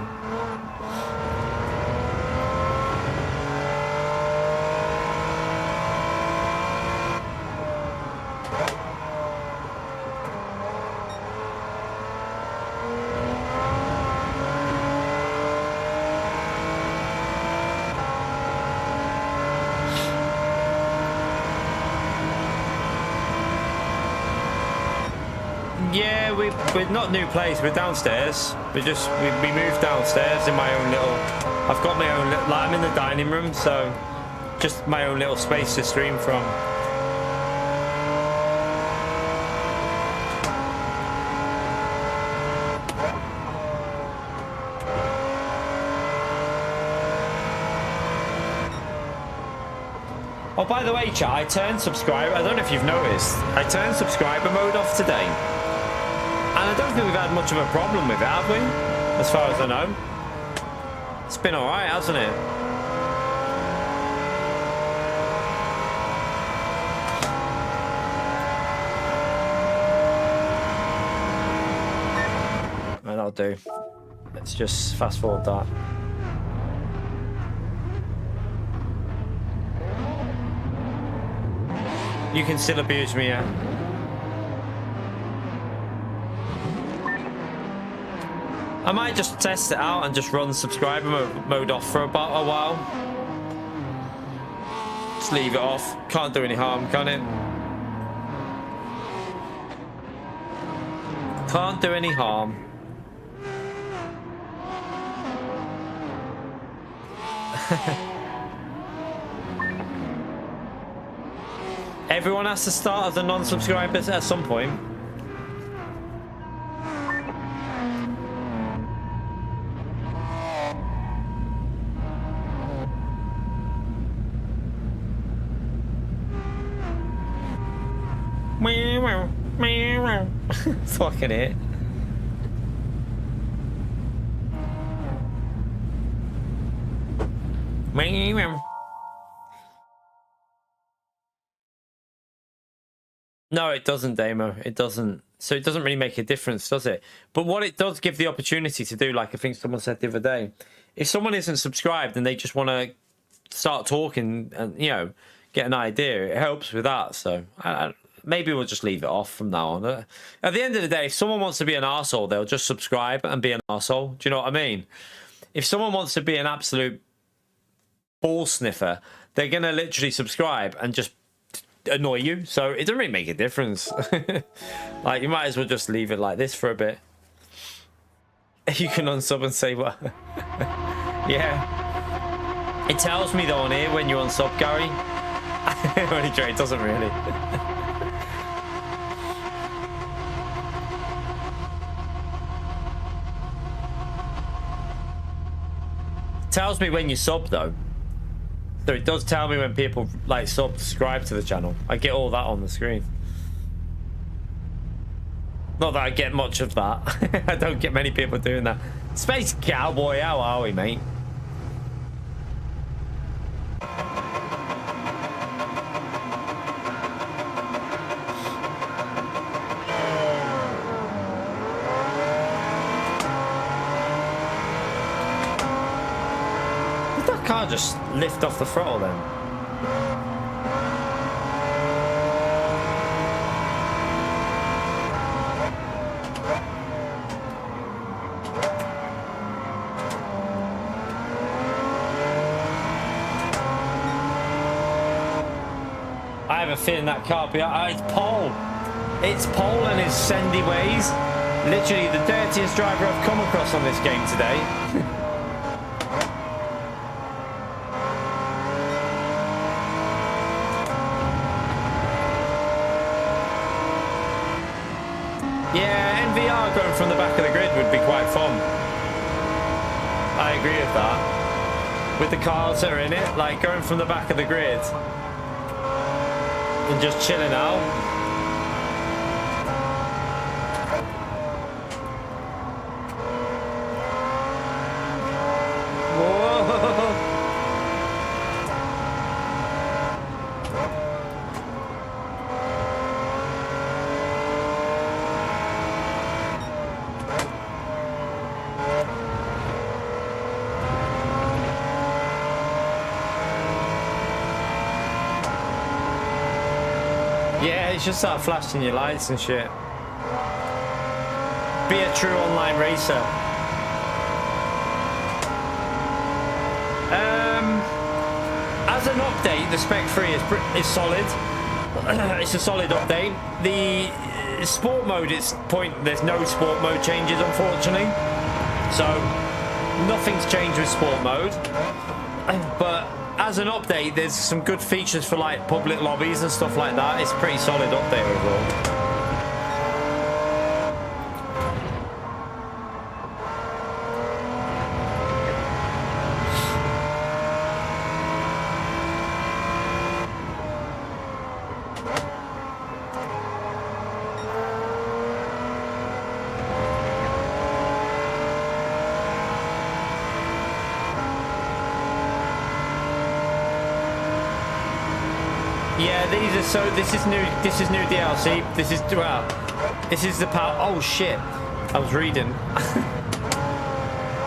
Yeah, we're not new place. We're downstairs. We moved downstairs in my own little. I've got my own. Like I'm in the dining room, so just my own little space to stream from. Oh, by the way, chat, I turned subscriber. I don't know if you've noticed. I turned subscriber mode off today. And I don't think we've had much of a problem with it, have we? As far as I know. It's been alright, hasn't it? Right, that'll do. Let's just fast forward that. You can still abuse me, yeah? I might just test it out and just run subscriber mode off for about a while. Just leave it off. Can't do any harm, can it? Can't do any harm. Everyone has to start as a non-subscriber at some point. Fucking it. No, it doesn't, Damo. It doesn't. So it doesn't really make a difference, does it? But what it does give the opportunity to do, like I think someone said the other day, if someone isn't subscribed and they just want to start talking and, you know, get an idea, it helps with that. So maybe we'll just leave it off from now on. At the end of the day, if someone wants to be an arsehole, they'll just subscribe and be an arsehole. Do you know what I mean? If someone wants to be an absolute ball sniffer, they're going to literally subscribe and just annoy you. So it doesn't really make a difference. Like, you might as well just leave it like this for a bit. You can unsub and say what? Yeah. It tells me though on here when you're on sub, Gary. Only Dre, it doesn't really. tells me when you sub though. So it does tell me when people like subscribe to the channel. I get all that on the screen. Not that I get much of that. I don't get many people doing that. Space Cowboy, how are we, mate? Did that car just lift off the throttle then? I have a feeling that car behind. It's Paul. It's Paul and his sendy ways. Literally the dirtiest driver I've come across on this game today. Yeah, NVR going from the back of the grid would be quite fun. I agree with that. With the cars that are in it, like going from the back of the grid and just chilling out. Whoa! Yeah, you should start flashing your lights and shit. Be a true online racer. As an update, the Spec 3 is solid. It's a solid update. The sport mode, there's no sport mode changes, unfortunately. So nothing's changed with sport mode. But as an update, there's some good features for like public lobbies and stuff like that. It's a pretty solid update overall. Yeah, these are so. This is new. This is new DLC. This is wow. This is the power. Oh shit! I was reading.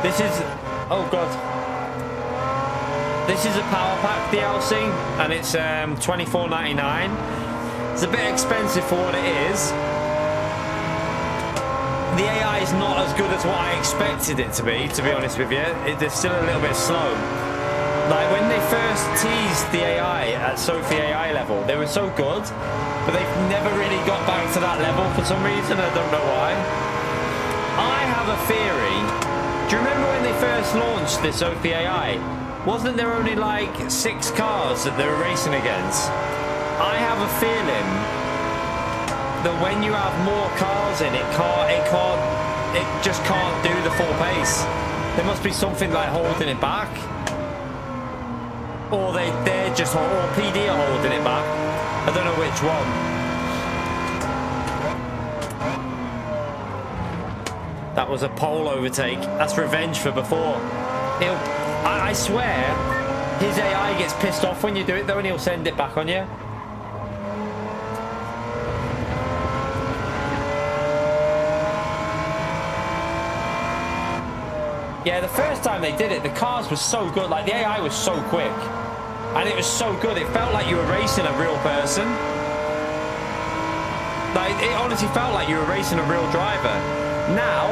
This is. Oh god. This is a power pack DLC, and it's $24.99. It's a bit expensive for what it is. The AI is not as good as what I expected it to be honest with you. It's still a little bit slow. Like when they first teased the AI at Sophie AI level, they were so good, but they've never really got back to that level for some reason. I don't know why. I have a theory. Do you remember when they first launched this Sophie AI? Wasn't there only like 6 cars that they were racing against? I have a feeling that when you have more cars in it just can't do the full pace. There must be something like holding it back. Or or PD are holding it back. I don't know which one. That was a pole overtake. That's revenge for before. I swear, his AI gets pissed off when you do it though, and he'll send it back on you. Yeah, the first time they did it, the cars were so good. Like, the AI was so quick. And it was so good. It felt like you were racing a real person. Like, it honestly felt like you were racing a real driver. Now,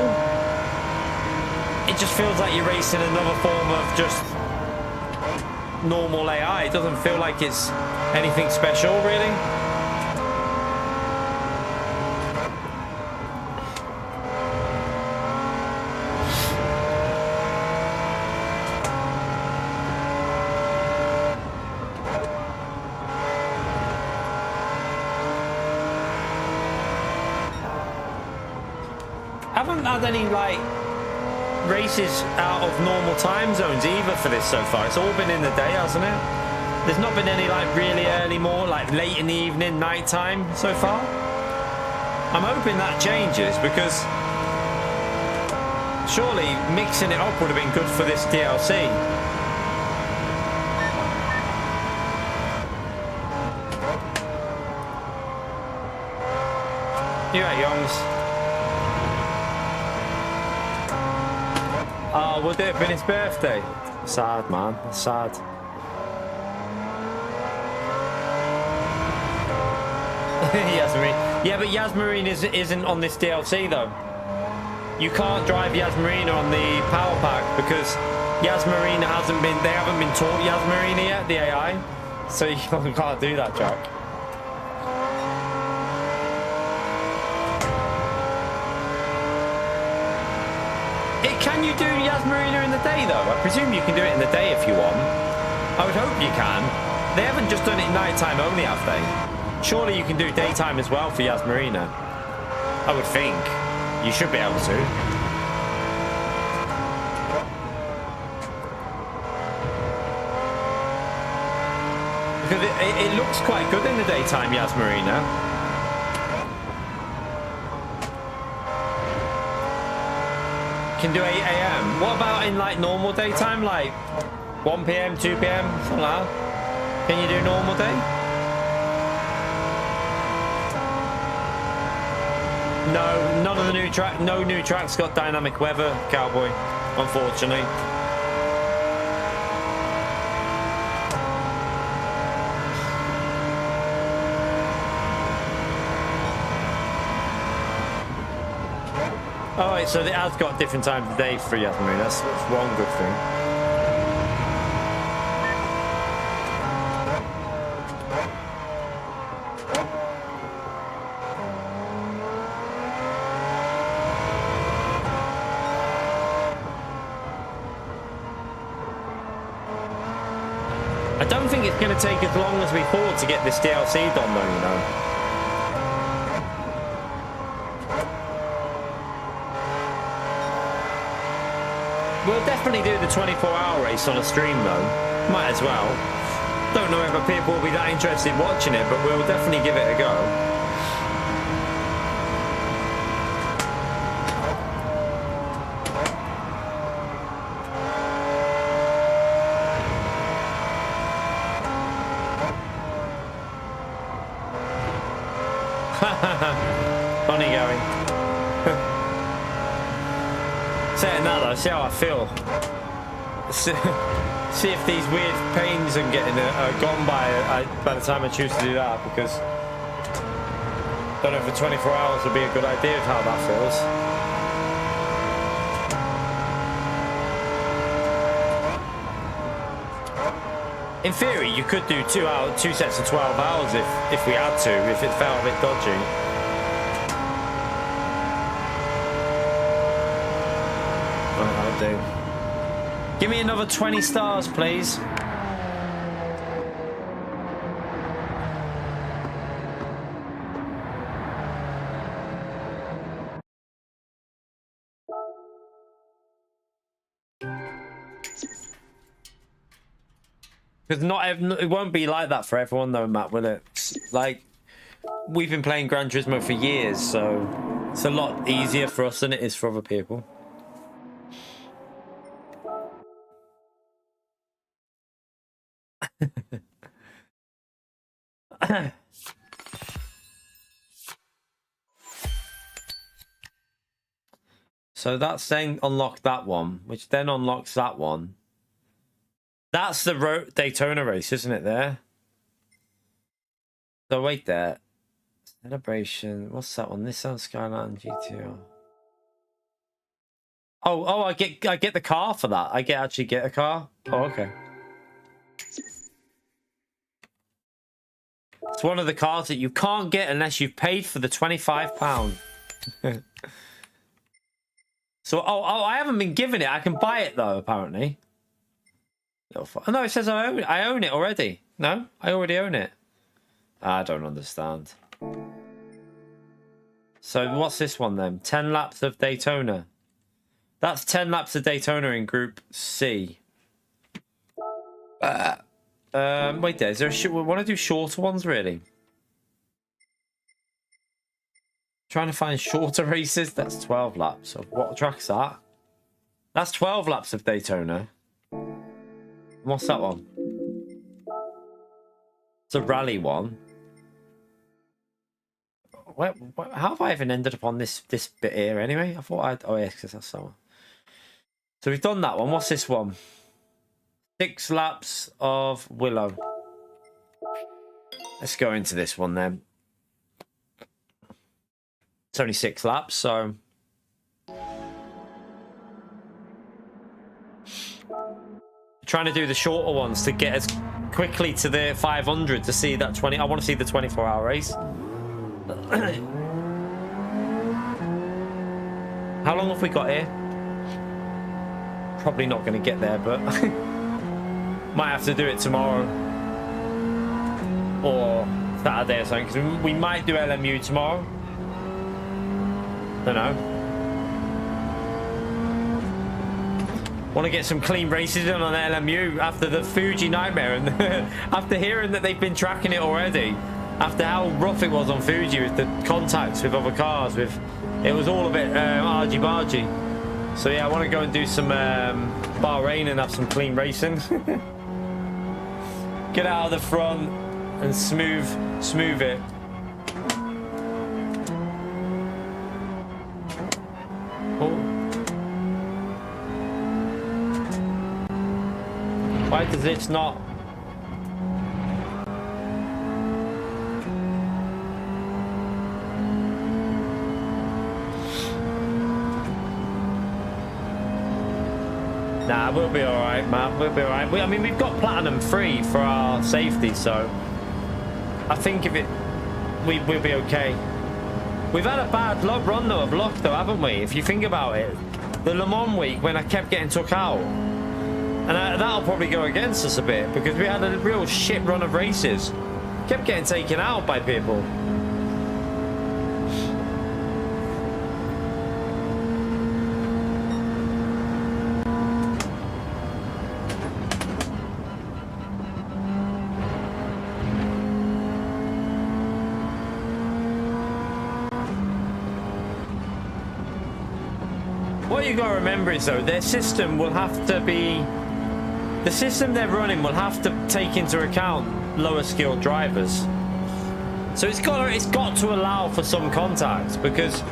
it just feels like you're racing another form of just normal AI. It doesn't feel like it's anything special, really. Haven't had any, like, races out of normal time zones either for this so far. It's all been in the day, hasn't it? There's not been any like really early, more like late in the evening, night time so far. I'm hoping that changes because surely mixing it up would have been good for this DLC. You right, Youngs? Oh, we'll do it for his birthday. Sad, man. That's sad. Yasmarine. Yeah, but Yasmarine isn't on this DLC though. You can't drive Yasmarina on the power pack because Yasmarina hasn't been. They haven't been taught Yasmarina yet, the AI. So you can't do that, Jack. Can you do Yasmarina in the day though? I presume you can do it in the day if you want. I would hope you can. They haven't just done it nighttime only, have they? Surely you can do daytime as well for Yasmarina. I would think. You should be able to. Because it looks quite good in the daytime, Yasmarina. Can do 8 AM. What about in like normal daytime, like 1 PM, 2 PM, something like that? Can you do normal day? No, none of the new track. No new tracks got dynamic weather, Cowboy. Unfortunately. Oh, wait, so it has got different times of day for Yasmarine. That's one good thing. I don't think it's going to take as long as we thought to get this DLC done, though, you know. We'll definitely do the 24-hour race on a stream, though. Might as well. Don't know whether people will be that interested in watching it, but we'll definitely give it a go. Funny going. Saying that though, see how I feel. See if these weird pains I'm getting are gone by the time I choose to do that, because I don't know if for 24 hours would be a good idea of how that feels. In theory, you could do two sets of 12 hours if we had to, if it felt a bit dodgy. Do. Give me another 20 stars, please. Because it won't be like that for everyone, though, Matt, will it? Like, we've been playing Gran Turismo for years, so it's a lot easier for us than it is for other people. So that's then unlocked that one, which then unlocks that one. That's the Daytona race, isn't it, there? So wait there. Celebration. What's that one? Nissan Skyline GTR. Oh, I get the car for that. I actually get a car. Oh, okay. It's one of the cars that you can't get unless you've paid for the £25. So, I haven't been given it. I can buy it though, apparently. Oh no, it says I own it. I own it already. No, I already own it. I don't understand. So what's this one then? 10 laps of Daytona. That's 10 laps of Daytona in Group C. Wait there. Is there we want to do shorter ones, really? Trying to find shorter races. That's 12 laps. Of what track's that? That's 12 laps of Daytona. What's that one? It's a rally one. How have I even ended up on this bit here anyway? I thought I'd... Oh, yeah, because that's that one. So we've done that one. What's this one? 6 laps of Willow. Let's go into this one then. It's only 6 laps, so... Trying to do the shorter ones to get us quickly to the 500 to see that 20... I want to see the 24-hour race. How long have we got here? Probably not going to get there, but might have to do it tomorrow or Saturday or something, because we might do LMU tomorrow. Don't know. Want to get some clean races in on LMU after the Fuji nightmare, and after hearing that they've been tracking it already, after how rough it was on Fuji with the contacts with other cars, it was all a bit argy-bargy. So yeah, I want to go and do some Bahrain and have some clean racing. Get out of the front and smooth it. Oh. Why does it not? Nah, we'll be alright, man. We'll be alright. I mean, we've got Platinum 3 for our safety, so I think if we'll be okay. We've had a bad run though of luck though, haven't we? If you think about it, the Le Mans week when I kept getting took out, and that'll probably go against us a bit because we had a real shit run of races. Kept getting taken out by people. What you got to remember is though, their system will have to be, the system they're running will have to take into account lower skilled drivers. So it's got to allow for some contact, because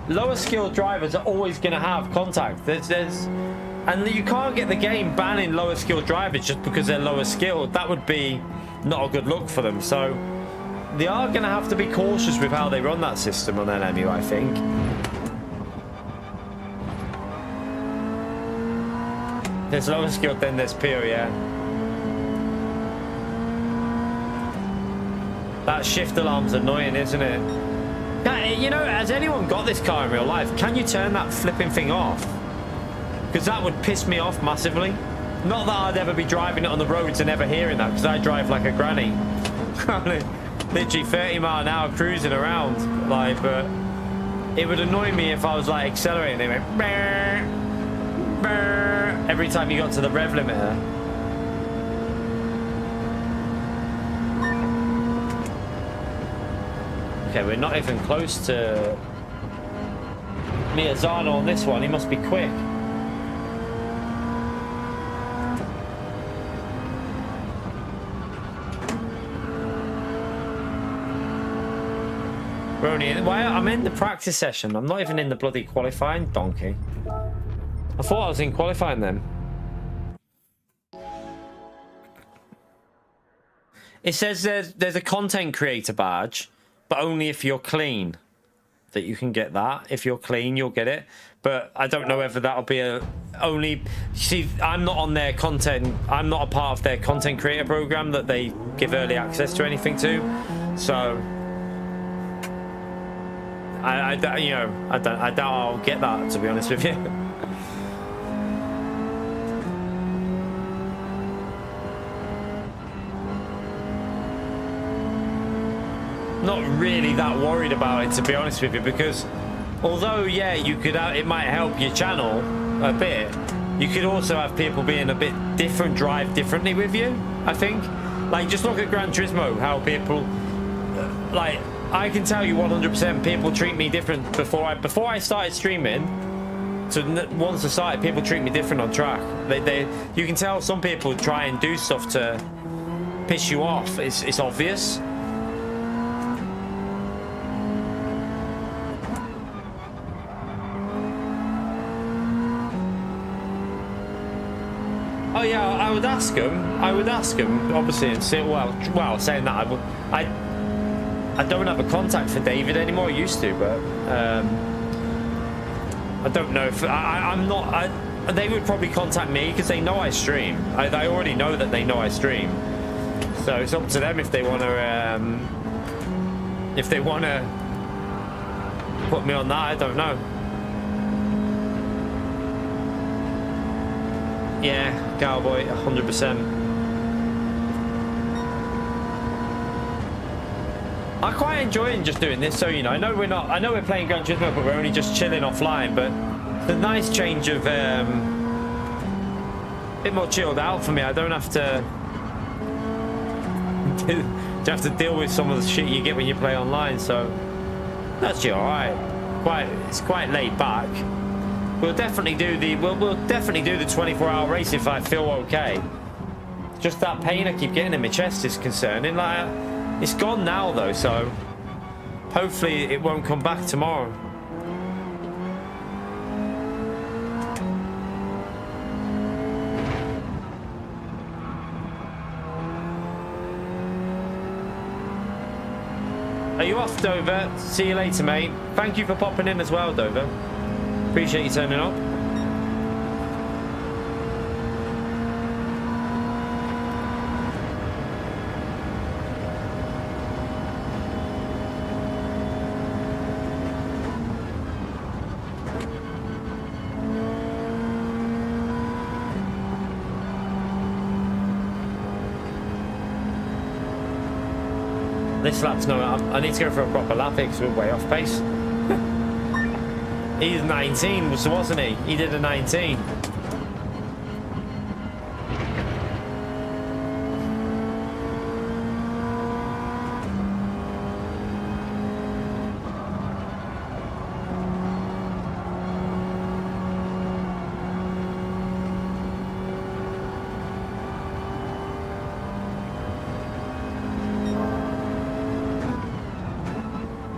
lower skilled drivers are always going to have contact. And you can't get the game banning lower skilled drivers just because they're lower skilled. That would be not a good look for them. So they are going to have to be cautious with how they run that system on LMU, I think. There's lower skilled, then there's pure, yeah. That shift alarm's annoying, isn't it? You know, has anyone got this car in real life? Can you turn that flipping thing off? Because that would piss me off massively. Not that I'd ever be driving it on the roads and never hearing that, because I drive like a granny. Literally 30 mile an hour cruising around, like, but it would annoy me if I was like accelerating. It went brr, brr, every time you got to the rev limiter. Okay, we're not even close to Miyazano on this one. He must be quick. We're only in, well, I'm in the practice session. I'm not even in the bloody qualifying, donkey. I thought I was in qualifying then. It says there's a content creator badge, but only if you're clean. That you can get that. If you're clean, you'll get it. But I don't know whether that'll be only... See, I'm not on their content. I'm not a part of their content creator program that they give early access to anything to. So... I doubt I'll get that, to be honest with you. Not really that worried about it, to be honest with you, because although yeah, you could it might help your channel a bit, you could also have people being a bit different, drive differently with you, I think. Like, just look at Gran Turismo, how people, like, I can tell you 100% people treat me different before I started streaming. So once I started, people treat me different on track. You can tell some people try and do stuff to piss you off. It's obvious. Oh yeah, I would ask him. Obviously, and say, well, saying that, I don't have a contact for David anymore. I used to, but I don't know if I'm not. They would probably contact me because they know I stream. I already know that they know I stream. So it's up to them if they want to. If they want to put me on that, I don't know. Yeah, Cowboy, 100%. I quite enjoy just doing this, so you know, I know we're playing Gran Turismo, but we're only just chilling offline. But it's a nice change of a bit more chilled out for me. I don't have to deal with some of the shit you get when you play online. So that's all right. It's quite laid back. We'll definitely do the 24-hour race if I feel okay. Just that pain I keep getting in my chest is concerning. Like, it's gone now though, so hopefully it won't come back tomorrow. Are you off, Dover? See you later, mate. Thank you for popping in as well, Dover. Appreciate you turning up. This lap's no, I need to go for a proper lap because we're way off pace. He's 19, wasn't he? He did a 19.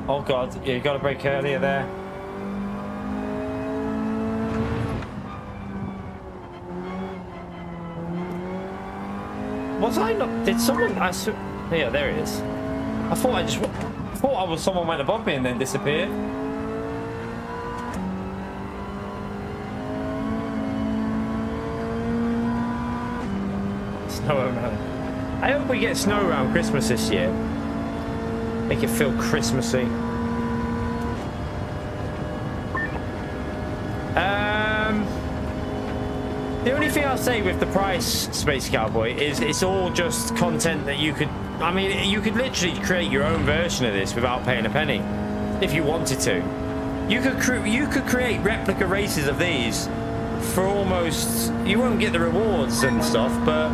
Oh God, yeah, you got to brake earlier there. Was I not? Did someone? Yeah, there it is. I thought someone went above me and then disappeared. Snow around. I hope we get snow around Christmas this year. Make it feel Christmassy. The only thing I'll say with the price, Space Cowboy, is it's all just content that you could... I mean, you could literally create your own version of this without paying a penny, if you wanted to. You could create replica races of these for almost... You won't get the rewards and stuff, but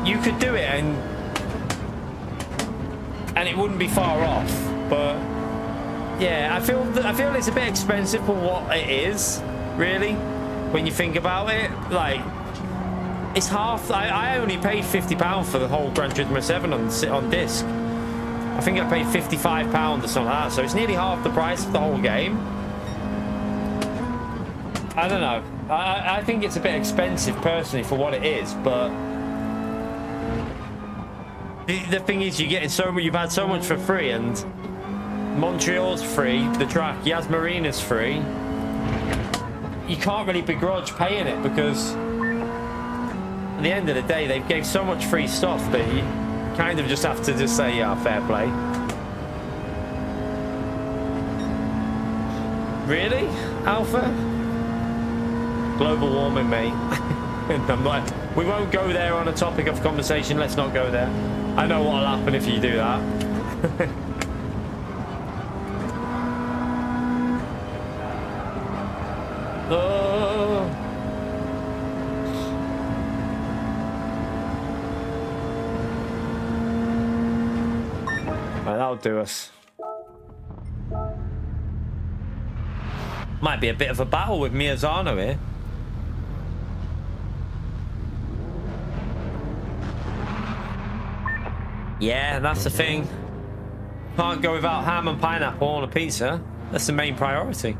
you could do it and it wouldn't be far off. But yeah, I feel it's a bit expensive for what it is, really. When you think about it, like, it's half. I only paid £50 for the whole Gran Turismo 7 on disc. I think I paid £55 or something like that, so it's nearly half the price of the whole game. I don't know. I think it's a bit expensive personally for what it is, but the thing is, you're getting so much. You've had so much for free, and Montreal's free. The track, Yas Marina's free. You can't really begrudge paying it because at the end of the day they gave so much free stuff that you kind of just have to just say, yeah, fair play. Really, Alpha? Global warming, mate. I'm like, we won't go there on a topic of conversation. Let's not go there. I know what'll happen if you do that. Oh. That'll do us. Might be a bit of a battle with Miyazano here. Yeah, that's the thing. Can't go without ham and pineapple on a pizza. That's the main priority.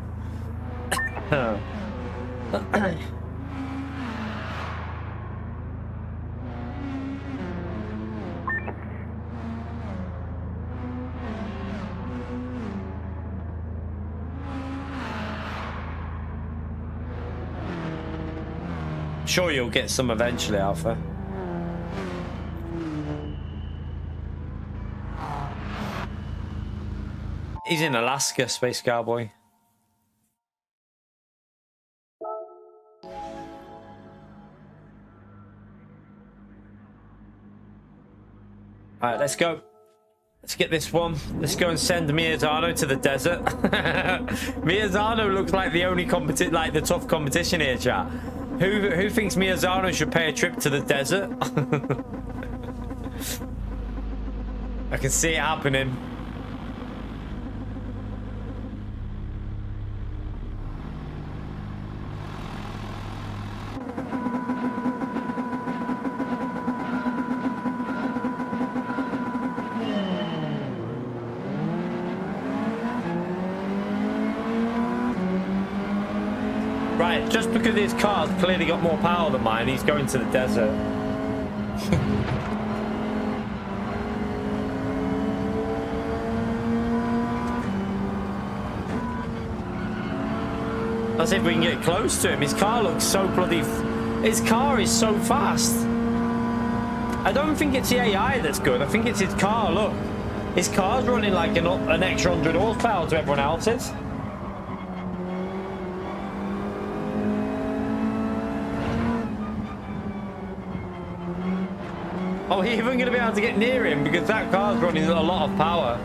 Sure, you'll get some eventually, Alpha. He's in Alaska, Space Cowboy. Alright, let's go. Let's get this one. Let's go and send Miyazano to the desert. Miyazano looks like the only the tough competition here, chat. Who thinks Miyazano should pay a trip to the desert? I can see it happening. Right, just because his car's clearly got more power than mine, he's going to the desert. Let's see if we can get close to him. His car looks so bloody... His car is so fast. I don't think it's the AI that's good. I think it's his car, look. His car's running like an extra 100 horsepower to everyone else's. Oh, he's even going to be able to get near him because that car's running a lot of power.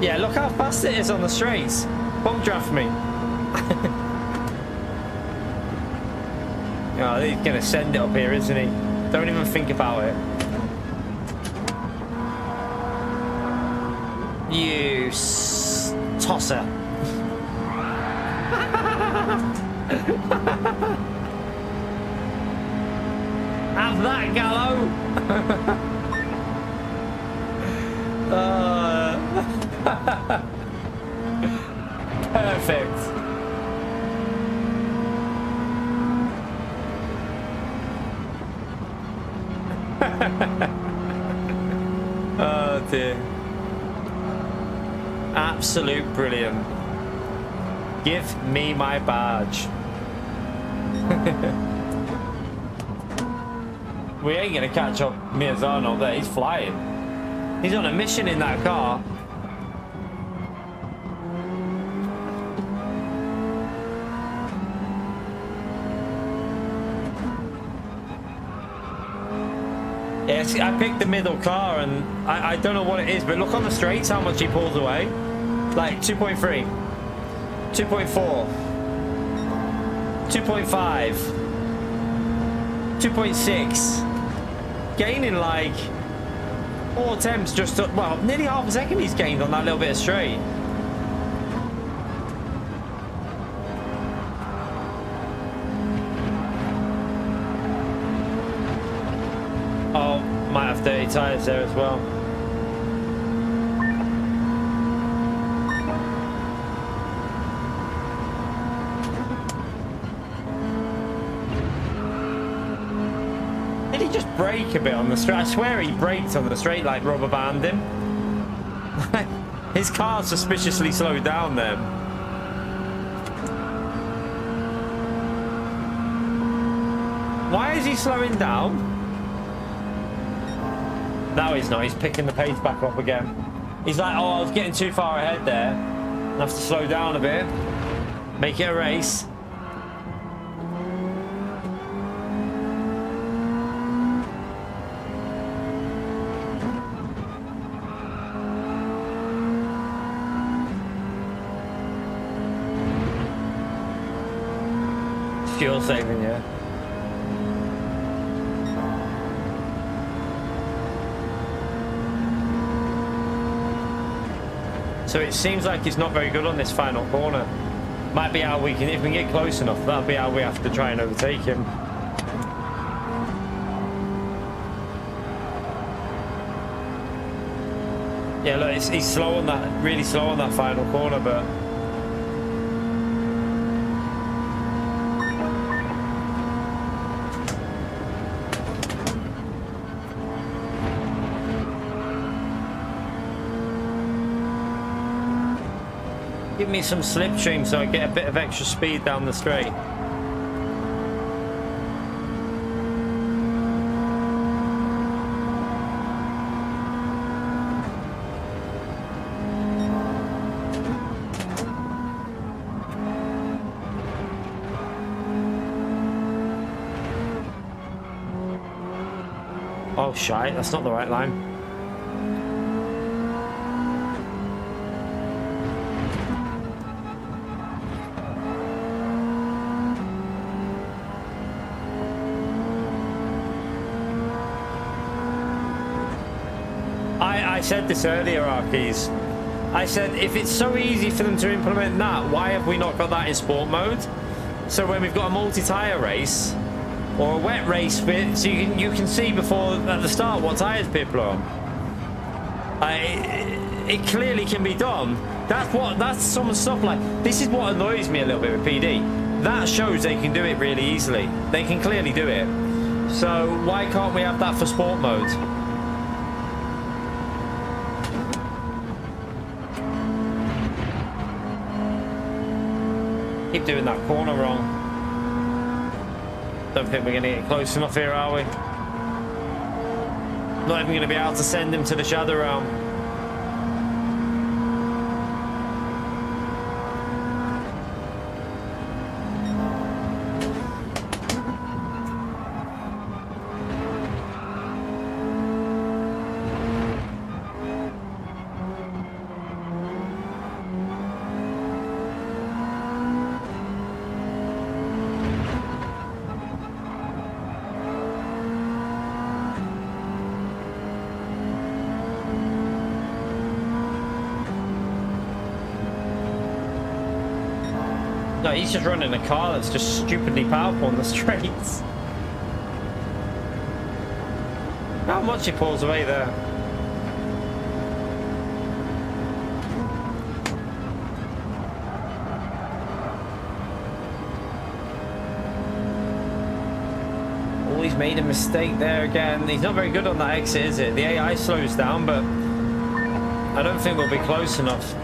Yeah, look how fast it is on the straights. Bump draft me. Oh, he's going to send it up here, isn't he? Don't even think about it. You tosser. Have that, Gallo. Perfect. Oh dear. Absolute brilliant. Give me my badge. We ain't gonna catch up Miyazano there. He's flying. He's on a mission in that car. Yes, I picked the middle car and I don't know what it is, but look on the straights how much he pulls away. Like 2.3, 2.4, 2.5, 2.6. Gaining like 4 attempts just up, well, nearly half a second he's gained on that little bit of straight. Oh, might have dirty tyres there as well. Did he just brake a bit on the straight? I swear he braked on the straight like rubber band him. His car suspiciously slowed down then. Why is he slowing down? No, he's not. He's picking the pace back up again. He's like, oh, I was getting too far ahead there. I have to slow down a bit. Make it a race. Fuel saving, yeah. So it seems like it's not very good on this final corner. Might be how we can, if we get close enough, that'll be how we have to try and overtake him. Yeah, look, he's slow on that, really slow on that final corner, but give me some slipstream so I get a bit of extra speed down the straight. Oh shite, that's not the right line. I said this earlier, Arkies. I said if it's so easy for them to implement that, why have we not got that in sport mode? So when we've got a multi-tyre race or a wet race bit, so you can see before at the start what tyres people are on. It clearly can be done. That's some stuff like this is what annoys me a little bit with PD. That shows they can do it really easily. They can clearly do it. So why can't we have that for sport mode? Keep doing that corner wrong. Don't think we're going to get close enough here, are we? Not even going to be able to send him to the shadow realm. No, he's just running a car that's just stupidly powerful on the straights. How much he pulls away there. Oh, he's made a mistake there again. He's not very good on that exit, is it? The AI slows down, but I don't think we'll be close enough.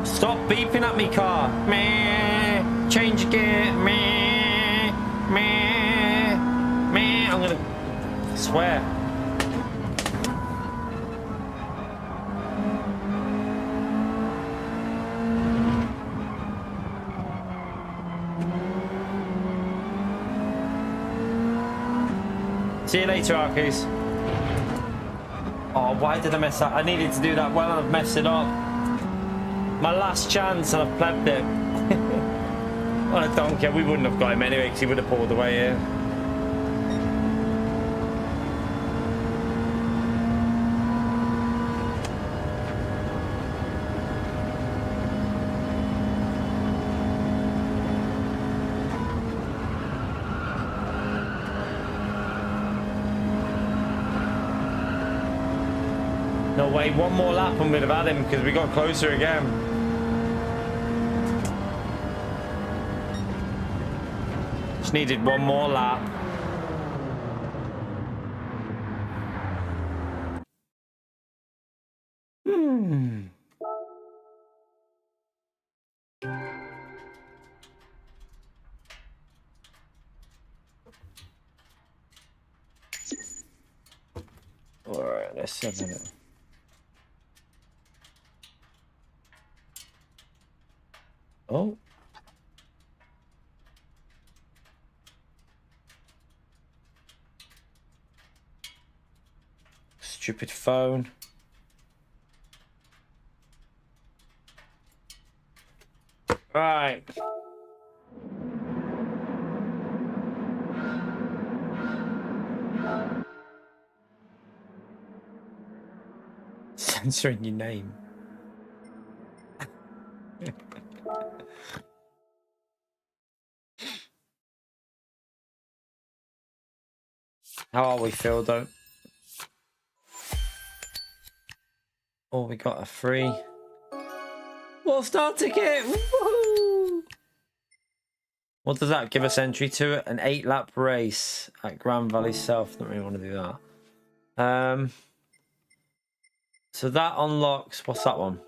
Stop beeping at me, car. Meh. Change gear. Meh. Meh. Meh. I'm gonna swear. See you later, Arkies. Oh, why did I mess up? I needed to do that well and I've messed it up. My last chance and I've plebbed it. Well, I don't care. We wouldn't have got him anyway because he would have pulled away here. No way. One more lap and we'd have had him because we got closer again. Needed one more lap. All right, let's 7 it. Oh. Stupid phone. Right. Censoring your name. How are we, Phil? Don't. Oh, we got a free. Well, start ticket. Woohoo! What does that give us entry to? An 8-lap race at Grand Valley South. Don't really want to do that. So that unlocks. What's that one?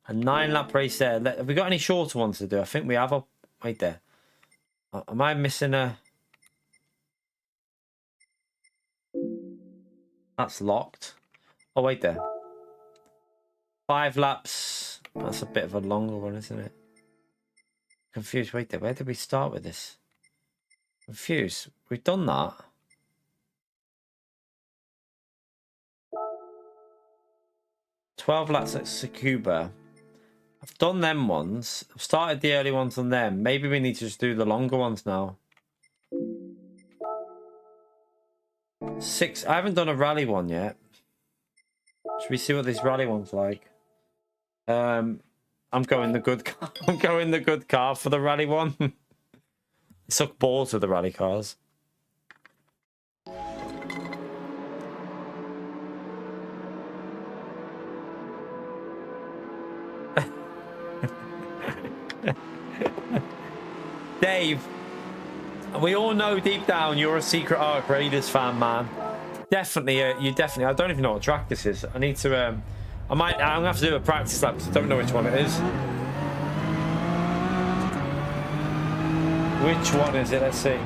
A 9-lap race there. Have we got any shorter ones to do? I think we have. Wait there. Am I missing a? That's locked. Oh, wait there. 5 laps. That's a bit of a longer one, isn't it? Confused. Wait there. Where did we start with this? Confused. We've done that. "12 laps at Tsukuba." I've done them ones. I've started the early ones on them. Maybe we need to just do the longer ones now. 6. I haven't done a rally one yet. Should we see what this rally one's like? I'm going the good car. I'm going the good car for the rally one. I suck balls with the rally cars. Dave, we all know deep down you're a Secret Arc Raiders fan, man. Definitely, you definitely. I don't even know what track this is. I need to. I'm gonna have to do a practice lap because I don't know which one it is. Which one is it? Let's see.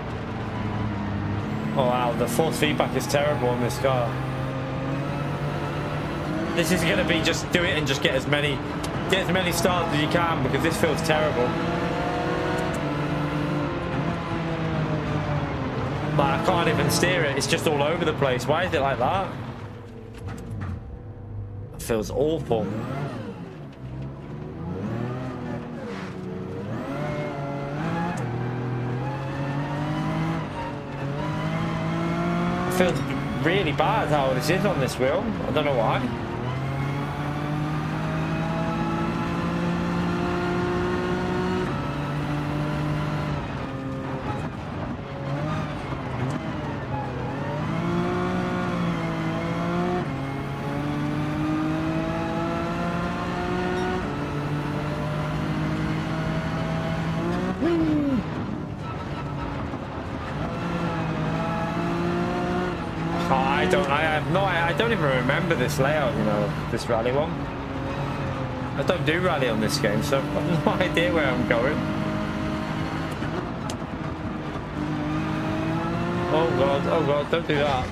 Oh wow, the force feedback is terrible on this car. This is gonna be just do it and just get as many stars as you can because this feels terrible. Like, I can't even steer it. It's just all over the place. Why is it like that? It feels awful. It feels really bad how this is on this wheel. I don't know why. I don't even remember this layout, you know, this rally one. I don't do rally on this game, so I've no idea where I'm going. Oh god, don't do that.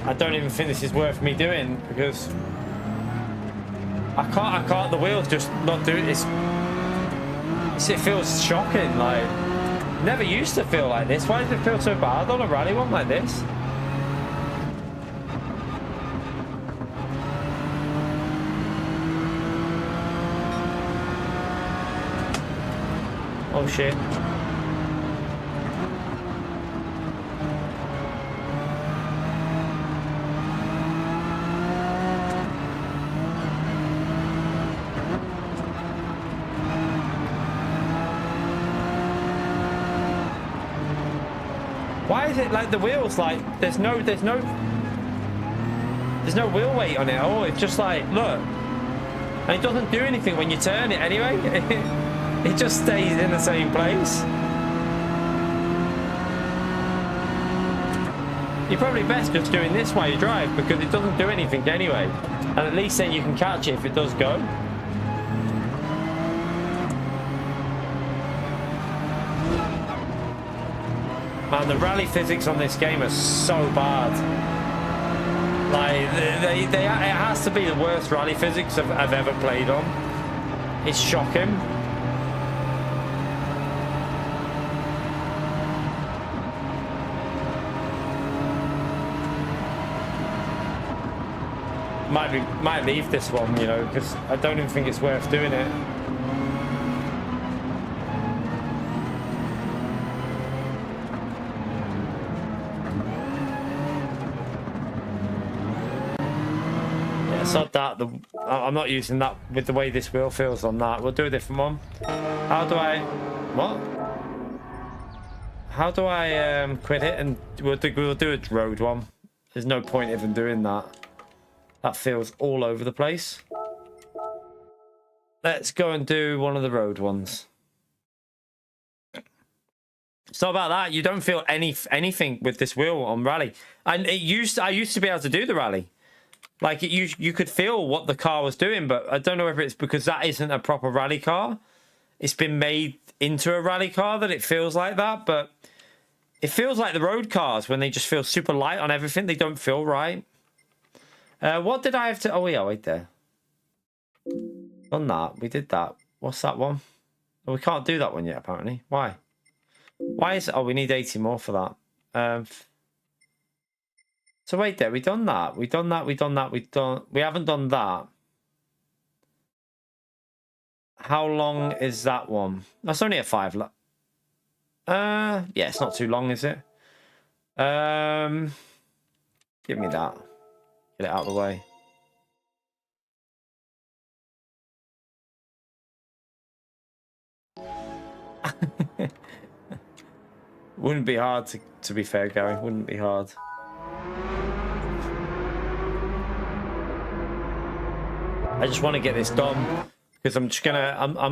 I don't even think this is worth me doing because I can't, the wheels just not do this. It feels shocking, like, never used to feel like this. Why does it feel so bad on a rally one like this? Oh shit. Why is it like the wheels, like there's no wheel weight on it at all? It's just like, look, and it doesn't do anything when you turn it anyway. It just stays in the same place. You're probably best just doing this while you drive because it doesn't do anything anyway, and at least then you can catch it if it does go. Man, the rally physics on this game are so bad. Like, it has to be the worst rally physics I've ever played on. It's shocking. might leave this one, you know, because I don't even think it's worth doing it. Yeah, sod that. I'm not using that with the way this wheel feels on that. We'll do a different one. How do I... What? How do I quit it? And we'll do a road one. There's no point even doing that. That feels all over the place. Let's go and do one of the road ones. It's not about that. You don't feel anything with this wheel on rally. And I used to be able to do the rally. Like you could feel what the car was doing, but I don't know if it's because that isn't a proper rally car. It's been made into a rally car that it feels like that, but it feels like the road cars when they just feel super light on everything. They don't feel right. What did I have to... Oh, yeah, wait there. On that. We did that. What's that one? Oh, we can't do that one yet, apparently. Why? Why is... Oh, we need 80 more for that. So wait there. We done that. We done that. We done that. We haven't done that. How long is that one? That's only a 5 lap. Yeah, it's not too long, is it? Give me that. Get it out of the way. Wouldn't be hard to be fair, Gary. Wouldn't be hard. I just want to get this done because I'm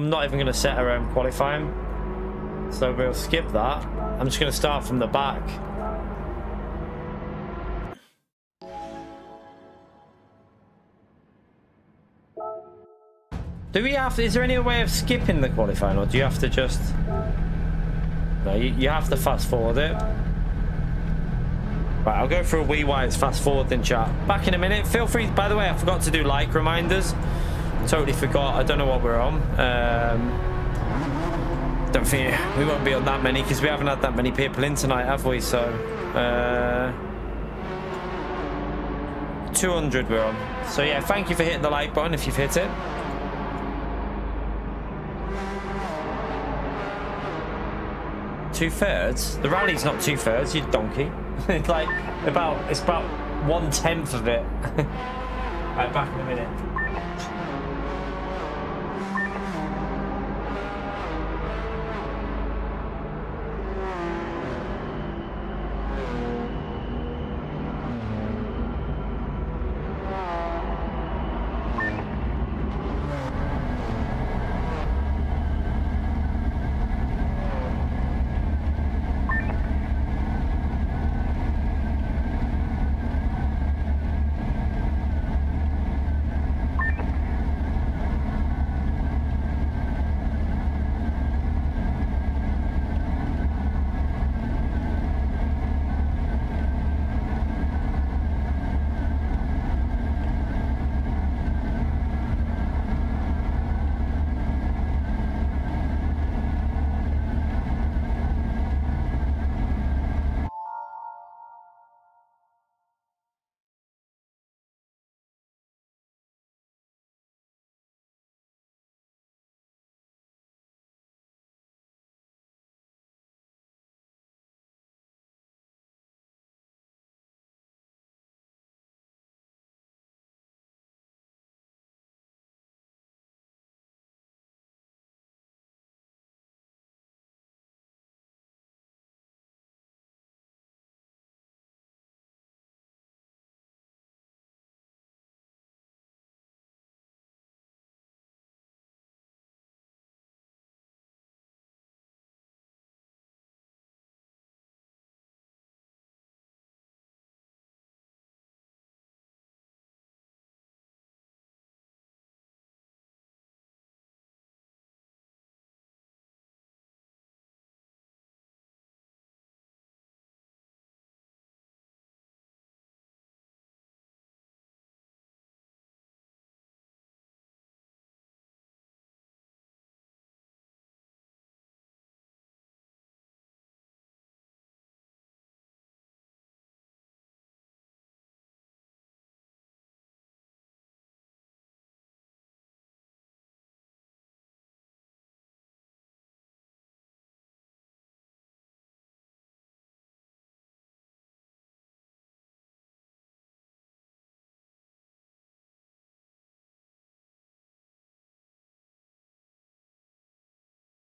not even gonna set around qualifying. So we'll skip that. I'm just gonna start from the back. Do we have to, is there any way of skipping the qualifying, or do you have to just... No, you have to fast forward it. Right, I'll go for a wee while it's fast forward then, chat. Back in a minute. Feel free, by the way, I forgot to do like reminders. Totally forgot. I don't know what we're on. Don't think we won't be on that many because we haven't had that many people in tonight, have we? So 200 we're on. So yeah, thank you for hitting the like button if you've hit it. Two-thirds? The rally's not two-thirds, you donkey. It's like about 1/10 of it. Right, back in a minute.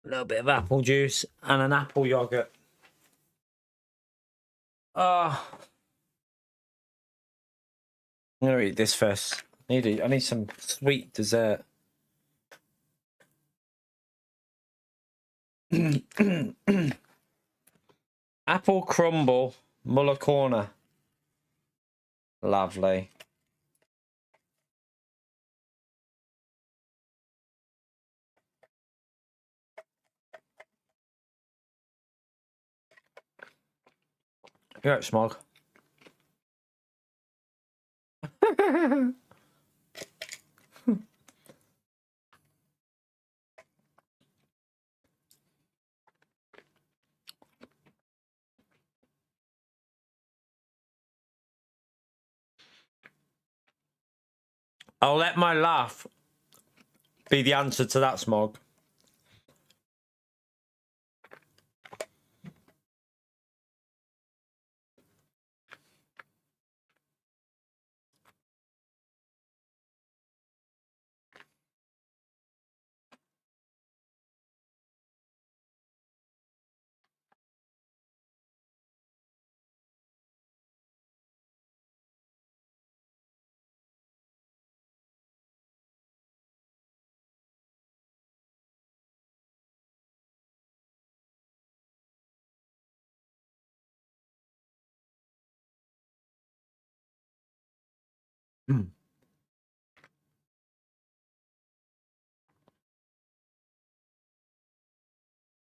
A little bit of apple juice and an apple yogurt. I'm gonna eat this first. I need some sweet dessert. Apple crumble, Muller corner. Lovely. Yeah, smog. I'll let my laugh be the answer to that, smog.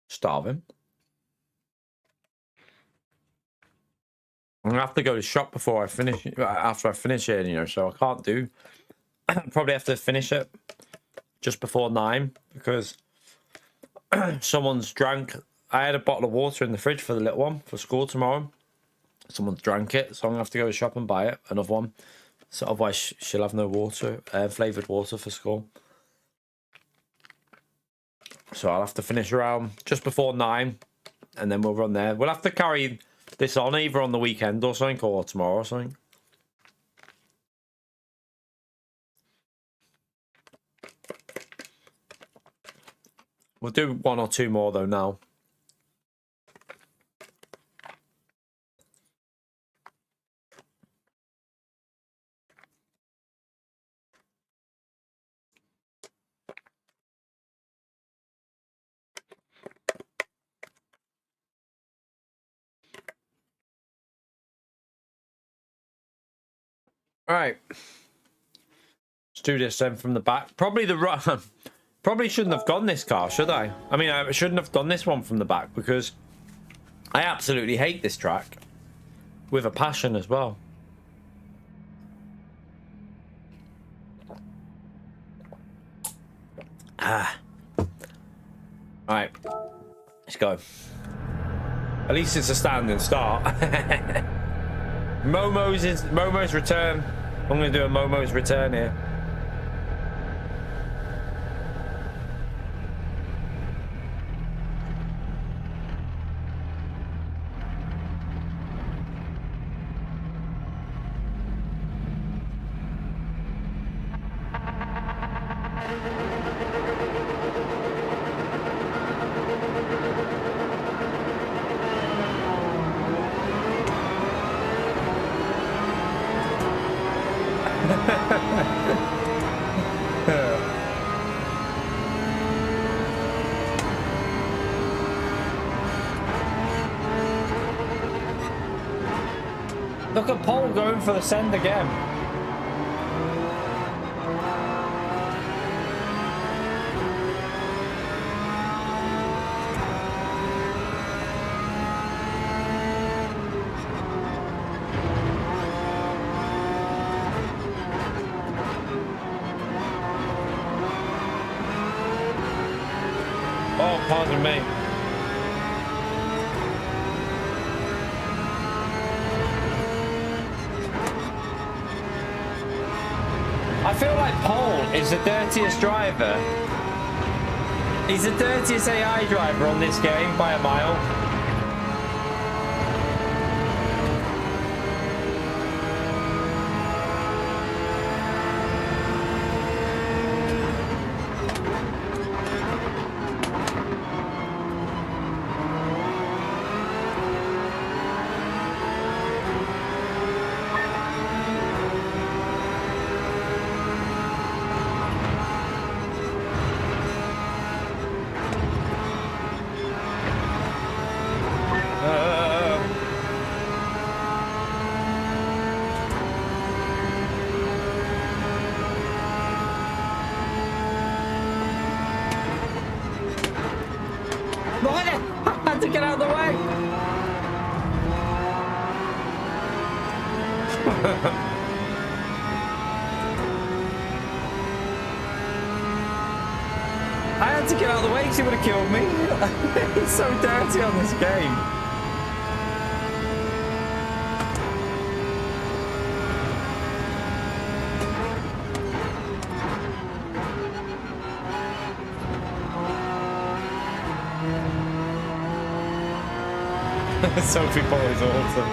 Starving. I'm gonna have to go to the shop before I finish. After I finish it, you know, so I can't do. Probably have to finish it just before 9 because someone's drank. I had a bottle of water in the fridge for the little one for school tomorrow. Someone's drank it, so I'm gonna have to go to the shop and buy it, another one. So otherwise, she'll have no water, flavored water for school. So I'll have to finish around just before 9, and then we'll run there. We'll have to carry this on either on the weekend or something, or tomorrow or something. We'll do 1 or 2 more though now. All right, let's do this then from the back. Probably the run. Probably shouldn't have gone this car, should I? I mean, I shouldn't have done this one from the back because I absolutely hate this track with a passion as well. All right, let's go. At least it's a standing start. Momo's return. I'm going to do a Momo's return here. Look at Paul going for the send again. Oh, pardon me. I feel like Paul is the dirtiest driver. He's the dirtiest AI driver on this game by a mile. Behind it! I had to get out of the way! I had to get out of the way because he would have killed me. He's so dirty on this game. Sophie Paul is awesome.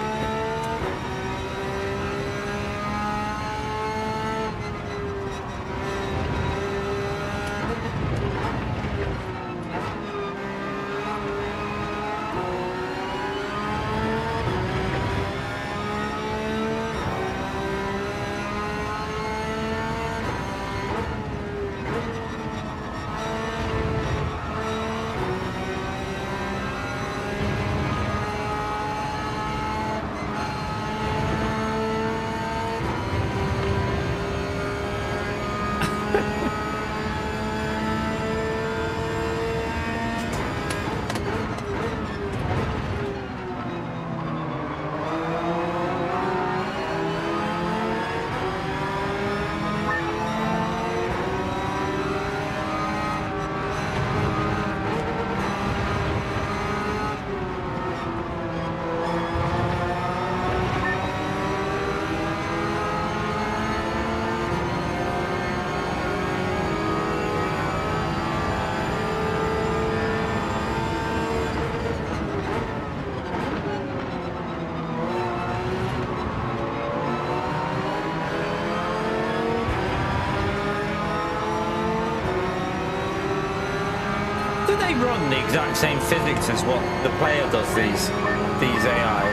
Do they run the exact same physics as what the player does, these AI?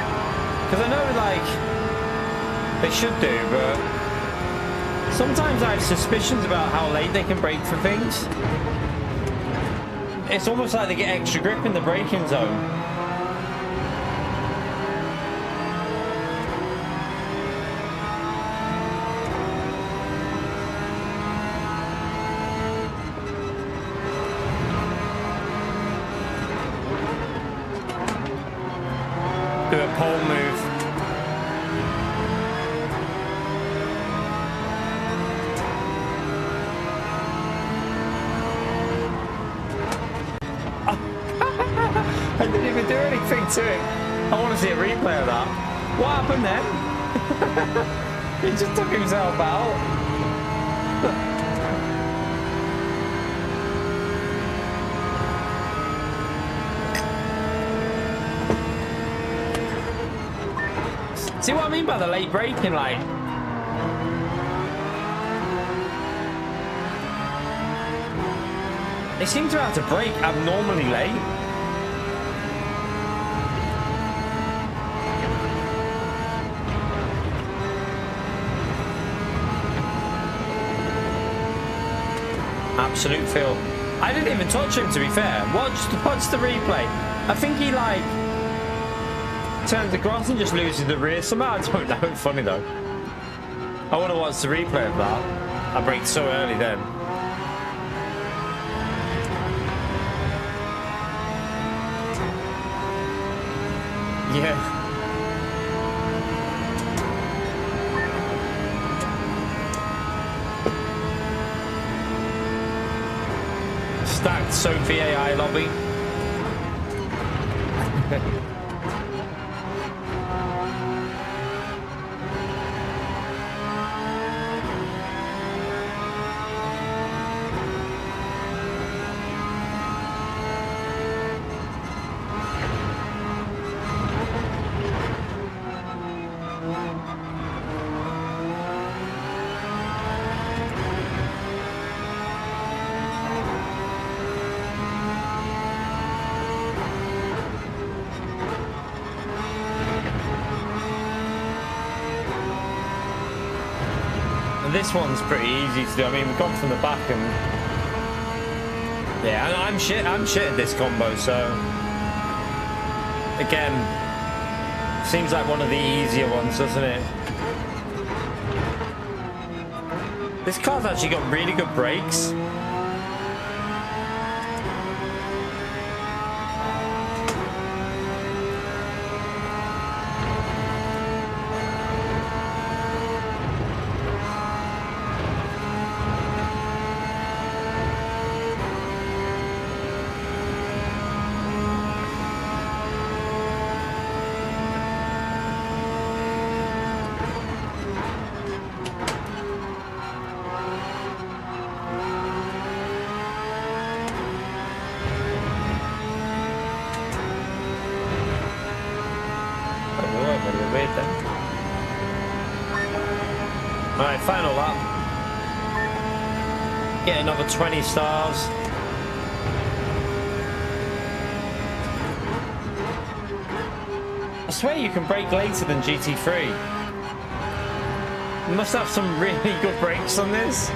Because I know, like, they should do, but sometimes I have suspicions about how late they can brake for things. It's almost like they get extra grip in the braking zone. Do a pole move. I didn't even do anything to it. I want to see a replay of that. What happened then? He just took himself out. See what I mean by the late braking, like? They seem to have to brake abnormally late. Absolute Phil. I didn't even touch him, to be fair. Watch the replay. I think he, like, turns across and just loses the rear somehow. I don't know. It's funny though. I want to watch the replay of that. I braked so early then. Yeah. Stacked Sophie AI lobby. This one's pretty easy to do. I mean, we've gone from the back and yeah, and I'm shit at this combo, so again, seems like one of the easier ones, doesn't it? This car's actually got really good brakes. Alright, final lap. Get another 20 stars. I swear you can brake later than GT3. You must have some really good brakes on this.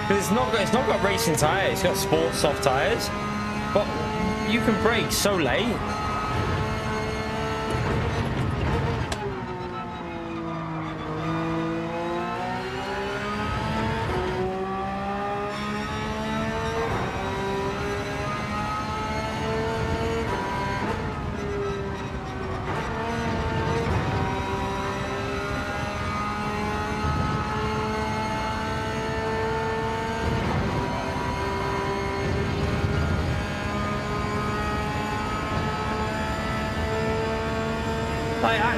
Because it's not got racing tyres, it's got sports soft tyres. But you can brake so late.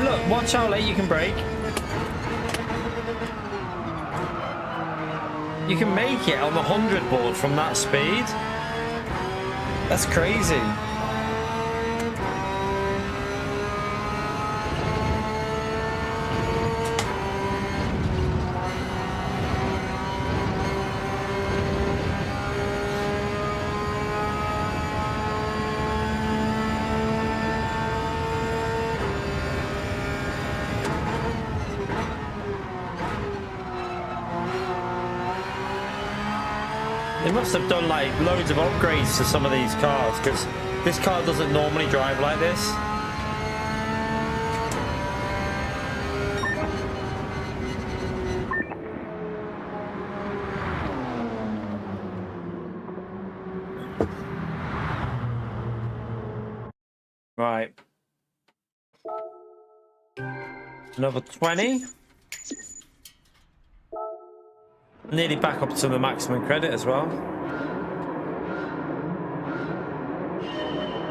Look, watch how late you can brake. You can make it on the 100 board from that speed. That's crazy. They must have done like loads of upgrades to some of these cars because this car doesn't normally drive like this. Right. Another 20. Nearly back up to the maximum credit as well.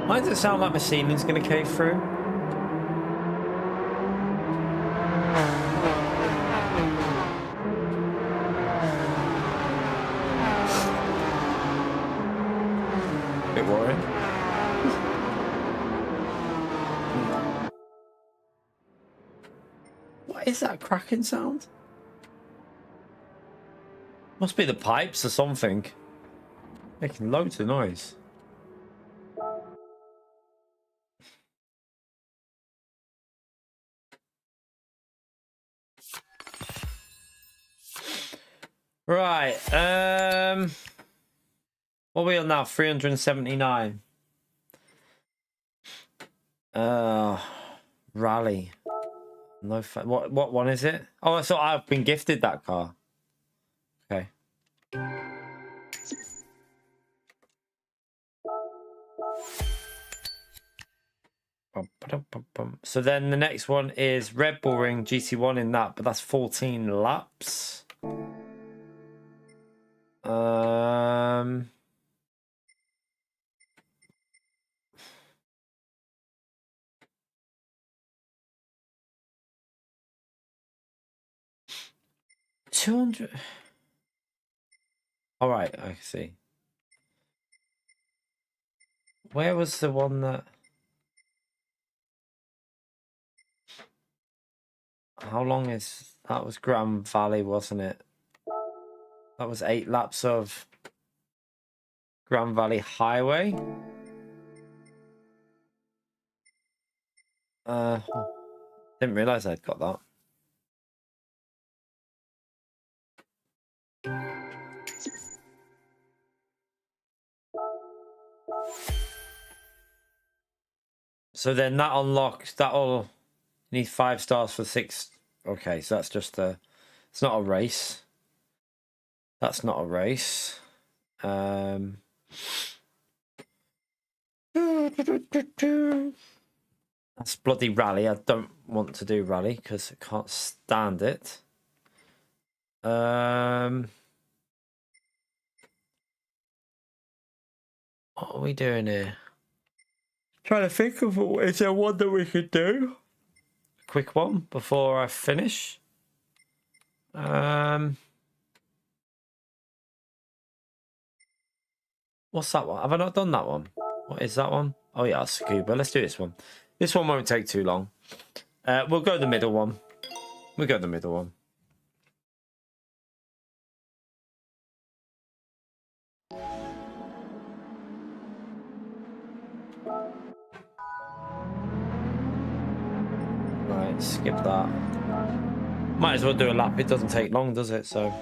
Why does it sound like my ceiling's going to cave through? Bit worried. What is that cracking sound? Must be the pipes or something. Making loads of noise. Right. What are we on now? 379. Rally. No. What one is it? Oh, so I've been gifted that car. Okay. So then the next one is Red Bull Ring GT1 in that, but that's 14 laps. 200. All right, I see. Where was the one that? How long is that? Was Grand Valley, wasn't it? That was 8 laps of Grand Valley Highway. Didn't realize I'd got that. So then that unlocks, that'll need 5 stars for 6. Okay, so that's just a, it's not a race. That's not a race. That's bloody rally. I don't want to do rally because I can't stand it. What are we doing here? Trying to think of, is there one that we could do? A quick one before I finish. What's that one? Have I not done that one? What is that one? Oh yeah, scuba. Let's do this one. This one won't take too long. We'll go the middle one. We'll go the middle one. Right, skip that. Might as well do a lap. It doesn't take long, does it? So.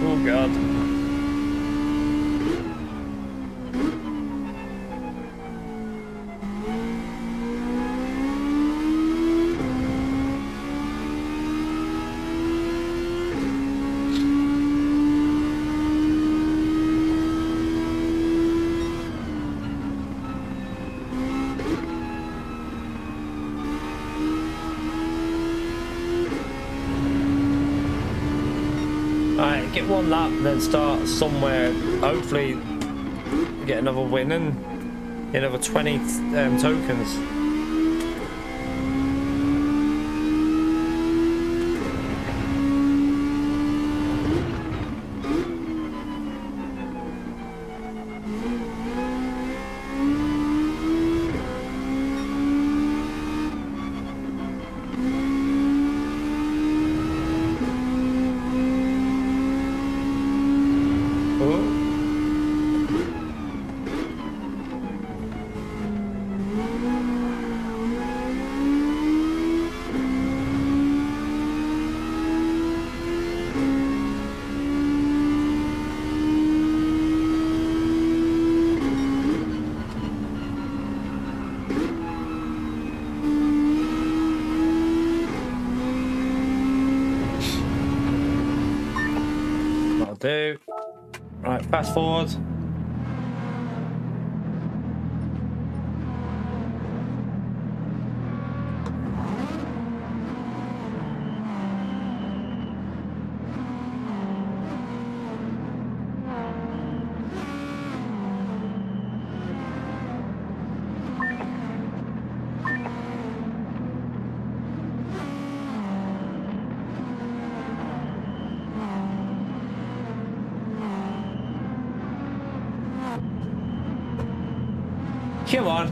Oh God. Alright, get one lap, then start somewhere. Hopefully, get another win and get another 20 tokens. Do. Right, fast forward. Come on.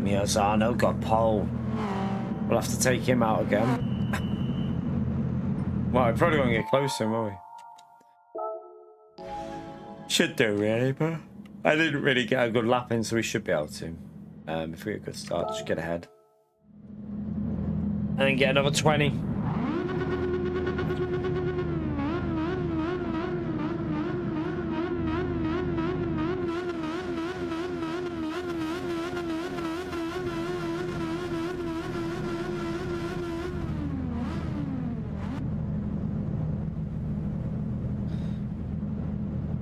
Miozano got pole. We'll have to take him out again. Well, we're probably going to get close to him, won't we? Should do, really, but I didn't really get a good lap in, so we should be able to. If we get a good start, just get ahead. And then get another 20.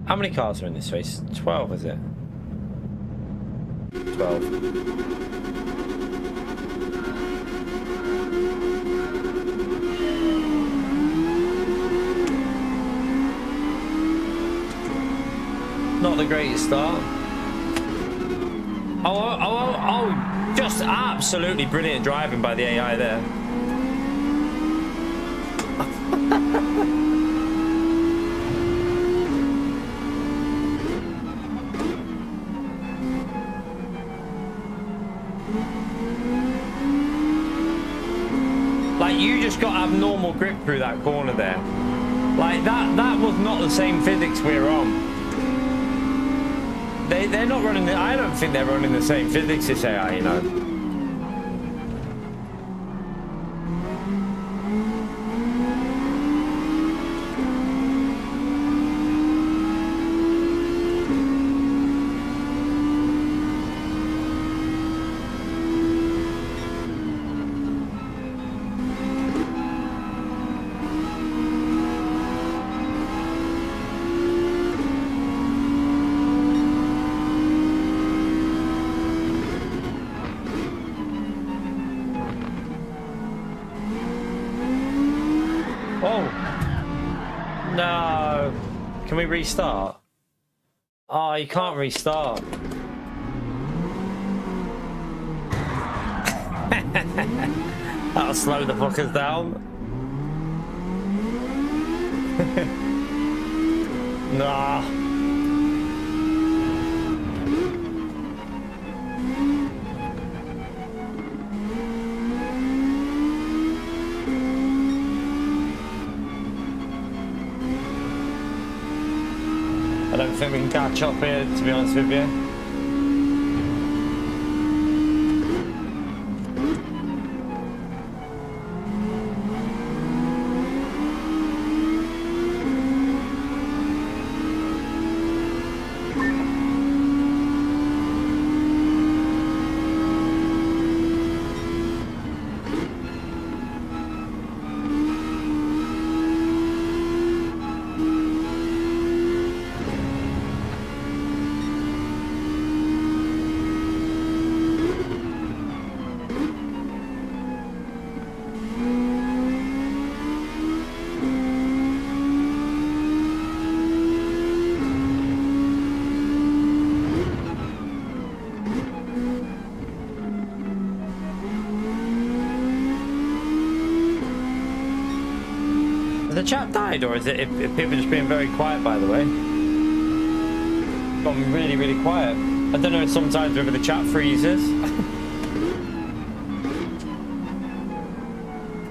How many cars are in this race? 12, is it? 12. Not the greatest start. Oh, just absolutely brilliant driving by the AI there. Like, you just got abnormal grip through that corner there. Like, that was not the same physics we're on. They're not running I don't think they're running the same physics, this AI, you know. Oh! No! Can we restart? Oh, you can't restart. That'll slow the fuckers down. Nah. I don't think we can catch up here, to be honest with you. The chat died, or is it if people just being very quiet, by the way? Gone really, really quiet. I don't know, sometimes whether the chat freezes.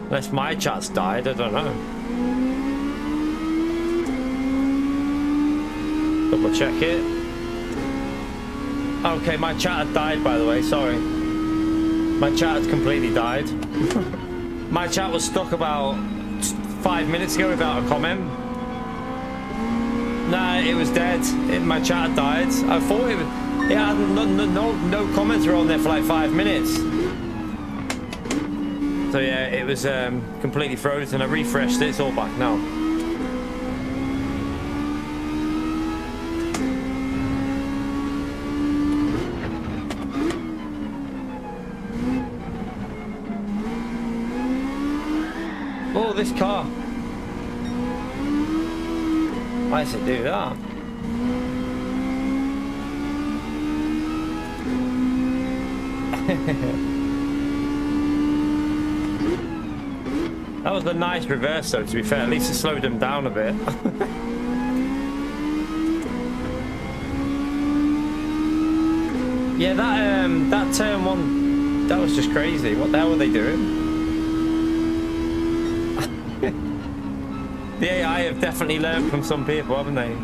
Unless my chat's died, I don't know. Double check it. Okay, my chat had died, by the way, sorry. My chat had completely died. My chat was stuck about 5 minutes ago without a comment. Nah, it was dead. My chat had died. I thought it had no comments were on there for like 5 minutes. So yeah, it was completely frozen. I refreshed it, it's all back now. Oh, this car. Why does it do that? That was a nice reverse though, to be fair. At least it slowed them down a bit. Yeah, that turn one, that was just crazy. What the hell were they doing? The AI have definitely learned from some people, haven't they?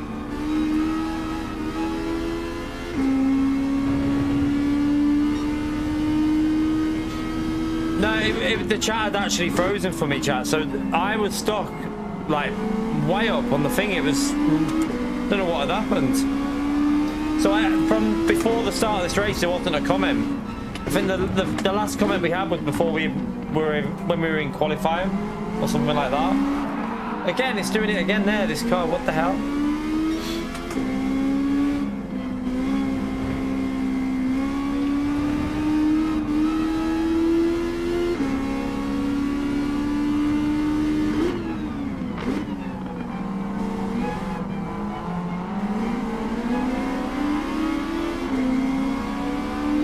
No, the chat had actually frozen for me, chat. So I was stuck, like, way up on the thing. It was, don't know what had happened. So from before the start of this race, there wasn't a comment. I think the last comment we had was before when we were in qualifying or something like that. Again, it's doing it again there, this car. What the hell?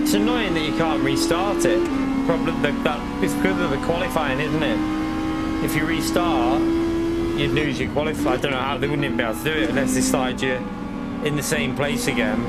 It's annoying that you can't restart it. Probably it's because of the qualifying, isn't it? If you restart, you'd lose your qualify. I don't know how they wouldn't even be able to do it unless they started you in the same place again.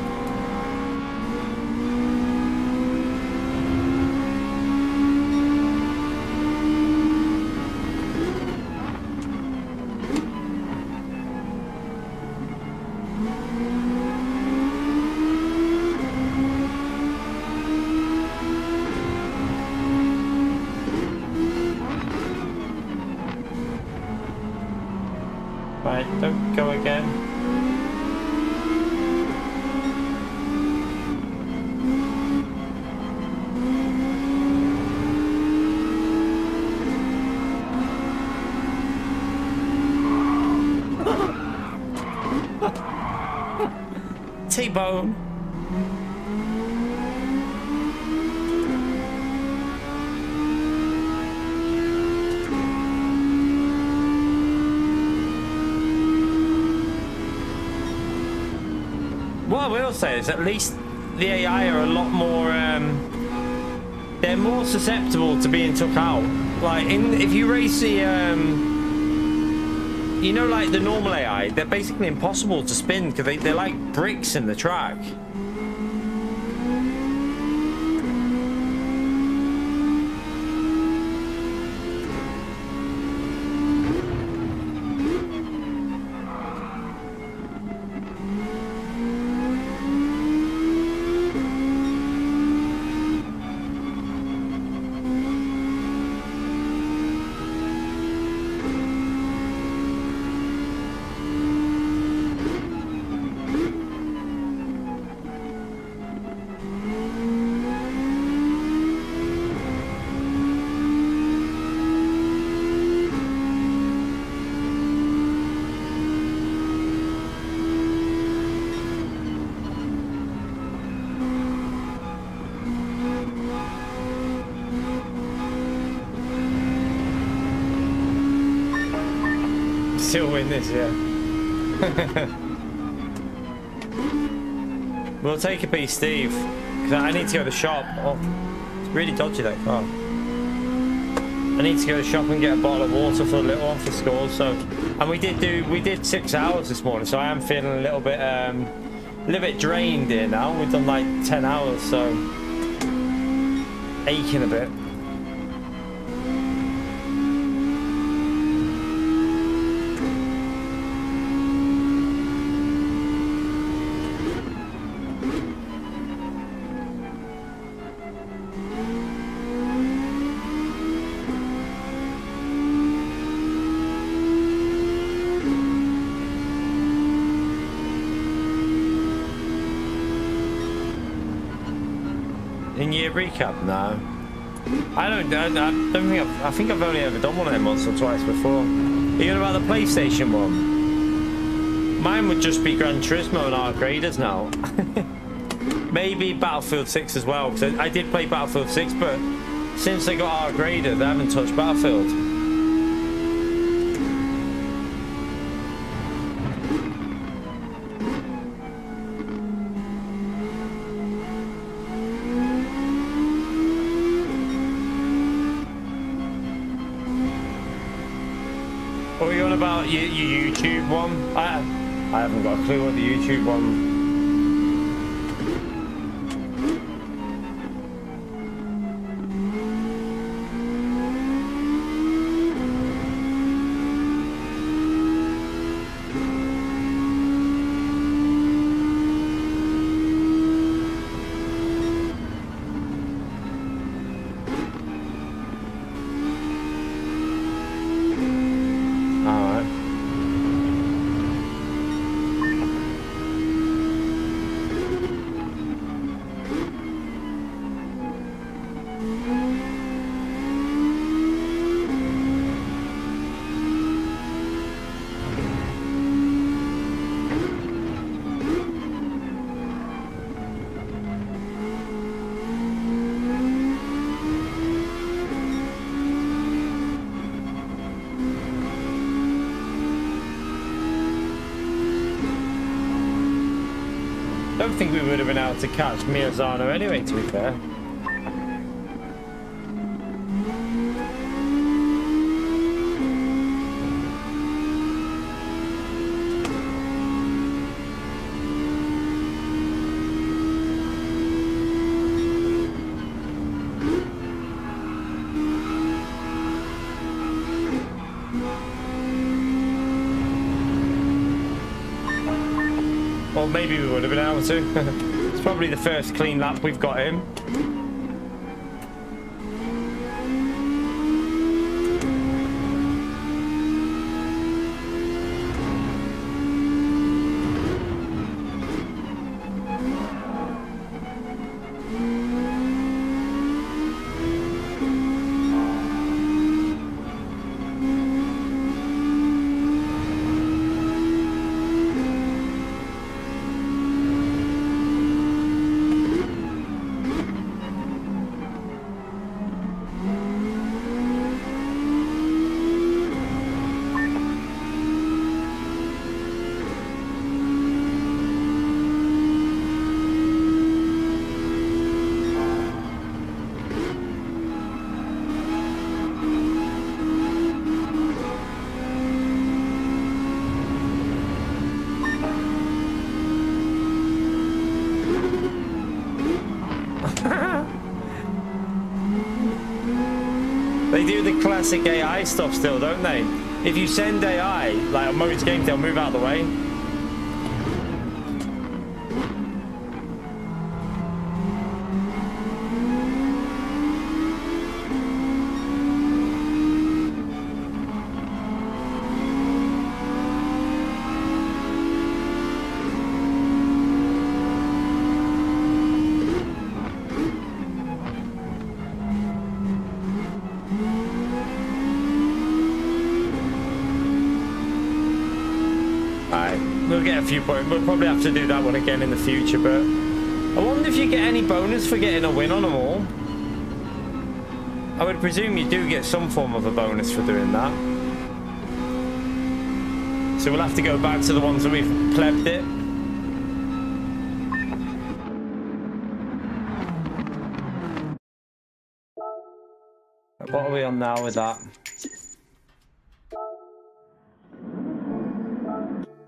Right, don't go again. T-bone. I will say is at least the AI are a lot more, they're more susceptible to being took out. Like, if you race the, you know, like the normal AI, they're basically impossible to spin because they're like bricks in the track. Still win this, yeah. We'll take a piece, Steve, because I need to go to the shop. Oh, it's really dodgy, that car. I need to go to the shop and get a bottle of water for the little one for school. So, and we did 6 hours this morning, so I am feeling a little bit drained here now. We've done like 10 hours, so aching a bit. In-year recap? No. I think I've only ever done one of them once or twice before. Are you on about the PlayStation one? Mine would just be Gran Turismo and our graders now. Maybe Battlefield 6 as well, because I did play Battlefield 6, but since they got our grader, they haven't touched Battlefield. What are you on about your YouTube one? I haven't got a clue what the YouTube one. I don't think we would have been able to catch Mirzano anyway, to be fair. Or maybe we would have been able to. It's probably the first clean lap we've got in. They do the classic AI stuff still, don't they? If you send AI, like on most games, they'll move out of the way. We'll get a few points. We'll probably have to do that one again in the future, but I wonder if you get any bonus for getting a win on them all. I would presume you do get some form of a bonus for doing that. So we'll have to go back to the ones that we've plebbed it. What are we on now with that?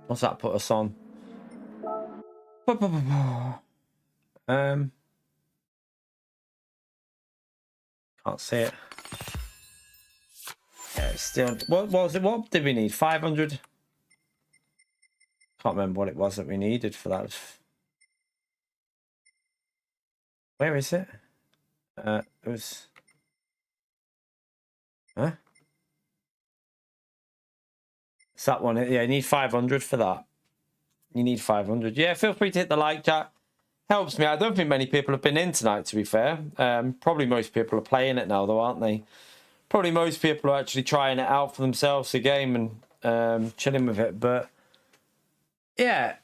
What's that put us on? Can't see it. Yeah, it's still. What was it? What did we need? 500. Can't remember what it was that we needed for that. Where is it? It was. Huh? It's that one. Yeah, you need 500 for that. You need 500. Yeah, feel free to hit the like, chat. Helps me. I don't think many people have been in tonight, to be fair. Probably most people are playing it now, though, aren't they? Probably most people are actually trying it out for themselves, the game, and chilling with it. But yeah,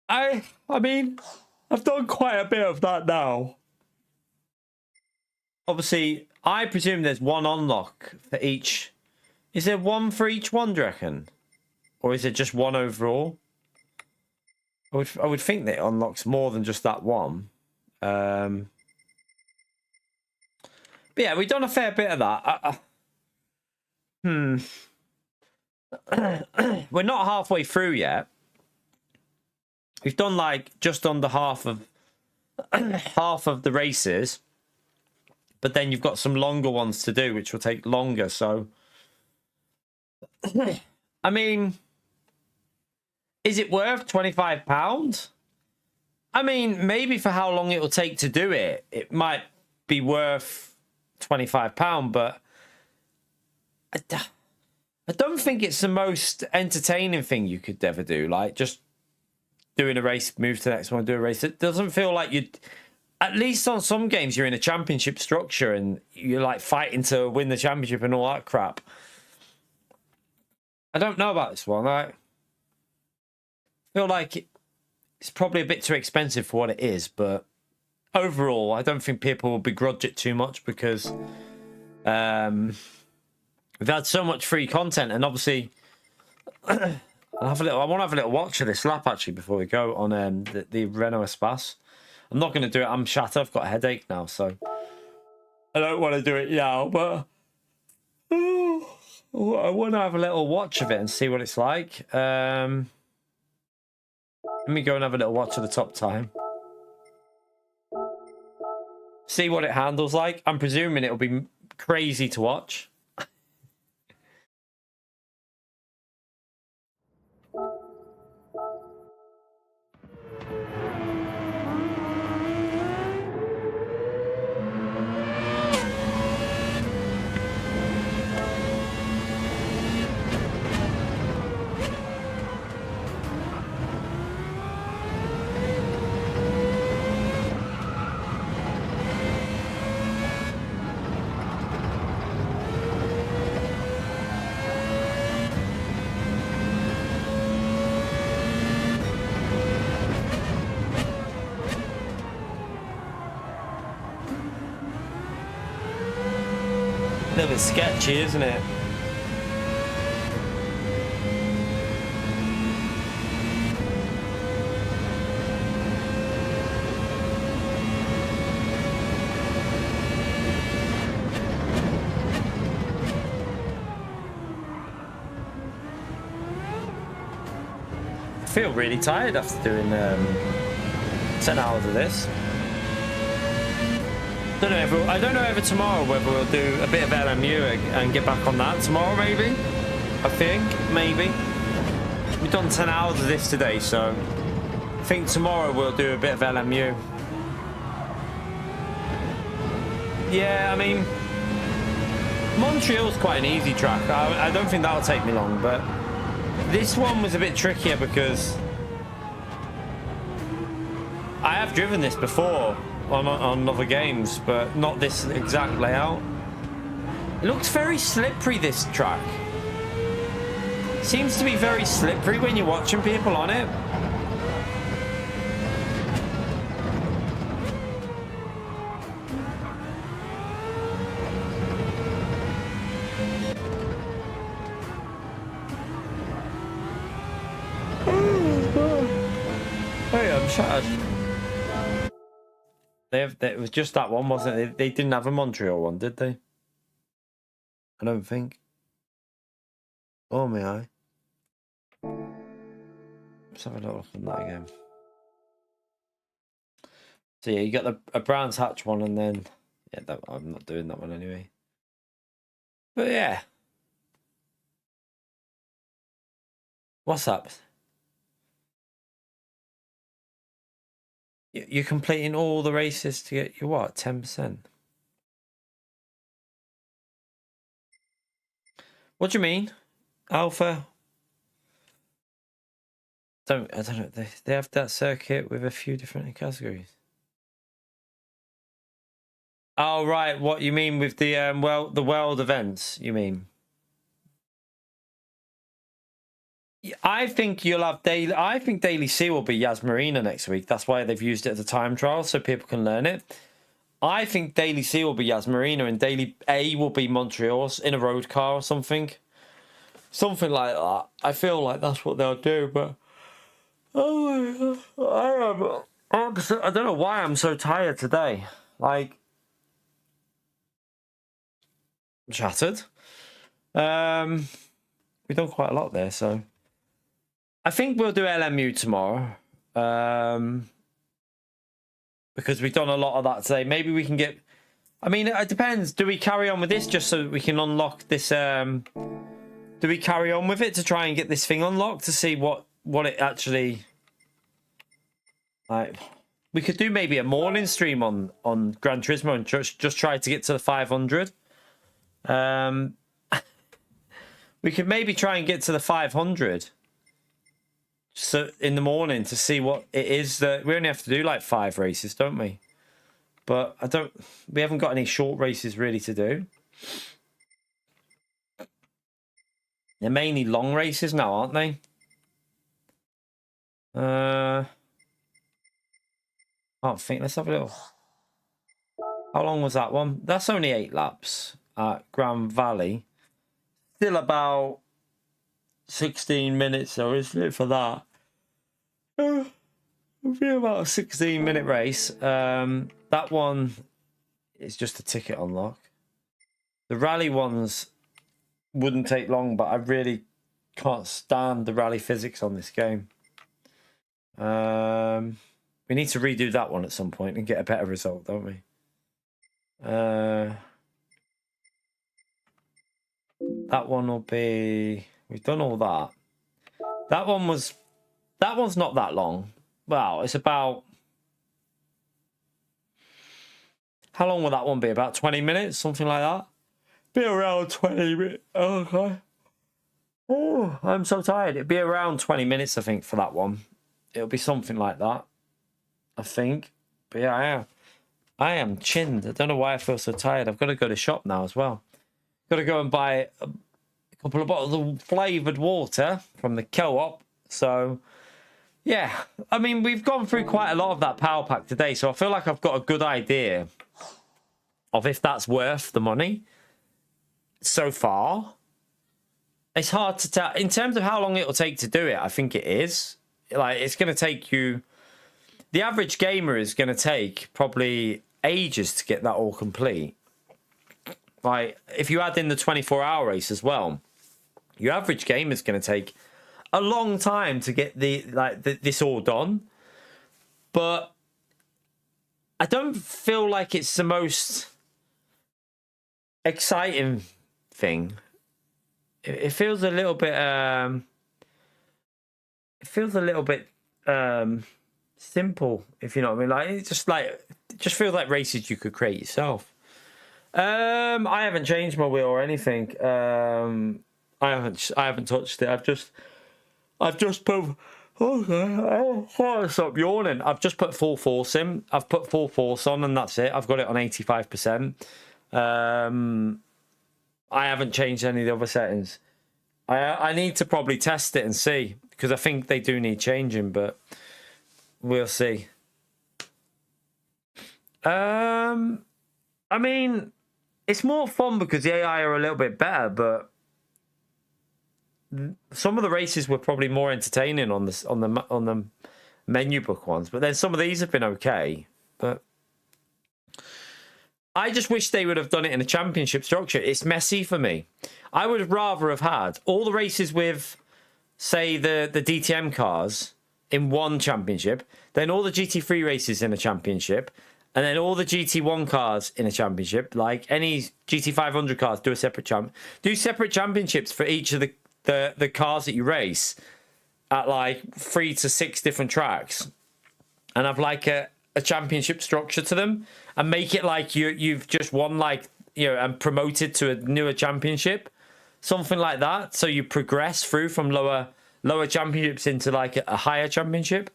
I mean, I've done quite a bit of that now. Obviously, I presume there's one unlock for each. Is there one for each one, do you reckon? Or is it just one overall? I would think that it unlocks more than just that one. But yeah, we've done a fair bit of that. We're not halfway through yet. We've done like just under half of the races. But then you've got some longer ones to do, which will take longer, so... I mean, is it worth £25? I mean, maybe for how long it will take to do it, it might be worth £25, but I don't think it's the most entertaining thing you could ever do. Like, just doing a race, move to the next one, do a race. It doesn't feel like you'd... At least on some games, you're in a championship structure and you're, like, fighting to win the championship and all that crap. I don't know about this one. I feel like it's probably a bit too expensive for what it is, but overall, I don't think people will begrudge it too much because we've had so much free content, and obviously, I want to have a little watch of this lap actually before we go on the Renault Espace. I'm not going to do it. I'm shattered. I've got a headache now, so I don't want to do it now, but I want to have a little watch of it and see what it's like. Let me go and have a little watch of the top time. See what it handles like. I'm presuming it'll be crazy to watch. A little bit sketchy, isn't it? I feel really tired after doing 10 hours of this. I don't know if tomorrow whether we'll do a bit of LMU and get back on that tomorrow. Maybe. I think maybe. We've done 10 hours of this today, so I think tomorrow we'll do a bit of LMU. Yeah, I mean, Montreal's quite an easy track. I don't think that'll take me long, but this one was a bit trickier because I have driven this before on other games, but not this exact layout. It looks very slippery, this track. Seems to be very slippery when you're watching people on it. Hey, I'm shattered. It was just that one, wasn't it? They didn't have a Montreal one, did they? I don't think. Oh, may I? Let's have a little look at that again. So yeah, you got a Brands Hatch one, and then yeah, I'm not doing that one anyway. But yeah, what's up? You're completing all the races to get your what? 10%. What do you mean, Alpha? I don't know. They have that circuit with a few different categories. Oh right, what you mean with the the world events? You mean? I think you'll have daily. I think Daily C will be Yas Marina next week. That's why they've used it as a time trial so people can learn it. I think Daily C will be Yas Marina and Daily A will be Montreal's in a road car or something. Something like that. I feel like that's what they'll do, but oh my God. I don't know why I'm so tired today. Like, I'm shattered. We've done quite a lot there, so I think we'll do LMU tomorrow. Because we've done a lot of that today. Maybe we can get. I mean, it depends. Do we carry on with this just so we can unlock this? Do we carry on with it to try and get this thing unlocked to see what it actually like? We could do maybe a morning stream on Gran Turismo and just try to get to the 500. We could maybe try and get to the 500. So in the morning to see what it is that we only have to do like 5 races, don't we? But we haven't got any short races really to do. They're mainly long races now, aren't they? I don't think. Let's have a little. How long was that one? That's only 8 laps at Grand Valley. Still about 16 minutes though, isn't it, for that? It'll be about a 16-minute race. That one is just a ticket unlock. The rally ones wouldn't take long, but I really can't stand the rally physics on this game. We need to redo that one at some point and get a better result, don't we? That one will be. We've done all that. That one's not that long. Well, it's about. How long will that one be? About 20 minutes, something like that. Be around 20 minutes. Okay. Oh, I'm so tired. It'll be around 20 minutes, I think, for that one. It'll be something like that, I think. But yeah, I am chinned. I don't know why I feel so tired. I've got to go to shop now as well. Got to go and buy a couple of bottles of flavoured water from the co-op. So, yeah. I mean, we've gone through quite a lot of that power pack today, so I feel like I've got a good idea of if that's worth the money so far. It's hard to tell. In terms of how long it'll take to do it, I think it is. Like, it's going to take you... The average gamer is going to take probably ages to get that all complete. Like, if you add in the 24-hour race as well, your average gamer is going to take a long time to get this all done. But I don't feel like it's the most exciting thing. It feels a little bit simple, if you know what I mean. Like it just feels like races you could create yourself. I haven't changed my wheel or anything. I haven't touched it. I've just put stop yawning. I've just put full force in. I've put full force on and that's it. I've got it on 85%. I haven't changed any of the other settings. I need to probably test it and see, because I think they do need changing, but we'll see. I mean, it's more fun because the AI are a little bit better, but some of the races were probably more entertaining on the menu book ones. But then some of these have been okay. But I just wish they would have done it in a championship structure. It's messy for me. I would rather have had all the races with, say, the DTM cars in one championship, then all the GT3 races in a championship, and then all the GT1 cars in a championship. Like any GT500 cars, do a separate do separate championships for each of the cars that you race at like 3 to 6 different tracks, and have like a championship structure to them, and make it like you've just won, like, you know, and promoted to a newer championship, something like that. So you progress through from lower championships into like a higher championship.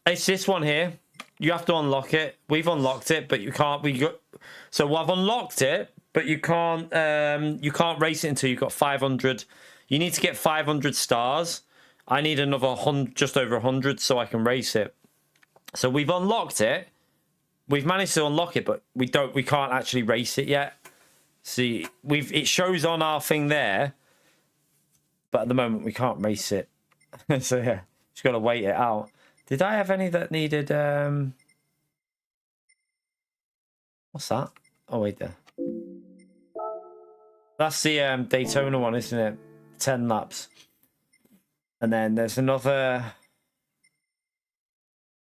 It's this one here. You have to unlock it. We've unlocked it, but you can't. So I've unlocked it, but you can't race it until you've got 500. You need to get 500 stars. I need another 100, just over 100, so I can race it. So we've unlocked it. We've managed to unlock it, but we can't actually race it yet. See, it shows on our thing there, but at the moment we can't race it. So yeah, just got to wait it out. Did I have any that needed what's that? Oh wait, there. That's the Daytona one, isn't it? 10 laps. And then there's another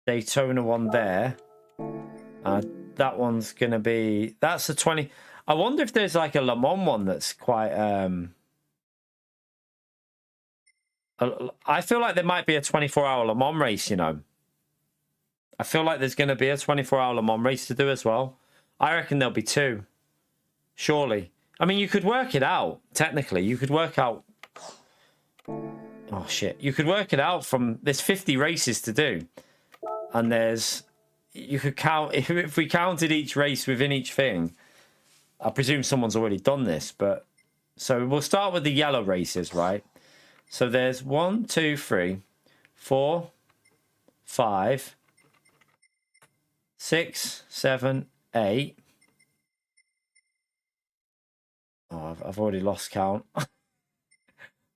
Daytona one there. That one's gonna be, that's a 20. I wonder if there's like a Le Mans one that's quite I feel like there might be a 24-hour Le Mans race, you know. I feel like there's going to be a 24-hour Le Mans race to do as well. I reckon there'll be 2. Surely. I mean, you could work it out, technically. You could work out... Oh, shit. You could work it out from... There's 50 races to do. And there's... You could count... If we counted each race within each thing, I presume someone's already done this, but... So we'll start with the yellow races, right? So there's 1, 2, 3, 4, 5, 6, 7, 8. Oh, I've already lost count.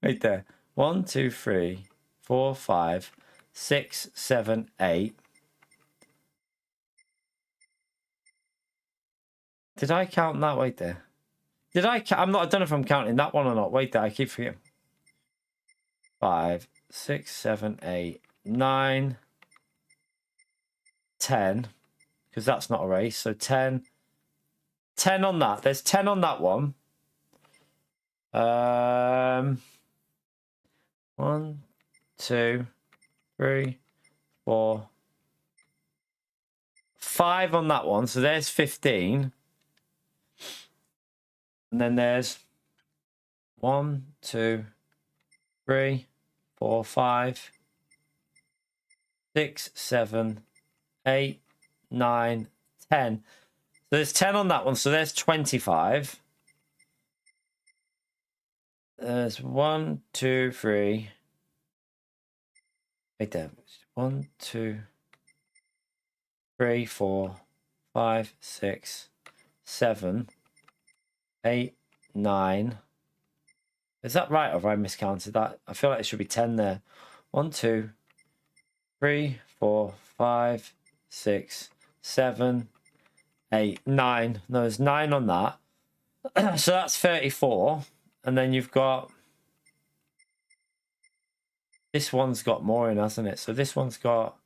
Right there. 1, 2, 3, 4, 5, 6, 7, 8. Did I count that? Wait there. Did I? I don't know if I'm counting that one or not. Wait there. I keep forgetting. 5, 6, 7, 8, 9, 10, because that's not a race. So 10 on that. There's 10 on that one. 1, 2, 3, 4, 5 on that one. So there's 15. And then there's 1, 2, 3, 4, 5, 6, 7, 8, 9, 10. So there's 10 on that one. So there's 25. There's 1, 2, 3. Right there. 1, 2, 3, 4, 5, 6, 7, 8, 9. Is that right, or have I miscounted that? I feel like it should be 10 there. 1, 2, 3, 4, 5, 6, 7, 8, 9. No, there's 9 on that. So that's 34. And then you've got... This one's got more in, hasn't it? So this one's got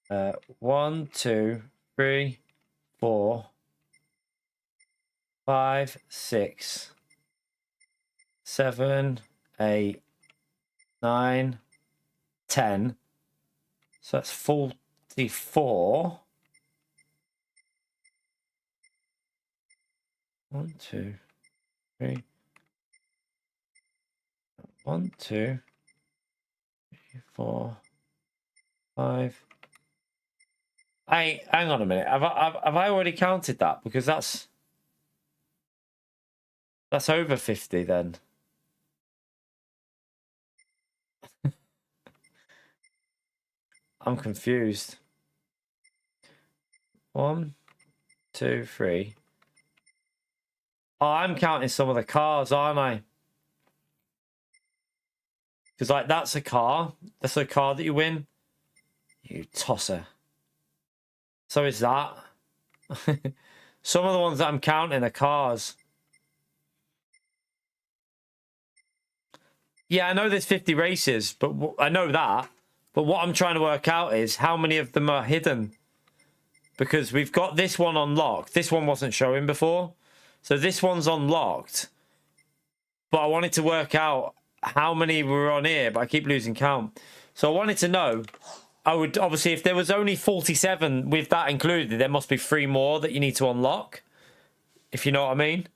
1, 2, 3, 4, 5, 6, 7, 8, 9, 10. So that's 44. 1, 2, 3. 1, 2, 3, 4, 5. Hang on a minute. Have I already counted that? Because that's over 50 then. I'm confused. 1, 2, 3. Oh, I'm counting some of the cars, aren't I? Because like that's a car. That's a car that you win. You tosser. So is that. Some of the ones that I'm counting are cars. Yeah, I know there's 50 races, but I know that. But what I'm trying to work out is how many of them are hidden. Because we've got this one unlocked. This one wasn't showing before. So this one's unlocked. But I wanted to work out how many were on here, but I keep losing count. So I wanted to know, I would obviously, if there was only 47 with that included, there must be 3 more that you need to unlock, if you know what I mean.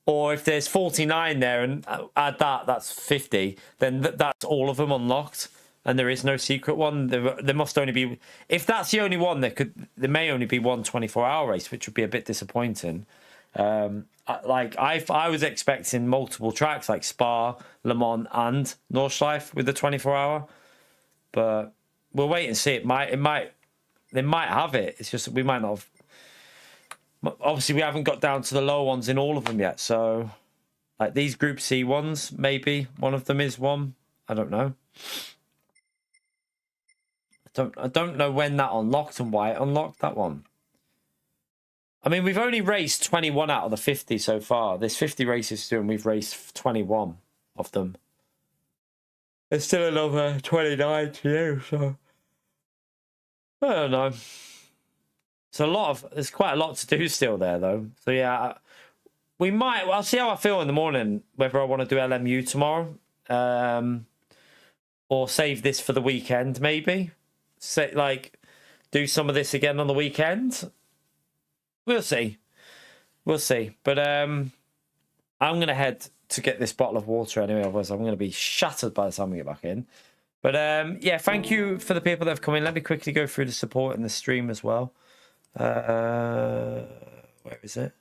Or if there's 49 there and add that, that's 50, then that's all of them unlocked. And there is no secret one. There must only be, if that's the only one, there may only be one 24-hour race, which would be a bit disappointing. I was expecting multiple tracks like Spa, Le Mans, and Nordschleife with the 24-hour, but we'll wait and see. They might have it. It's just we might not have. Obviously, we haven't got down to the low ones in all of them yet. So, like these Group C ones, maybe one of them is one. I don't know. I don't know when that unlocked and why it unlocked that one. I mean, we've only raced 21 out of the 50 so far. There's 50 races to do, and we've raced 21 of them. There's still another 29 to do, so I don't know. There's quite a lot to do still there, though. So yeah, I'll see how I feel in the morning, whether I want to do LMU tomorrow, or save this for the weekend, maybe. Do some of this again on the weekend. We'll see. But I'm going to head to get this bottle of water anyway, otherwise I'm going to be shattered by the time we get back in. But yeah, thank you for the people that have come in. Let me quickly go through the support in the stream as well. Where is it?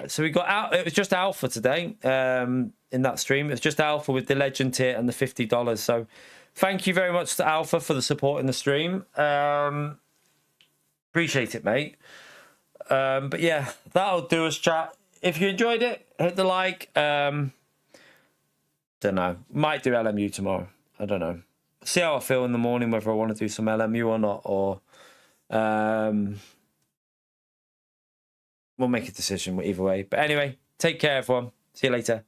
So we got out. It was just Alpha today in that stream. It was just Alpha with the Legend tier and the $50. So thank you very much to Alpha for the support in the stream. Appreciate it, mate. But yeah, that'll do us, chat. If you enjoyed it, hit the like. Don't know. Might do LMU tomorrow. I don't know. See how I feel in the morning, whether I want to do some LMU or not, or we'll make a decision either way. But anyway, take care, everyone. See you later.